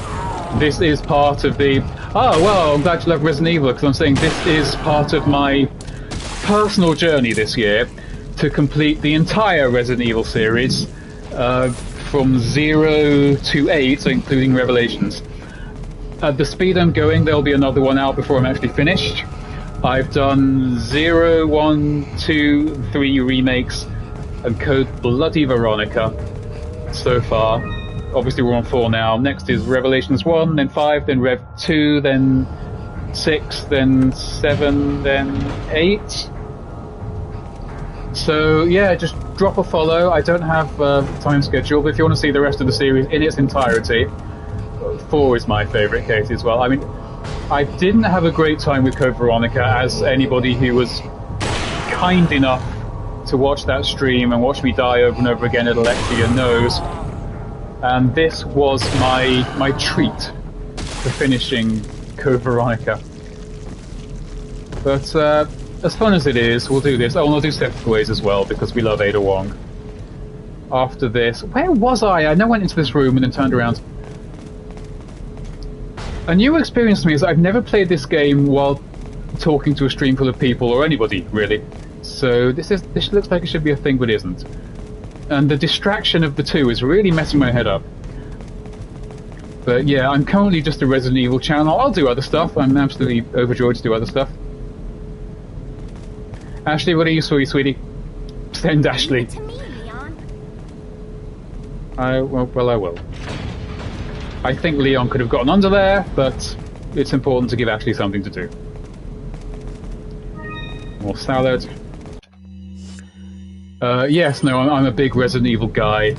This is part of the... Oh, well, I'm glad you love Resident Evil, because I'm saying this is part of my personal journey this year to complete the entire Resident Evil series from 0 to 8, so including Revelations. At the speed I'm going, there'll be another one out before I'm actually finished. I've done 0, 1, 2, 3 remakes and Code Bloody Veronica so far. Obviously we're on 4 now. Next is Revelations 1, then 5, then Rev 2, then 6, then 7, then 8. So yeah, just drop a follow. I don't have a time schedule, but if you want to see the rest of the series in its entirety, 4 is my favourite case as well. I mean, I didn't have a great time with Code Veronica, as anybody who was kind enough to watch that stream and watch me die over and over again at Alexia knows. And this was my treat for finishing Code Veronica. But as fun as it is, we'll do this. Oh, and I'll do Separate Ways as well, because we love Ada Wong. After this... Where was I? I know I went into this room and then turned around. A new experience to me is I've never played this game while talking to a stream full of people, or anybody, really. So this looks like it should be a thing, but isn't. And the distraction of the two is really messing my head up. But yeah, I'm currently just a Resident Evil channel. I'll do other stuff. I'm absolutely overjoyed to do other stuff. Ashley, what are you, sweetie? Send Ashley. To me, Leon. I will. I think Leon could have gotten under there, but it's important to give Ashley something to do. More salad. Yes, no, I'm a big Resident Evil guy,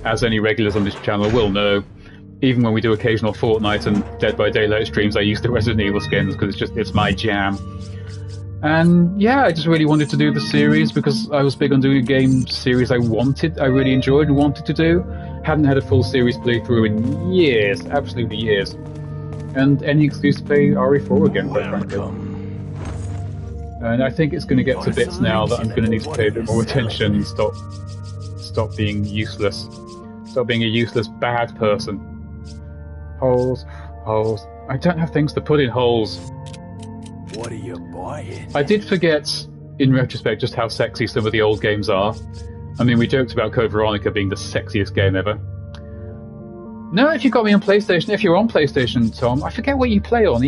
as any regulars on this channel will know. Even when we do occasional Fortnite and Dead by Daylight streams, I use the Resident Evil skins because it's my jam. And yeah, I just really wanted to do the series because I was big on doing a game series I really enjoyed and wanted to do. Hadn't had a full series playthrough in years, absolutely years. And any excuse to play RE4 again, quite frankly. And I think it's going to get to bits now that I'm going to need to pay a bit more attention and stop being useless. Stop being a useless bad person. Holes. I don't have things to put in holes. What are you buying? I did forget, in retrospect, just how sexy some of the old games are. I mean, we joked about Code Veronica being the sexiest game ever. No, if you got me on PlayStation, if you're on PlayStation, Tom, I forget what you play on.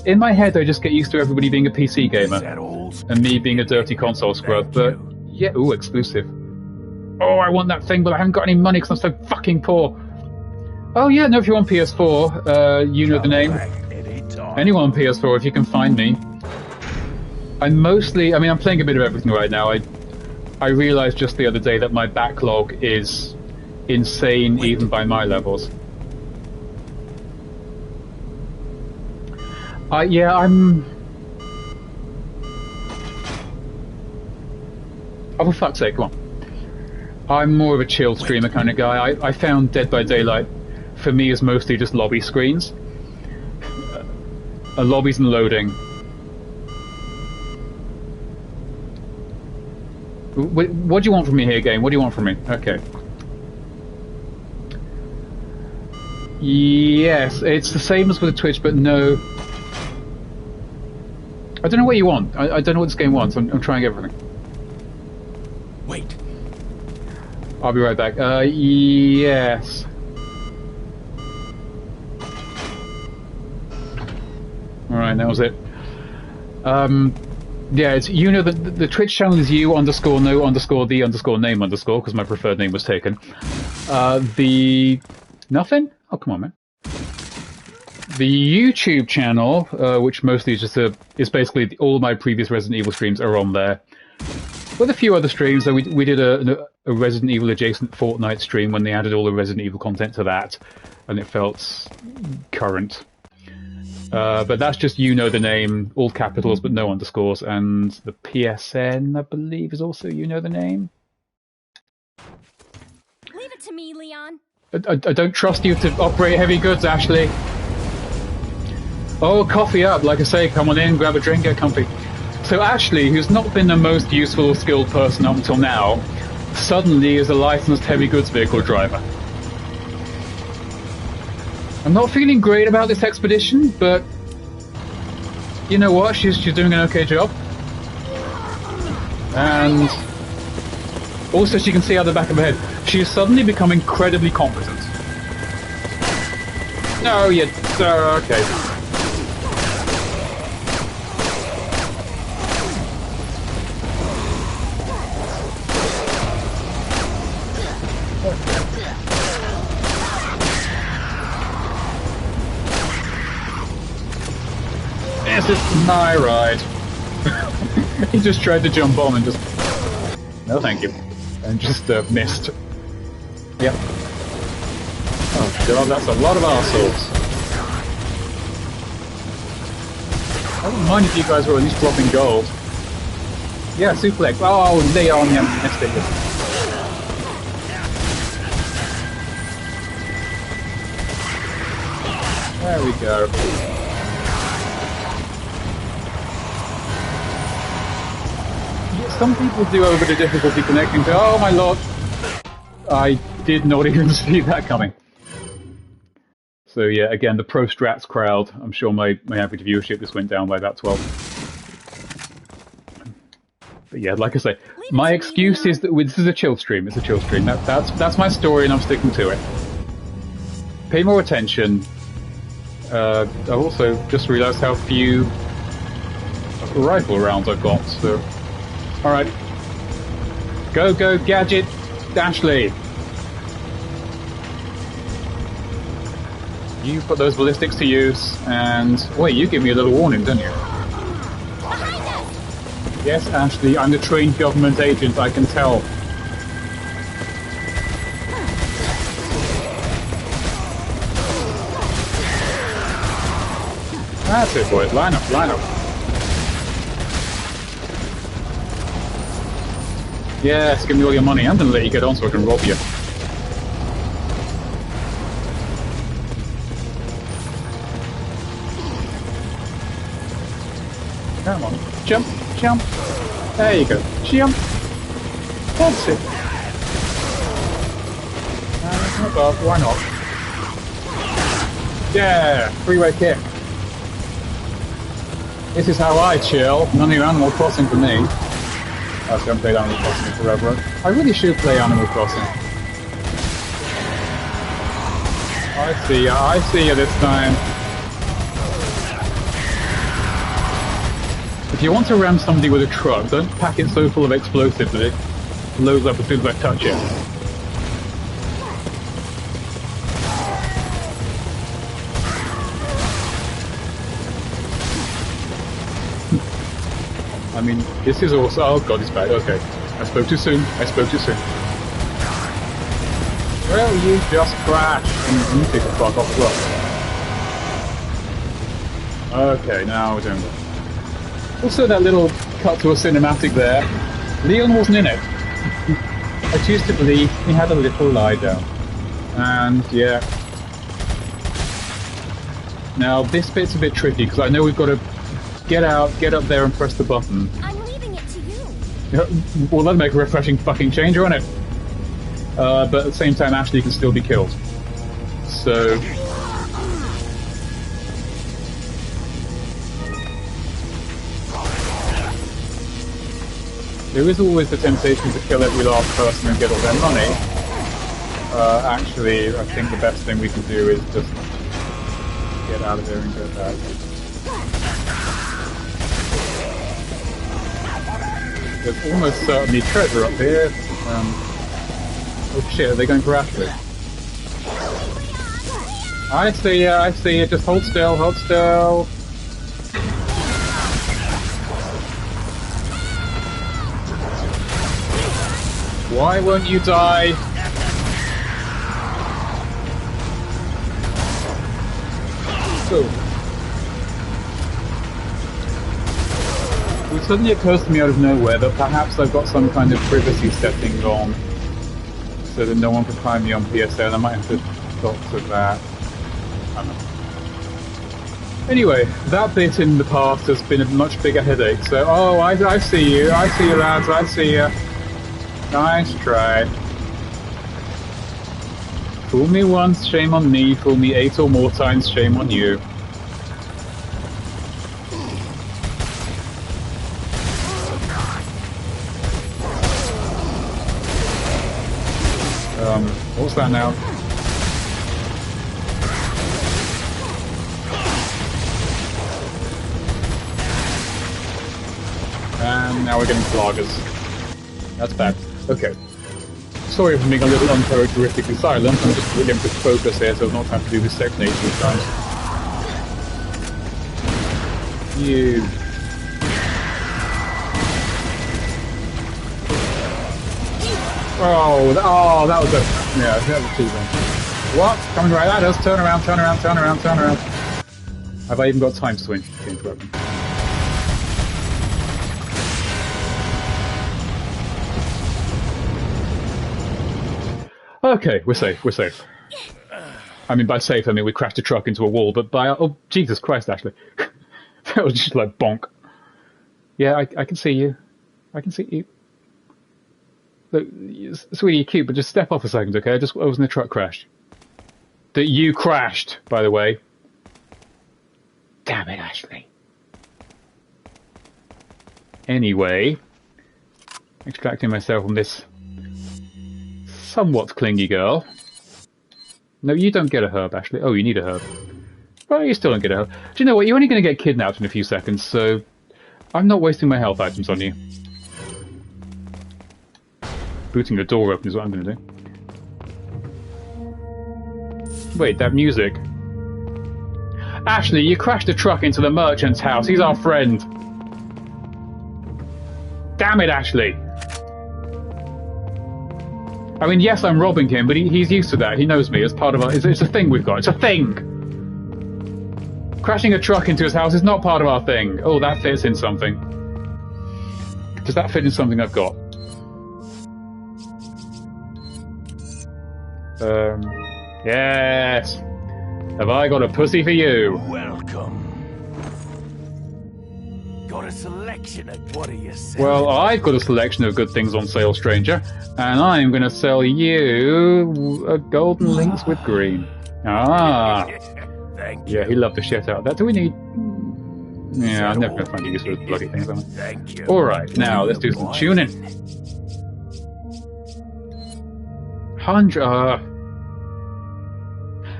In my head, I just get used to everybody being a PC gamer, and me being a dirty console scrub, but yeah, ooh, exclusive. Oh, I want that thing, but I haven't got any money because I'm so fucking poor. Oh yeah, no, if you're on PS4, you know the name. Anyone on PS4, if you can find me. I'm playing a bit of everything right now. I realised just the other day that my backlog is insane, even by my levels. I'm... Oh, for fuck's sake, come on. I'm more of a chill streamer kind of guy. I found Dead by Daylight, for me, is mostly just lobby screens. Lobbies and loading. What do you want from me here, game? What do you want from me? Okay. Yes, it's the same as with Twitch, but no. I don't know what you want. I don't know what this game wants. I'm trying everything. Wait. I'll be right back. Yes. Alright, that was it. Yeah, it's the Twitch channel is you_no_the_name_, because my preferred name was taken. The nothing? Oh, come on, man. The YouTube channel, which mostly is basically all my previous Resident Evil streams are on there. With a few other streams, so we did a Resident Evil adjacent Fortnite stream when they added all the Resident Evil content to that, and it felt current. But that's just you know the name, all capitals but no underscores, and the PSN, I believe, is also you know the name. Leave it to me, Leon. I don't trust you to operate heavy goods, Ashley. Oh, coffee up. Like I say, come on in, grab a drink, get comfy. So Ashley, who's not been the most useful or skilled person up until now, suddenly is a licensed heavy goods vehicle driver. I'm not feeling great about this expedition, but you know what? She's doing an okay job. And also she can see out the back of her head. She has suddenly become incredibly competent. No, yeah, okay. This is my ride. He just tried to jump on and just... No thank you. And just missed. Yep. Oh god, that's a lot of arseholes. I wouldn't mind if you guys were at least dropping gold. Yeah, suplex. Oh, Leon, yeah, missed it. There we go. Some people do have a bit of difficulty connecting to... Oh my lord! I did not even see that coming. So yeah, again, the pro strats crowd. I'm sure my average viewership just went down by about 12. But yeah, like I say, my excuse is that this is a chill stream. It's a chill stream. That's my story, and I'm sticking to it. Pay more attention. I also just realised how few rifle rounds I've got. So, all right, go gadget, Ashley. You put those ballistics to use, and wait, you give me a little warning, didn't you? Yes, Ashley, I'm the trained government agent, I can tell. That's it, boys. Line up, line up. Yes, give me all your money. I'm gonna let you get on so I can rob you. Come on. Jump, jump. There you go. Jump. That's it. Above, why not? Yeah, freeway kick. This is how I chill. None of your Animal Crossing for me. I haven't played Animal Crossing forever. I really should play Animal Crossing. I see you this time. If you want to ram somebody with a truck, don't pack it so full of explosives that it blows up as soon as I touch it. I mean, this is also... Oh god, it's bad. Okay. I spoke too soon. I spoke too soon. Well, you just crashed. And you take the fuck off as well. Okay, now we're doing it. Also, that little cut to a cinematic there. Leon wasn't in it. I choose to believe he had a little lie down. And, yeah. Now, this bit's a bit tricky, because I know we've got to get out, get up there and press the button. I'm leaving it to you. Well, that'd make a refreshing fucking change, won't it? But at the same time, Ashley can still be killed. So... there is always the temptation to kill every last person and get all their money. Actually, I think the best thing we can do is just get out of there and go back. There's almost certainly treasure up here. Oh shit, are they going for Ashley? I see you. Just hold still, hold still. Why won't you die? Oh. suddenly occurs to me out of nowhere that perhaps I've got some kind of privacy setting wrong, so that no one can find me on PSN. I might have to doctor that. I don't know. Anyway, that bit in the past has been a much bigger headache, so... Oh, I see you, lads, I see you. Nice try. Fool me once, shame on me. Fool me 8 or more times, shame on you. What's that now? And now we're getting floggers. That's bad. Okay. Sorry for being a little uncharacteristically silent. I'm just really able to focus here, so I'm not trying to do this technique 2 times. You. Oh, that was a... Yeah, that was too long. What? Coming right at us. Turn around, turn around, turn around, turn around. Have I even got time to change weapon? Okay, we're safe, we're safe. I mean, by safe, I mean we crashed a truck into a wall, but by... Oh, Jesus Christ, Ashley. That was just like bonk. Yeah, I can see you. I can see you. Look, sweetie, you're cute, but just step off a second, okay? I was in a truck crash. That you crashed, by the way. Damn it, Ashley. Anyway, extracting myself from this somewhat clingy girl. No, you don't get a herb, Ashley. Oh, you need a herb. Well, you still don't get a herb. Do you know what? You're only going to get kidnapped in a few seconds, so I'm not wasting my health items on you. Booting the door open is what I'm going to do. Wait, that music. Ashley, you crashed a truck into the merchant's house. He's our friend. Damn it, Ashley. I mean, yes, I'm robbing him, but he's used to that. He knows me as part of our... It's a thing we've got. It's a thing! Crashing a truck into his house is not part of our thing. Oh, that fits in something. Does that fit in something I've got? Yes! Have I got a pussy for you? Welcome. Got a selection of what are you selling? Well, I've got a selection of good things on sale, stranger, and I'm going to sell you a golden links with green. Ah! Thank you. Yeah, he loved the shit out of that. Do we need... Yeah, I'm never going to find use for those bloody things, am I? Thank you. Alright, now let's do some tuning. 100...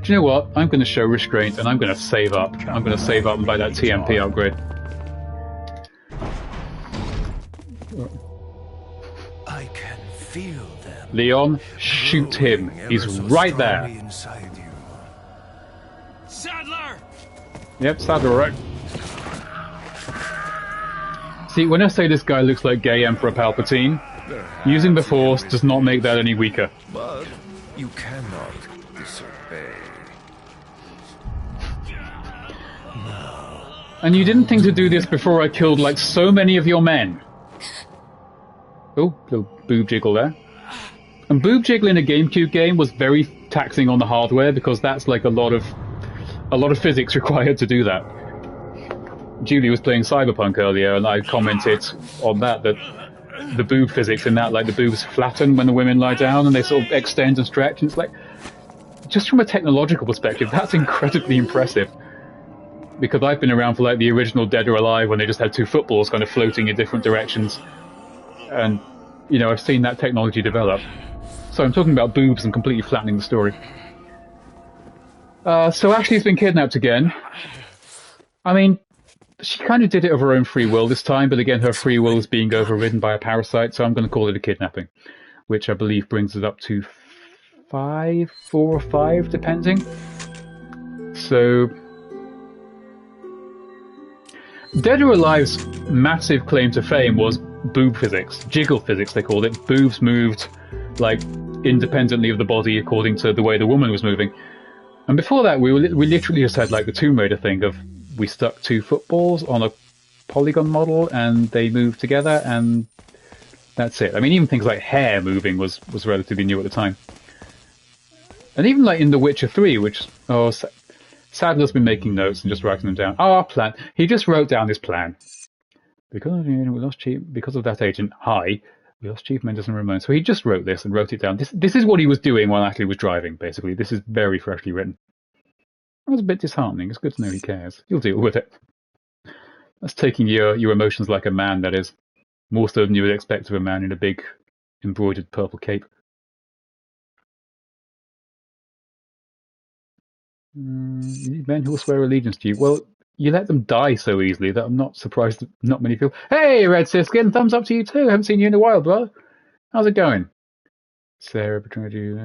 Do you know what? I'm going to show restraint and I'm going to save up. I'm going to save up and buy that TMP upgrade. I can feel them. Leon, shoot him. He's right there. Sadler! Yep, Sadler, right. See, when I say this guy looks like gay Emperor Palpatine, using the Force does not make that any weaker. But you cannot disobey. And you didn't think to do this before I killed like so many of your men. Oh, little boob jiggle there. And boob jiggle in a GameCube game was very taxing on the hardware because that's like a lot of physics required to do that. Julie was playing Cyberpunk earlier, and I commented on that the boob physics in that, like the boobs flatten when the women lie down and they sort of extend and stretch, and it's like, just from a technological perspective, that's incredibly impressive. Because I've been around for like the original Dead or Alive when they just had 2 footballs kind of floating in different directions. And, you know, I've seen that technology develop. So I'm talking about boobs and completely flattening the story. So Ashley's been kidnapped again. I mean, she kind of did it of her own free will this time, but again, her free will is being overridden by a parasite, so I'm going to call it a kidnapping. Which I believe brings it up to 4 or 5, depending. So... Dead or Alive's massive claim to fame was boob physics, jiggle physics they called it. Boobs moved like independently of the body according to the way the woman was moving. And before that we literally just had like the Tomb Raider thing of we stuck 2 footballs on a polygon model, and they move together, and that's it. I mean, even things like hair moving was relatively new at the time. And even like in The Witcher 3, which Sadler's been making notes and just writing them down. Our plan. He just wrote down this plan. Because of that agent, we lost Chief Mendes and Ramon. So he just wrote this and wrote it down. This is what he was doing while Ashley was driving, basically. This is very freshly written. That was a bit disheartening. It's good to know he cares. You'll deal with it. That's taking your emotions like a man, that is. More so than you would expect of a man in a big embroidered purple cape. You need men who will swear allegiance to you. Well, you let them die so easily that I'm not surprised that not many feel. Hey, Red Siskin, thumbs up to you too. Haven't seen you in a while, bro. How's it going? Sarah betrayed you.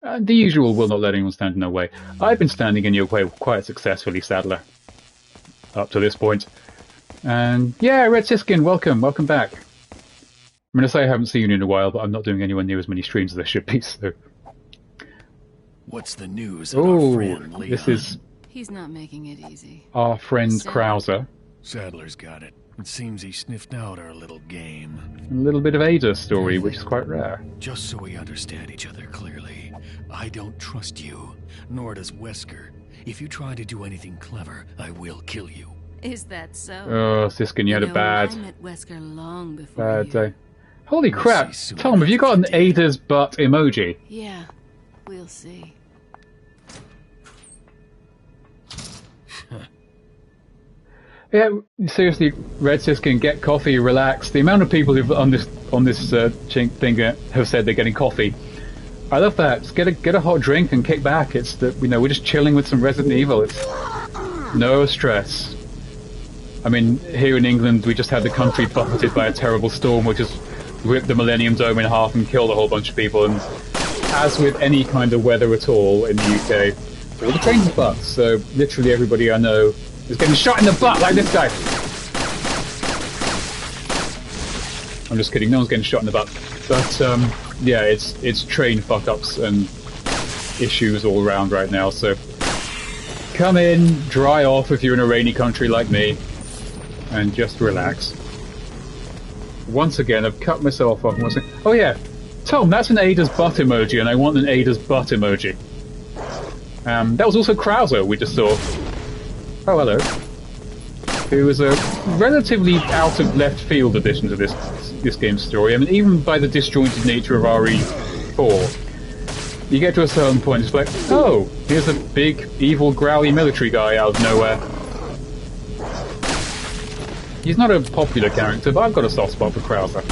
The usual will not let anyone stand in our way. I've been standing in your way quite successfully, Sadler. Up to this point. And yeah, Red Siskin, welcome back. I'm going to say I haven't seen you in a while, but I'm not doing anywhere near as many streams as I should be, so... What's the news on our friend Leon? This is... He's not making it easy. Our friend Krauser. Sadler's got it. It seems he sniffed out our little game. A little bit of Ada's story, which is quite rare. Just so we understand each other clearly, I don't trust you, nor does Wesker. If you try to do anything clever, I will kill you. Is that so? Oh, Siskin, you had a bad... I met Wesker long before bad day. Holy crap! Tom, have you got an Ada's butt emoji? Yeah, we'll see. Yeah, seriously, Red Siskin, get coffee, relax. The amount of people who've on this thing have said they're getting coffee. I love that. Just get a hot drink and kick back. It's that we're just chilling with some Resident Evil. It's no stress. I mean, here in England, we just had the country buffeted by a terrible storm, which just ripped the Millennium Dome in half and killed a whole bunch of people. And as with any kind of weather at all in the UK, all the trains are fucked. So literally everybody I know is getting shot in the butt like this guy. I'm just kidding. No one's getting shot in the butt. But yeah, it's train fuck-ups and issues all around right now. So come in, dry off if you're in a rainy country like me, and just relax. Once again, I've cut myself off. Oh yeah, Tom, that's an Ada's butt emoji, and I want an Ada's butt emoji. That was also Krauser we just saw. Oh, hello. Who was a relatively out of left field addition to this game's story. I mean, even by the disjointed nature of RE4, you get to a certain point, it's like, oh, here's a big, evil, growly military guy out of nowhere. He's not a popular character, but I've got a soft spot for Krauser.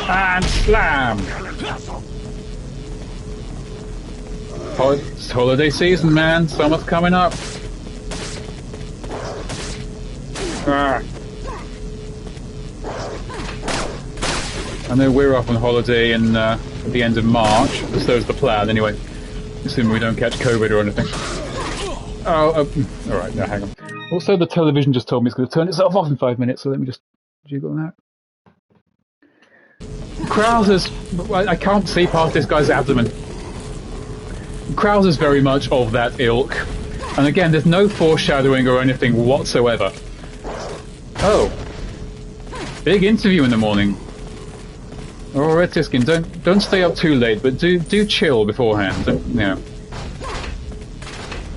And slam! It's holiday season, man. Summer's coming up. Ah. I know we're off on holiday at the end of March, so's the plan anyway. Assuming we don't catch COVID or anything. Oh, alright, now hang on. Also, the television just told me it's going to turn itself off in 5 minutes, so let me just jiggle that. Krauser's... I can't see past this guy's abdomen. Krauser's very much of that ilk. And again, there's no foreshadowing or anything whatsoever. Oh. Big interview in the morning. Oh, Red Siskin, don't stay up too late, but do chill beforehand. Yeah.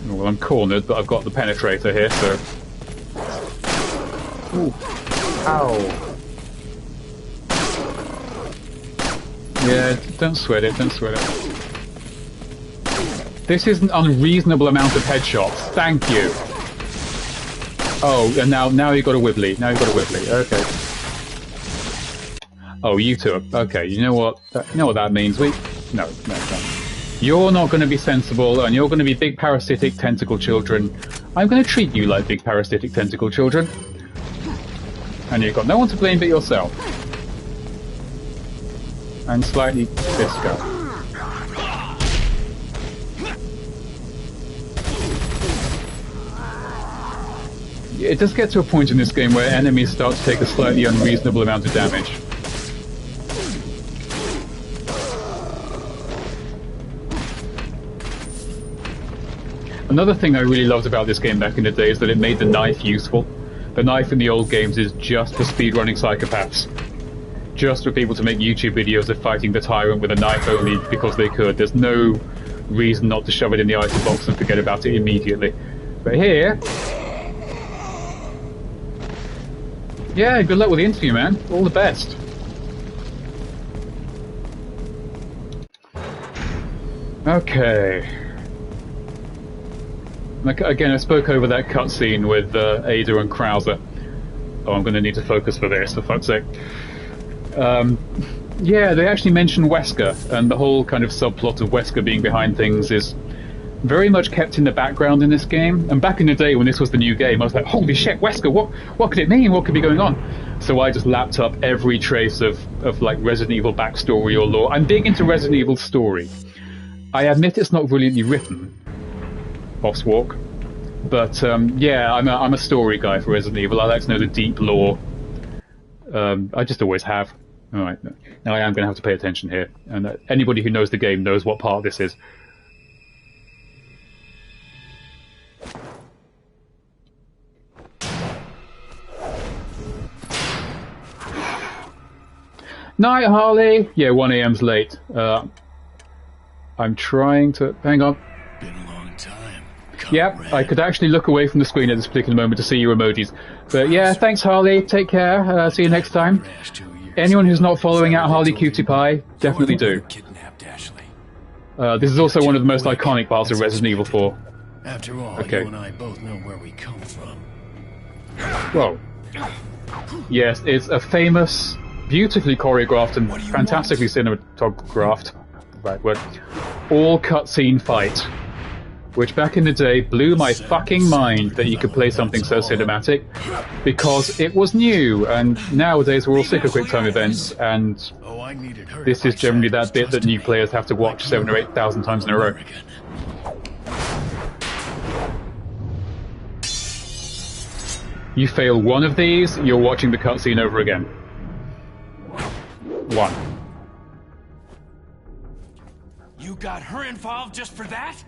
Well, I'm cornered, but I've got the penetrator here, so... Ooh. Ow. Yeah, don't sweat it, don't sweat it. This is an unreasonable amount of headshots. Thank you. Oh, and now you've got a wibbly. Now you've got a wibbly. Okay. Oh, you two. Okay, you know what? You know what that means? No. You're not going to be sensible, and you're going to be big parasitic tentacle children. I'm going to treat you like big parasitic tentacle children. And you've got no one to blame but yourself. And slightly this guy. It does get to a point in this game where enemies start to take a slightly unreasonable amount of damage. Another thing I really loved about this game back in the day is that it made the knife useful. The knife in the old games is just for speedrunning psychopaths. Just for people to make YouTube videos of fighting the tyrant with a knife only because they could. There's no reason not to shove it in the item box and forget about it immediately. But here... yeah, good luck with the interview, man. All the best. Okay. Again, I spoke over that cutscene with Ada and Krauser. Oh, I'm going to need to focus for this, for fuck's sake. Yeah, they actually mentioned Wesker, and the whole kind of subplot of Wesker being behind things is very much kept in the background in this game. And back in the day when this was the new game, I was like, holy shit, Wesker, what could it mean? What could be going on? So I just lapped up every trace of like Resident Evil backstory or lore. I'm big into Resident Evil story. I admit it's not brilliantly written, Bosswalk, but yeah, I'm a story guy for Resident Evil. I like to know the deep lore. I just always have. Alright, now I am going to have to pay attention here, and anybody who knows the game knows what part this is. Night, Harley! Yeah, 1 a.m.'s late. I'm trying to... hang on. Been a long time. Yep, I could actually look away from the screen at this particular moment to see your emojis. But yeah, thanks, Harley. Take care. See you next time. Anyone who's not following out Harley Cutie Pie, definitely do. This is also one of the most iconic parts of Resident Evil 4. After all, okay. You and I both know where we come from. Whoa. Yes, it's a famous, beautifully choreographed and fantastically cinematographed, right word, all cutscene fight, which back in the day blew my fucking mind that you could play something so cinematic, because it was new, and nowadays we're all sick of QuickTime events, and this is generally that bit that new players have to watch 7,000 or 8,000 times in a row. You fail one of these, you're watching the cutscene over again. One. You got her involved just for that?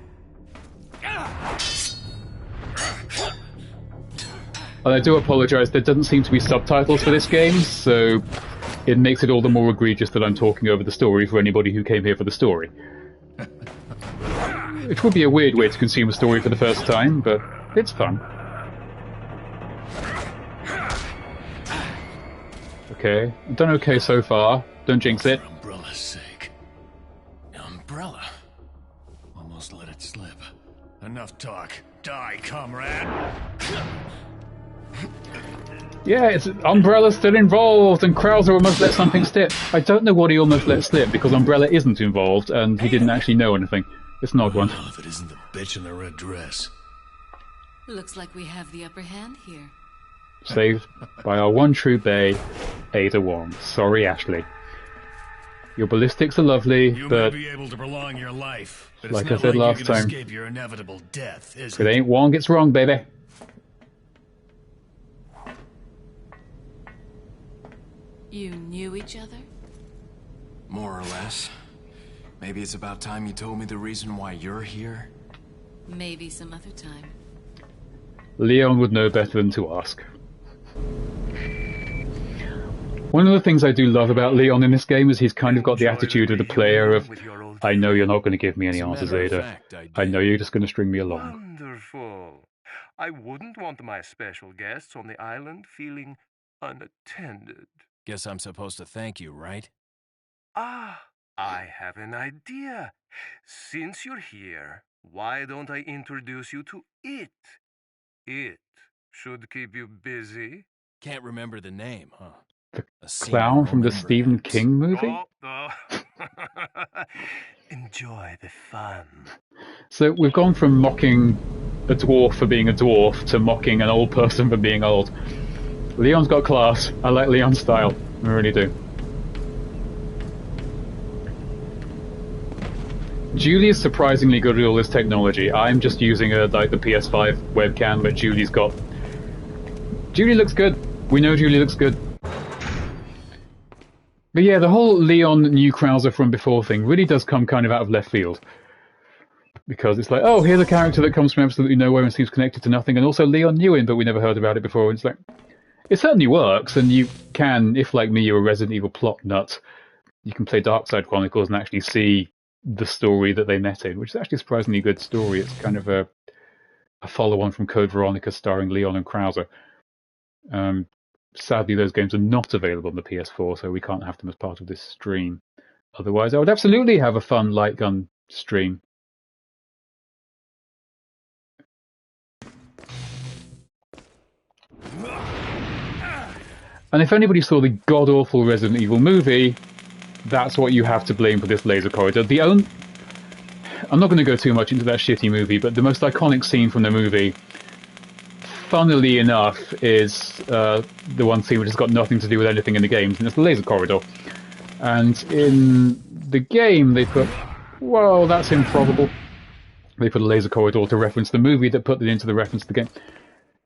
And I do apologise, there doesn't seem to be subtitles for this game, so it makes it all the more egregious that I'm talking over the story for anybody who came here for the story. It would be a weird way to consume a story for the first time, but it's fun. Okay, I've done okay so far. Don't jinx it. For Umbrella's sake. Umbrella. Almost let it slip. Enough talk. Die, comrade. Yeah, it's Umbrella's still involved, and Krauser almost let something slip. I don't know what he almost let slip, because Umbrella isn't involved, and he didn't actually know anything. It's an odd one. Well, if it isn't the bitch in the red dress. Looks like we have the upper hand here. Saved by our one true bae, Ada Wong. Sorry, Ashley. Your ballistics are lovely, You but may be able to prolong your life, but like it's I not said like last you can time, escape your inevitable death, is if it ain't Wong, it's wrong, baby. You knew each other? More or less. Maybe it's about time you told me the reason why you're here. Maybe some other time. Leon would know better than to ask. One of the things I do love about Leon in this game is he's kind of got the attitude of the player of, I know you're not going to give me any answers, Ada. I know you're just going to string me along. Wonderful. I wouldn't want my special guests on the island feeling unattended. Guess I'm supposed to thank you, right? Ah, I have an idea. Since you're here, why don't I introduce you to it? It should keep you busy. Can't remember the name, huh? The clown from the Stephen King movie? Oh. Enjoy the fun. So we've gone from mocking a dwarf for being a dwarf to mocking an old person for being old. Leon's got class. I like Leon's style. I really do. Julie is surprisingly good at all this technology. I'm just using like the PS5 webcam, but Julie looks good. We know Julie looks good. But yeah, the whole Leon knew Krauser from before thing really does come kind of out of left field. Because it's like, oh, here's a character that comes from absolutely nowhere and seems connected to nothing, and also Leon knew him, but we never heard about it before. And it's like, it certainly works, and you can, if like me, you're a Resident Evil plot nut, you can play Dark Side Chronicles and actually see the story that they met in, which is actually a surprisingly good story. It's kind of a follow-on from Code Veronica starring Leon and Krauser. Sadly, those games are not available on the PS4, so we can't have them as part of this stream. Otherwise, I would absolutely have a fun light gun stream. And if anybody saw the god-awful Resident Evil movie, that's what you have to blame for this laser corridor. I'm not going to go too much into that shitty movie, but the most iconic scene from the movie, funnily enough, is the one scene which has got nothing to do with anything in the games, and it's the laser corridor. And in the game, they put, well, that's improbable. They put a laser corridor to reference the movie that put it into the reference to the game.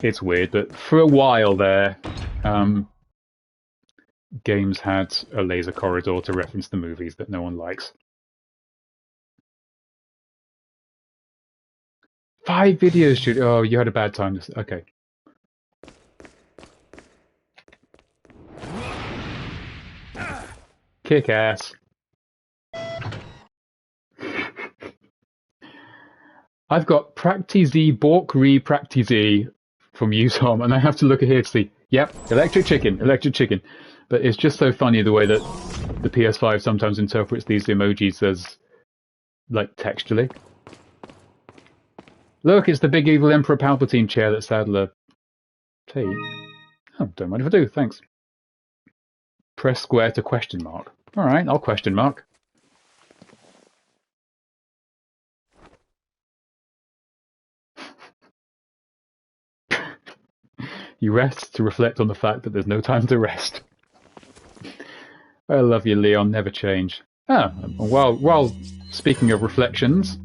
It's weird, but for a while there, games had a laser corridor to reference the movies that no one likes. 5 videos should... Oh, you had a bad time. Okay. Kick ass. I've got Practizy Bork Re Practizy from you, Tom, and I have to look at here to see. Yep, electric chicken, electric chicken. But it's just so funny the way that the PS5 sometimes interprets these emojis as, like, textually. Look, it's the big evil Emperor Palpatine chair that Sadler take. Oh, don't mind if I do, thanks. Press square to question mark. Alright, I'll question mark. You rest to reflect on the fact that there's no time to rest. I love you, Leon, never change. Ah, while speaking of reflections...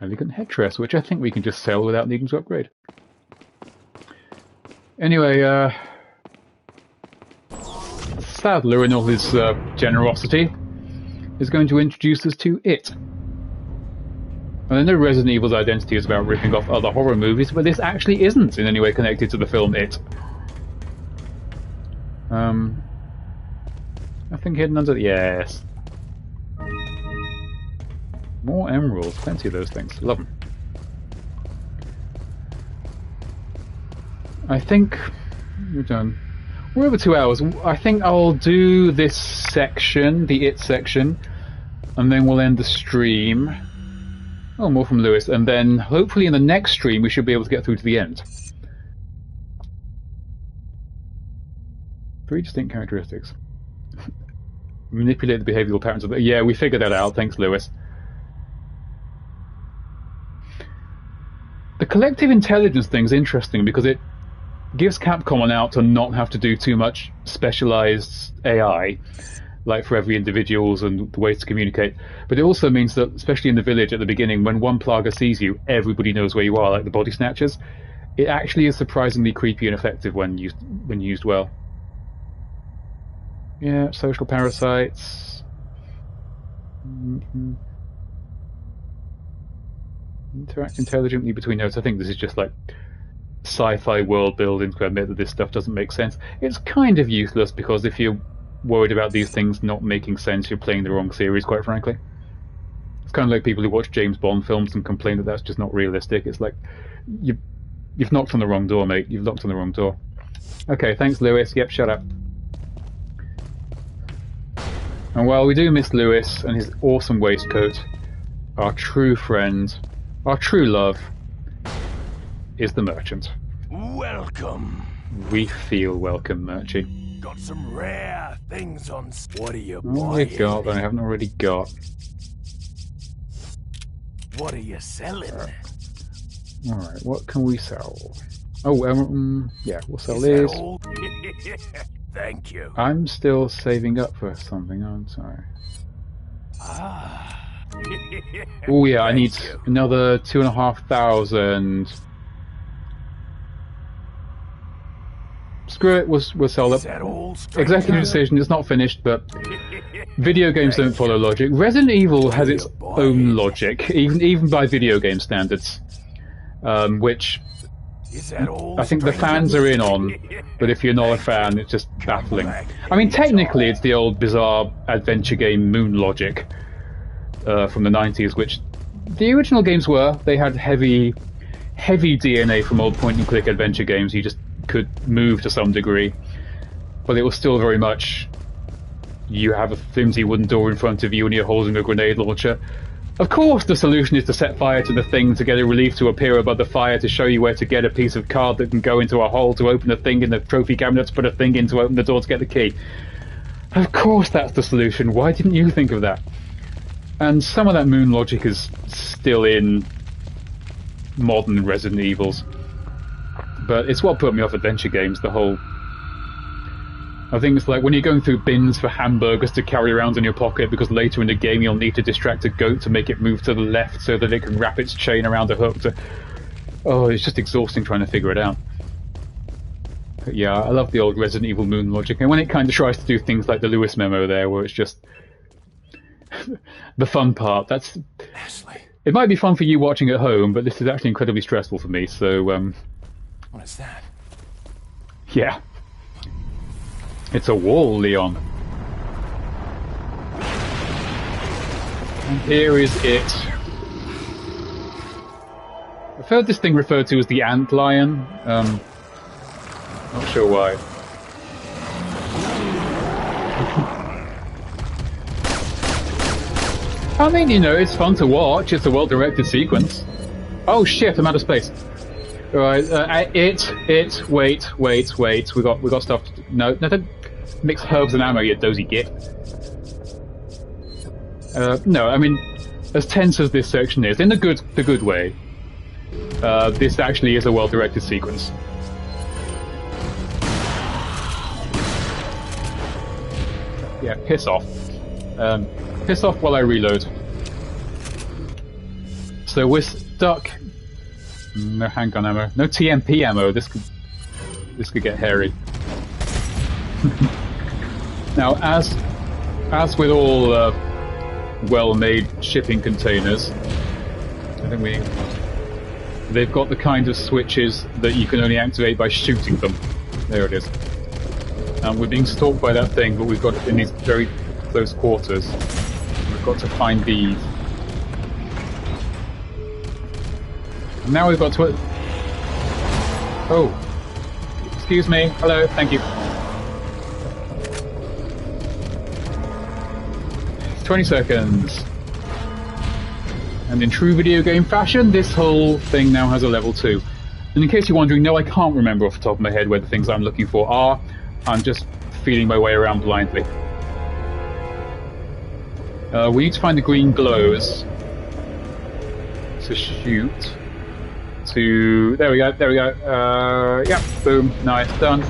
Elegant headrest, which I think we can just sell without needing to upgrade. Anyway, Sadler, in all his generosity, is going to introduce us to It. And I know Resident Evil's identity is about ripping off other horror movies, but this actually isn't in any way connected to the film It. Nothing hidden under... Yes. More emeralds. Plenty of those things. Love them. I think... We're done. We're over 2 hours. I think I'll do this section, the It section, and then we'll end the stream. Oh, more from Lewis. And then, hopefully in the next stream, we should be able to get through to the end. 3 distinct characteristics. Manipulate the behavioral patterns of the... Yeah, we figured that out. Thanks, Lewis. The collective intelligence thing's interesting because it gives Capcom an out to not have to do too much specialized AI, like for every individuals and the ways to communicate. But it also means that, especially in the village at the beginning, when one Plaga sees you, everybody knows where you are, like the body snatchers. It actually is surprisingly creepy and effective when used well. Yeah, social parasites. Interact intelligently between nodes. I think this is just like sci-fi world building to admit that this stuff doesn't make sense. It's kind of useless because if you're worried about these things not making sense, you're playing the wrong series, quite frankly. It's kind of like people who watch James Bond films and complain that that's just not realistic. It's like, you've knocked on the wrong door, mate. You've knocked on the wrong door. Okay, thanks, Lewis. Yep, shut up. And while we do miss Lewis and his awesome waistcoat, our true friend, our true love, is the merchant. Welcome. We feel welcome, Merchie. Got some rare things on... What are you What have I got that I haven't already got? What are you selling? Alright, what can we sell? Oh, yeah, we'll sell this. Thank you. I'm still saving up for something, I'm sorry. Oh yeah, I need another 2,500 screw it, we'll sell it. Executive decision, it's not finished, but video games don't follow logic. Resident Evil has its own logic, even by video game standards, which I think the fans are in on, but if you're not a fan, it's just baffling. I mean, technically it's the old bizarre adventure game Moon logic from the 90s, which the original games were. They had heavy DNA from old point-and-click adventure games. You just could move to some degree, but it was still very much you have a flimsy wooden door in front of you and you're holding a grenade launcher. Of course the solution is to set fire to the thing to get a relief to appear above the fire to show you where to get a piece of card that can go into a hole to open a thing in the trophy cabinet to put a thing in to open the door to get the key. Of course that's the solution. Why didn't you think of that? And some of that Moon logic is still in modern Resident Evils. But it's what put me off adventure games, the whole... I think it's like when you're going through bins for hamburgers to carry around in your pocket because later in the game you'll need to distract a goat to make it move to the left so that it can wrap its chain around a hook to... Oh, it's just exhausting trying to figure it out. But yeah, I love the old Resident Evil Moon logic, and when it kind of tries to do things like the Lewis memo there, where it's just... the fun part, that's... Ashley. It might be fun for you watching at home, but this is actually incredibly stressful for me, so... What is that? Yeah. It's a wall, Leon. And here is it. I've heard this thing referred to as the ant lion. Not sure why. I mean, you know, it's fun to watch. It's a well-directed sequence. Oh shit! I'm out of space. All right, wait. We got stuff. No, don't mix herbs and ammo, you dozy git. No, I mean, as tense as this section is, in the good way, this actually is a well-directed sequence. Yeah, piss off. Piss off while I reload. So we're stuck. No handgun ammo. No TMP ammo. This could get hairy. Now, as with all well-made shipping containers, I think they've got the kind of switches that you can only activate by shooting them. There it is. We're being stalked by that thing, but we've got it in these very close quarters. We've got to find these. And now we've got to... Oh. Excuse me. Hello. Thank you. 20 seconds. And in true video game fashion, this whole thing now has a level 2. And in case you're wondering, no, I can't remember off the top of my head where the things I'm looking for are. I'm just feeling my way around blindly. We need to find the green glows to shoot. There we go. Yeah, boom, nice, done.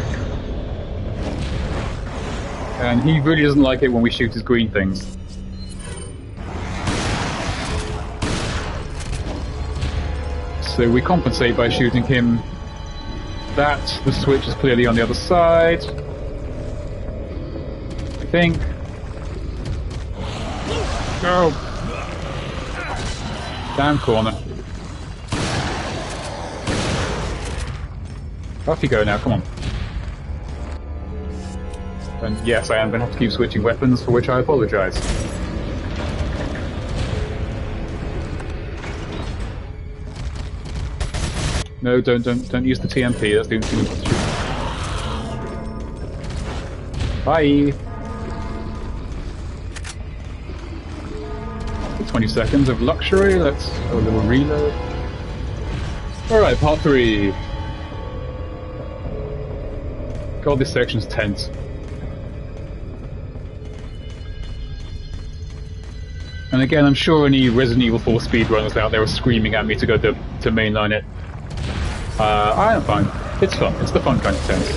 And he really doesn't like it when we shoot his green things. So we compensate by shooting him. The switch is clearly on the other side. I think. Go! Damn corner. Off you go now, come on. And yes, I am going to have to keep switching weapons, for which I apologise. No, don't use the TMP, that's doing too much. Bye! 20 seconds of luxury, let's have a little reload. Alright, part 3. God, this section's tense. And again, I'm sure any Resident Evil 4 speedrunners out there are screaming at me to go to mainline it. I am fine. It's fun. It's the fun kind of tense.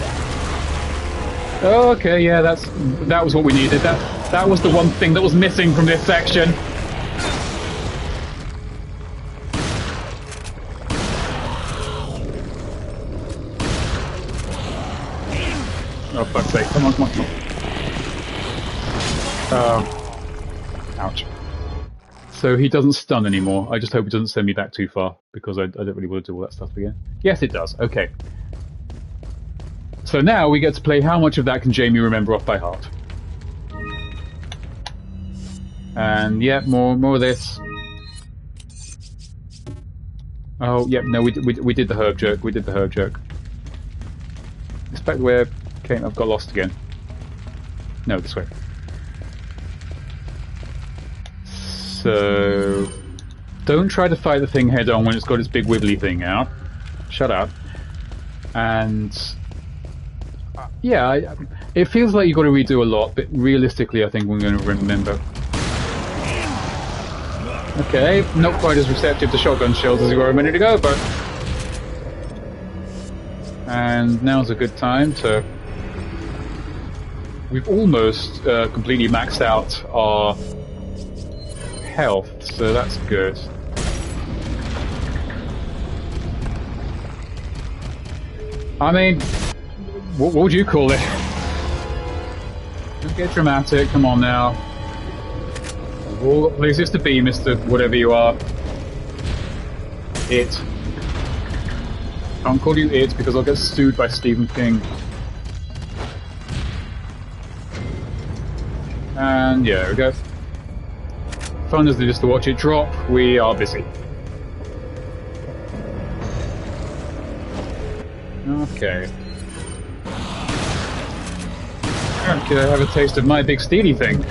Okay, yeah, that was what we needed. That was the one thing that was missing from this section. Oh, fuck's sake. Come on, come on, come on. Ouch. So he doesn't stun anymore. I just hope it doesn't send me back too far, because I don't really want to do all that stuff again. Yes, it does. Okay. So now we get to play how much of that can Jamie remember off by heart. And yeah, more of this. Oh, yeah, no, we did the herb joke. We did the herb joke. It's back where I've got lost again. No, this way. So, don't try to fight the thing head on when it's got its big wibbly thing out. Shut up. And yeah, it feels like you've got to redo a lot, but realistically, I think we're going to remember. Okay, not quite as receptive to shotgun shells as you were a minute ago, but... And now's a good time to... We've almost completely maxed out our health, so that's good. I mean, what would you call it? Don't get dramatic, come on now. We've all got places to be, Mr. Whatever you are. It. Can't call you it because I'll get sued by Stephen King. And yeah, there we go. Fun as it is to watch it drop, we are busy. Okay. Okay, I have a taste of my big steely thing.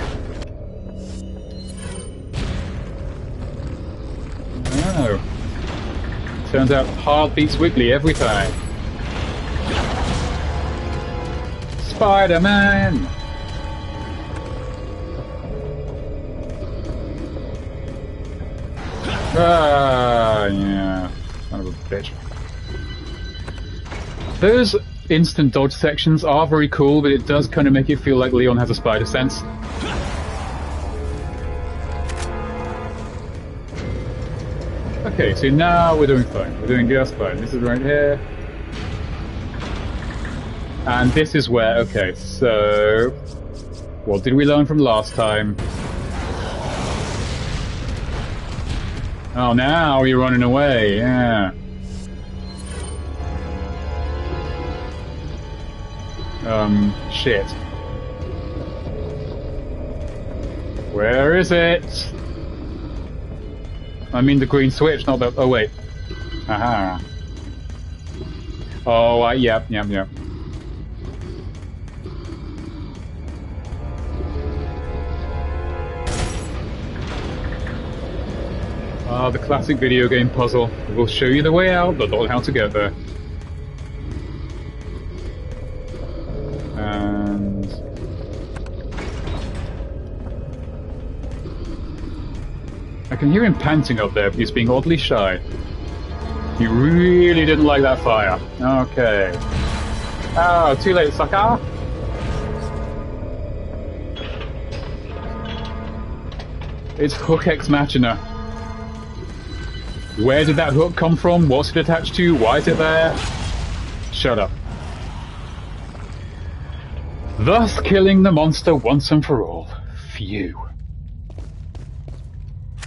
Oh. Turns out hard beats wiggly every time. Spider-Man! Ah, yeah. Son of a bitch. Those instant dodge sections are very cool, but it does kind of make it feel like Leon has a spider sense. Okay, so now we're doing fine. We're doing just fine. This is right here. And this is where, okay, so... What did we learn from last time? Oh, now you're running away, yeah. Shit. Where is it? I mean the green switch, not the... Oh, wait. Aha. Oh, yep. Ah, the classic video game puzzle. We'll show you the way out, but not how to get there. And... I can hear him panting up there, but he's being oddly shy. He really didn't like that fire. Okay. Oh, too late, sucker! It's Hook Ex Machina. Where did that hook come from? What's it attached to? Why is it there? Shut up. Thus killing the monster once and for all. Phew.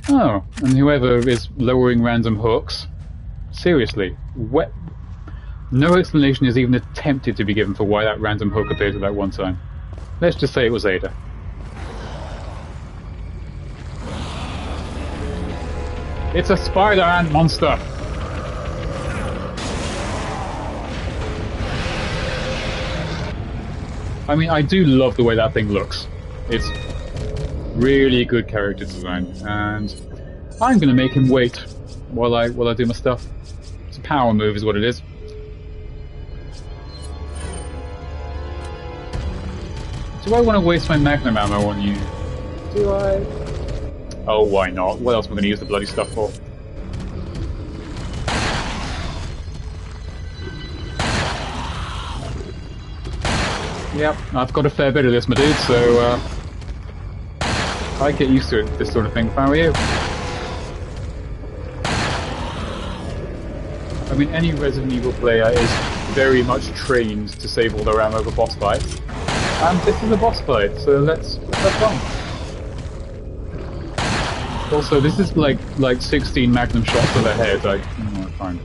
Oh, and whoever is lowering random hooks. Seriously, no explanation is even attempted to be given for why that random hook appeared at that one time. Let's just say it was Ada. It's a spider ant monster! I mean, I do love the way that thing looks. It's really good character design, and I'm gonna make him wait while I do my stuff. It's a power move is what it is. Do I want to waste my magnum ammo on you? Do I? Oh, why not? What else am I going to use the bloody stuff for? Yep, I've got a fair bit of this, my dude, so I'd get used to it, this sort of thing, if I were you. I mean, any Resident Evil player is very much trained to save all their ammo for boss fights. And this is a boss fight, so let's have fun. Also, this is like 16 magnum shots to the head. Fine.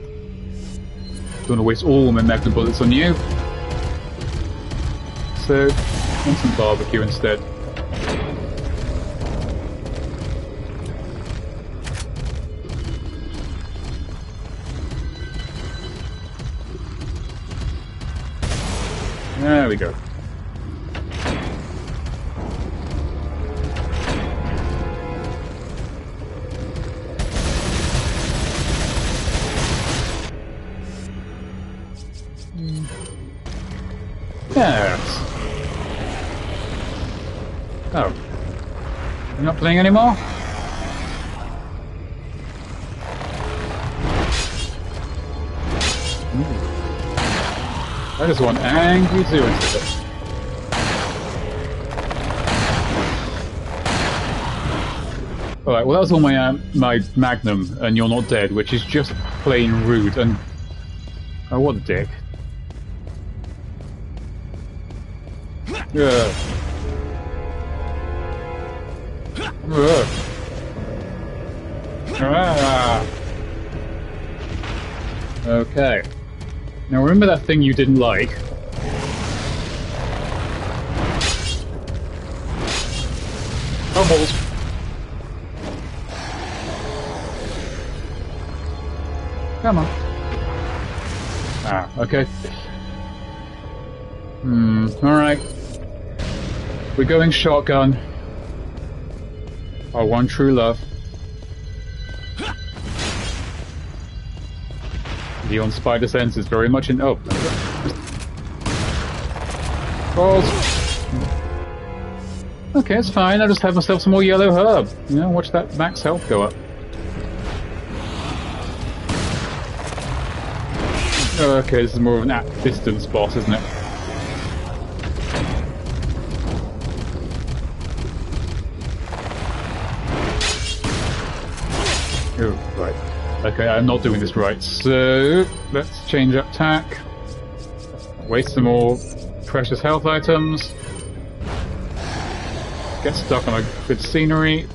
Don't want to waste all my magnum bullets on you. So, want some barbecue instead. There we go. Yes. Oh. You're not playing anymore? I just want angry zero instead. Alright, well that was all my magnum, and you're not dead, which is just plain rude, and... Oh, what a dick. Yeah. Okay. Now remember that thing you didn't like? Bubbles. Come on. Ah, okay. Alright. We're going shotgun. Our one true love. Leon's spider sense is very much in... Oh. Balls. Okay, it's fine. I'll just have myself some more yellow herb. You know, watch that max health go up. Okay, this is more of an at-distance boss, isn't it? Oh, right. Okay, I'm not doing this right, so let's change up tack. Waste some more precious health items. Get stuck on a good scenery.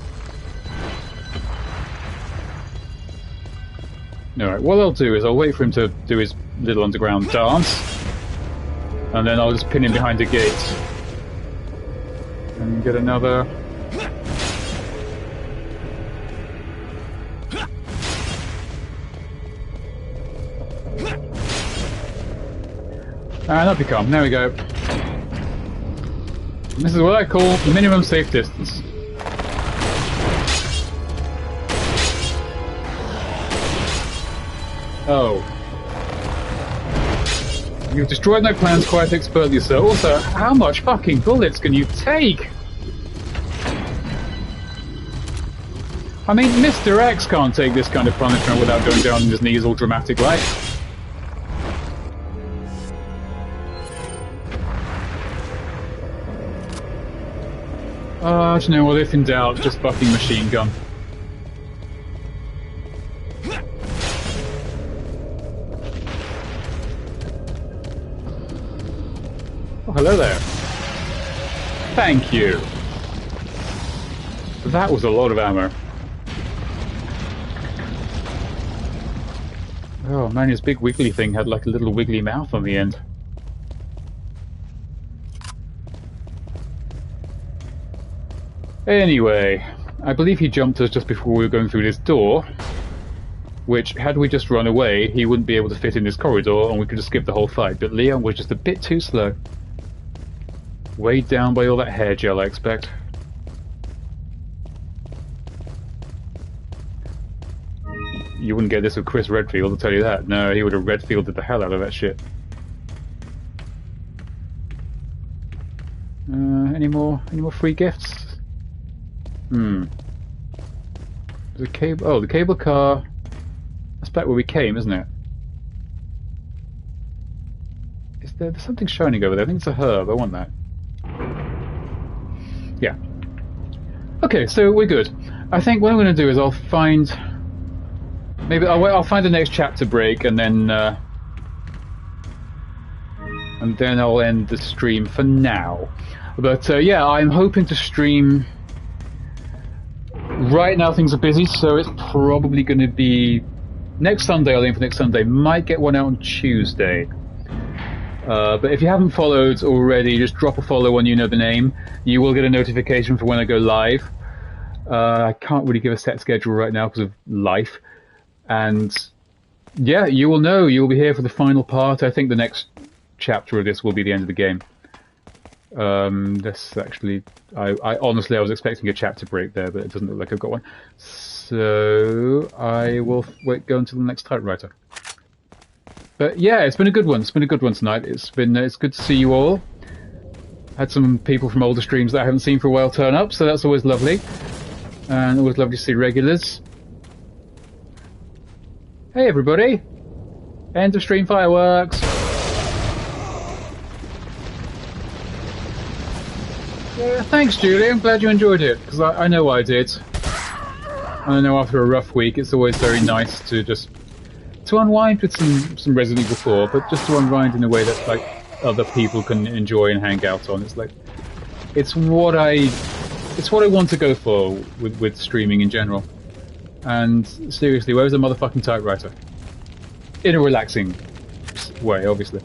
Alright, what I'll do is I'll wait for him to do his little underground dance, and then I'll just pin him behind a gate. And get another... And up you come, there we go. And this is what I call the minimum safe distance. Oh. You've destroyed my plans quite expertly, sir. Also, how much fucking bullets can you take? I mean, Mr. X can't take this kind of punishment without going down on his knees all dramatic like. Do you know what, if in doubt, just fucking machine gun. Oh, hello there. Thank you. That was a lot of ammo. Oh man, his big wiggly thing had like a little wiggly mouth on the end. Anyway, I believe he jumped us just before we were going through this door, which, had we just run away, he wouldn't be able to fit in this corridor and we could have skipped the whole fight, but Leon was just a bit too slow. Weighed down by all that hair gel, I expect. You wouldn't get this with Chris Redfield, I'll tell you that. No, he would have Redfielded the hell out of that shit. Any more free gifts? There's a cable. Oh, the cable car. That's back where we came, isn't it? Is there's something shining over there? I think it's a herb. I want that. Yeah. Okay, so we're good. I think what I'm going to do is I'll find. Maybe I'll find the next chapter break and then and then I'll end the stream for now. But yeah, I'm hoping to stream. Right now things are busy, so it's probably going to be next Sunday. I'll aim for next Sunday. Might get one out on Tuesday. But if you haven't followed already, just drop a follow when you know the name. You will get a notification for when I go live. I can't really give a set schedule right now because of life. And yeah, you will know. You will be here for the final part. I think the next chapter of this will be the end of the game. This actually, I honestly, I was expecting a chapter break there, but it doesn't look like I've got one. So I will go until the next typewriter. But yeah, it's been a good one. It's been a good one tonight. It's good to see you all. Had some people from older streams that I haven't seen for a while turn up, so that's always lovely. And always lovely to see regulars. Hey everybody! End of stream fireworks! Yeah, thanks Julie, I'm glad you enjoyed it, because I know I did. I know after a rough week it's always very nice to just to unwind with some Resident Evil 4, but just to unwind in a way that like other people can enjoy and hang out on. It's like it's what I want to go for with streaming in general. And seriously, where's the motherfucking typewriter? In a relaxing way, obviously.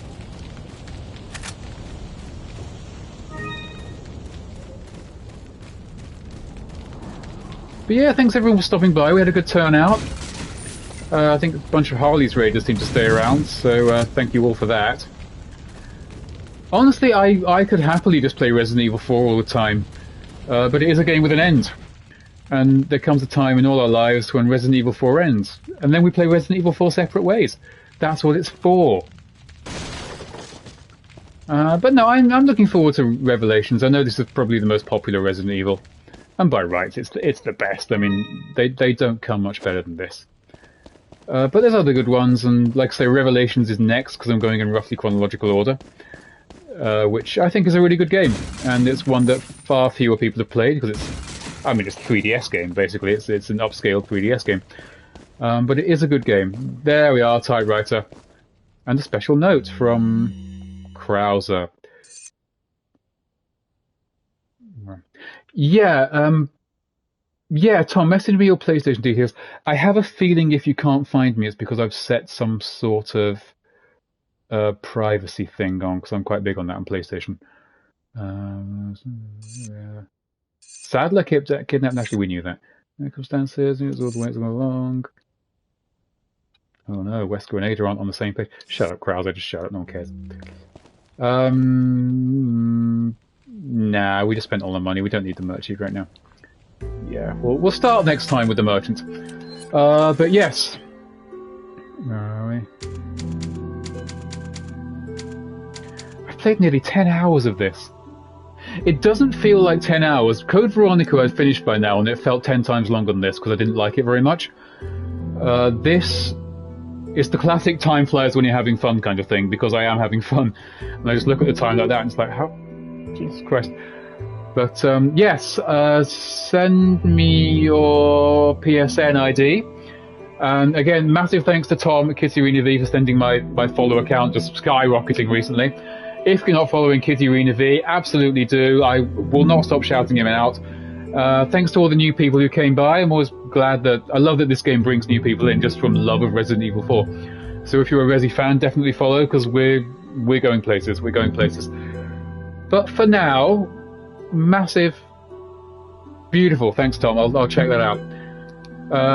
But yeah, thanks everyone for stopping by. We had a good turnout. I think a bunch of Harley's Raiders seem to stay around, so thank you all for that. Honestly, I could happily just play Resident Evil 4 all the time, but it is a game with an end. And there comes a time in all our lives when Resident Evil 4 ends, and then we play Resident Evil 4 separate ways. That's what it's for. But no, I'm looking forward to Revelations. I know this is probably the most popular Resident Evil. And by rights, it's the best. I mean, they don't come much better than this. But there's other good ones, and like I say, Revelations is next, because I'm going in roughly chronological order. Which I think is a really good game. And it's one that far fewer people have played, because it's a 3DS game, basically. It's an upscaled 3DS game. But it is a good game. There we are, typewriter. And a special note from Krauser. Yeah, yeah, Tom, message me your PlayStation details. I have a feeling if you can't find me, it's because I've set some sort of privacy thing on, because I'm quite big on that on PlayStation. Yeah. Sadler kidnapped. Actually, we knew that. It comes downstairs, and it's all the way along. Oh no, Wesker and Ada aren't on the same page. Shut up, Krauser, just shut up, no one cares. Nah, we just spent all the money. We don't need the merchant right now. Yeah, we'll start next time with the merchant. But yes. Where are we? I've played nearly 10 hours of this. It doesn't feel like 10 hours. Code Veronica I'd finished by now, and it felt 10 times longer than this because I didn't like it very much. This is the classic time flies when you're having fun kind of thing, because I am having fun. And I just look at the time like that and it's like, how? Jesus Christ. But yes, send me your PSN ID. And again, massive thanks to Tom at Kitty Arena V for sending my follow account just skyrocketing recently. If you're not following Kitty Arena V, absolutely do. I will not stop shouting him out. Thanks to all the new people who came by. I'm always glad that I love that this game brings new people in just from love of Resident Evil 4. So if you're a Resi fan, definitely follow, because we're going places. We're going places. But for now, massive, beautiful. Thanks, Tom. I'll check that out.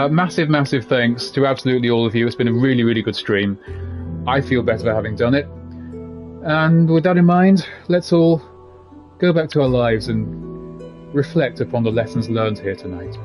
Massive thanks to absolutely all of you. It's been a really, really good stream. I feel better for having done it. And with that in mind, let's all go back to our lives and reflect upon the lessons learned here tonight.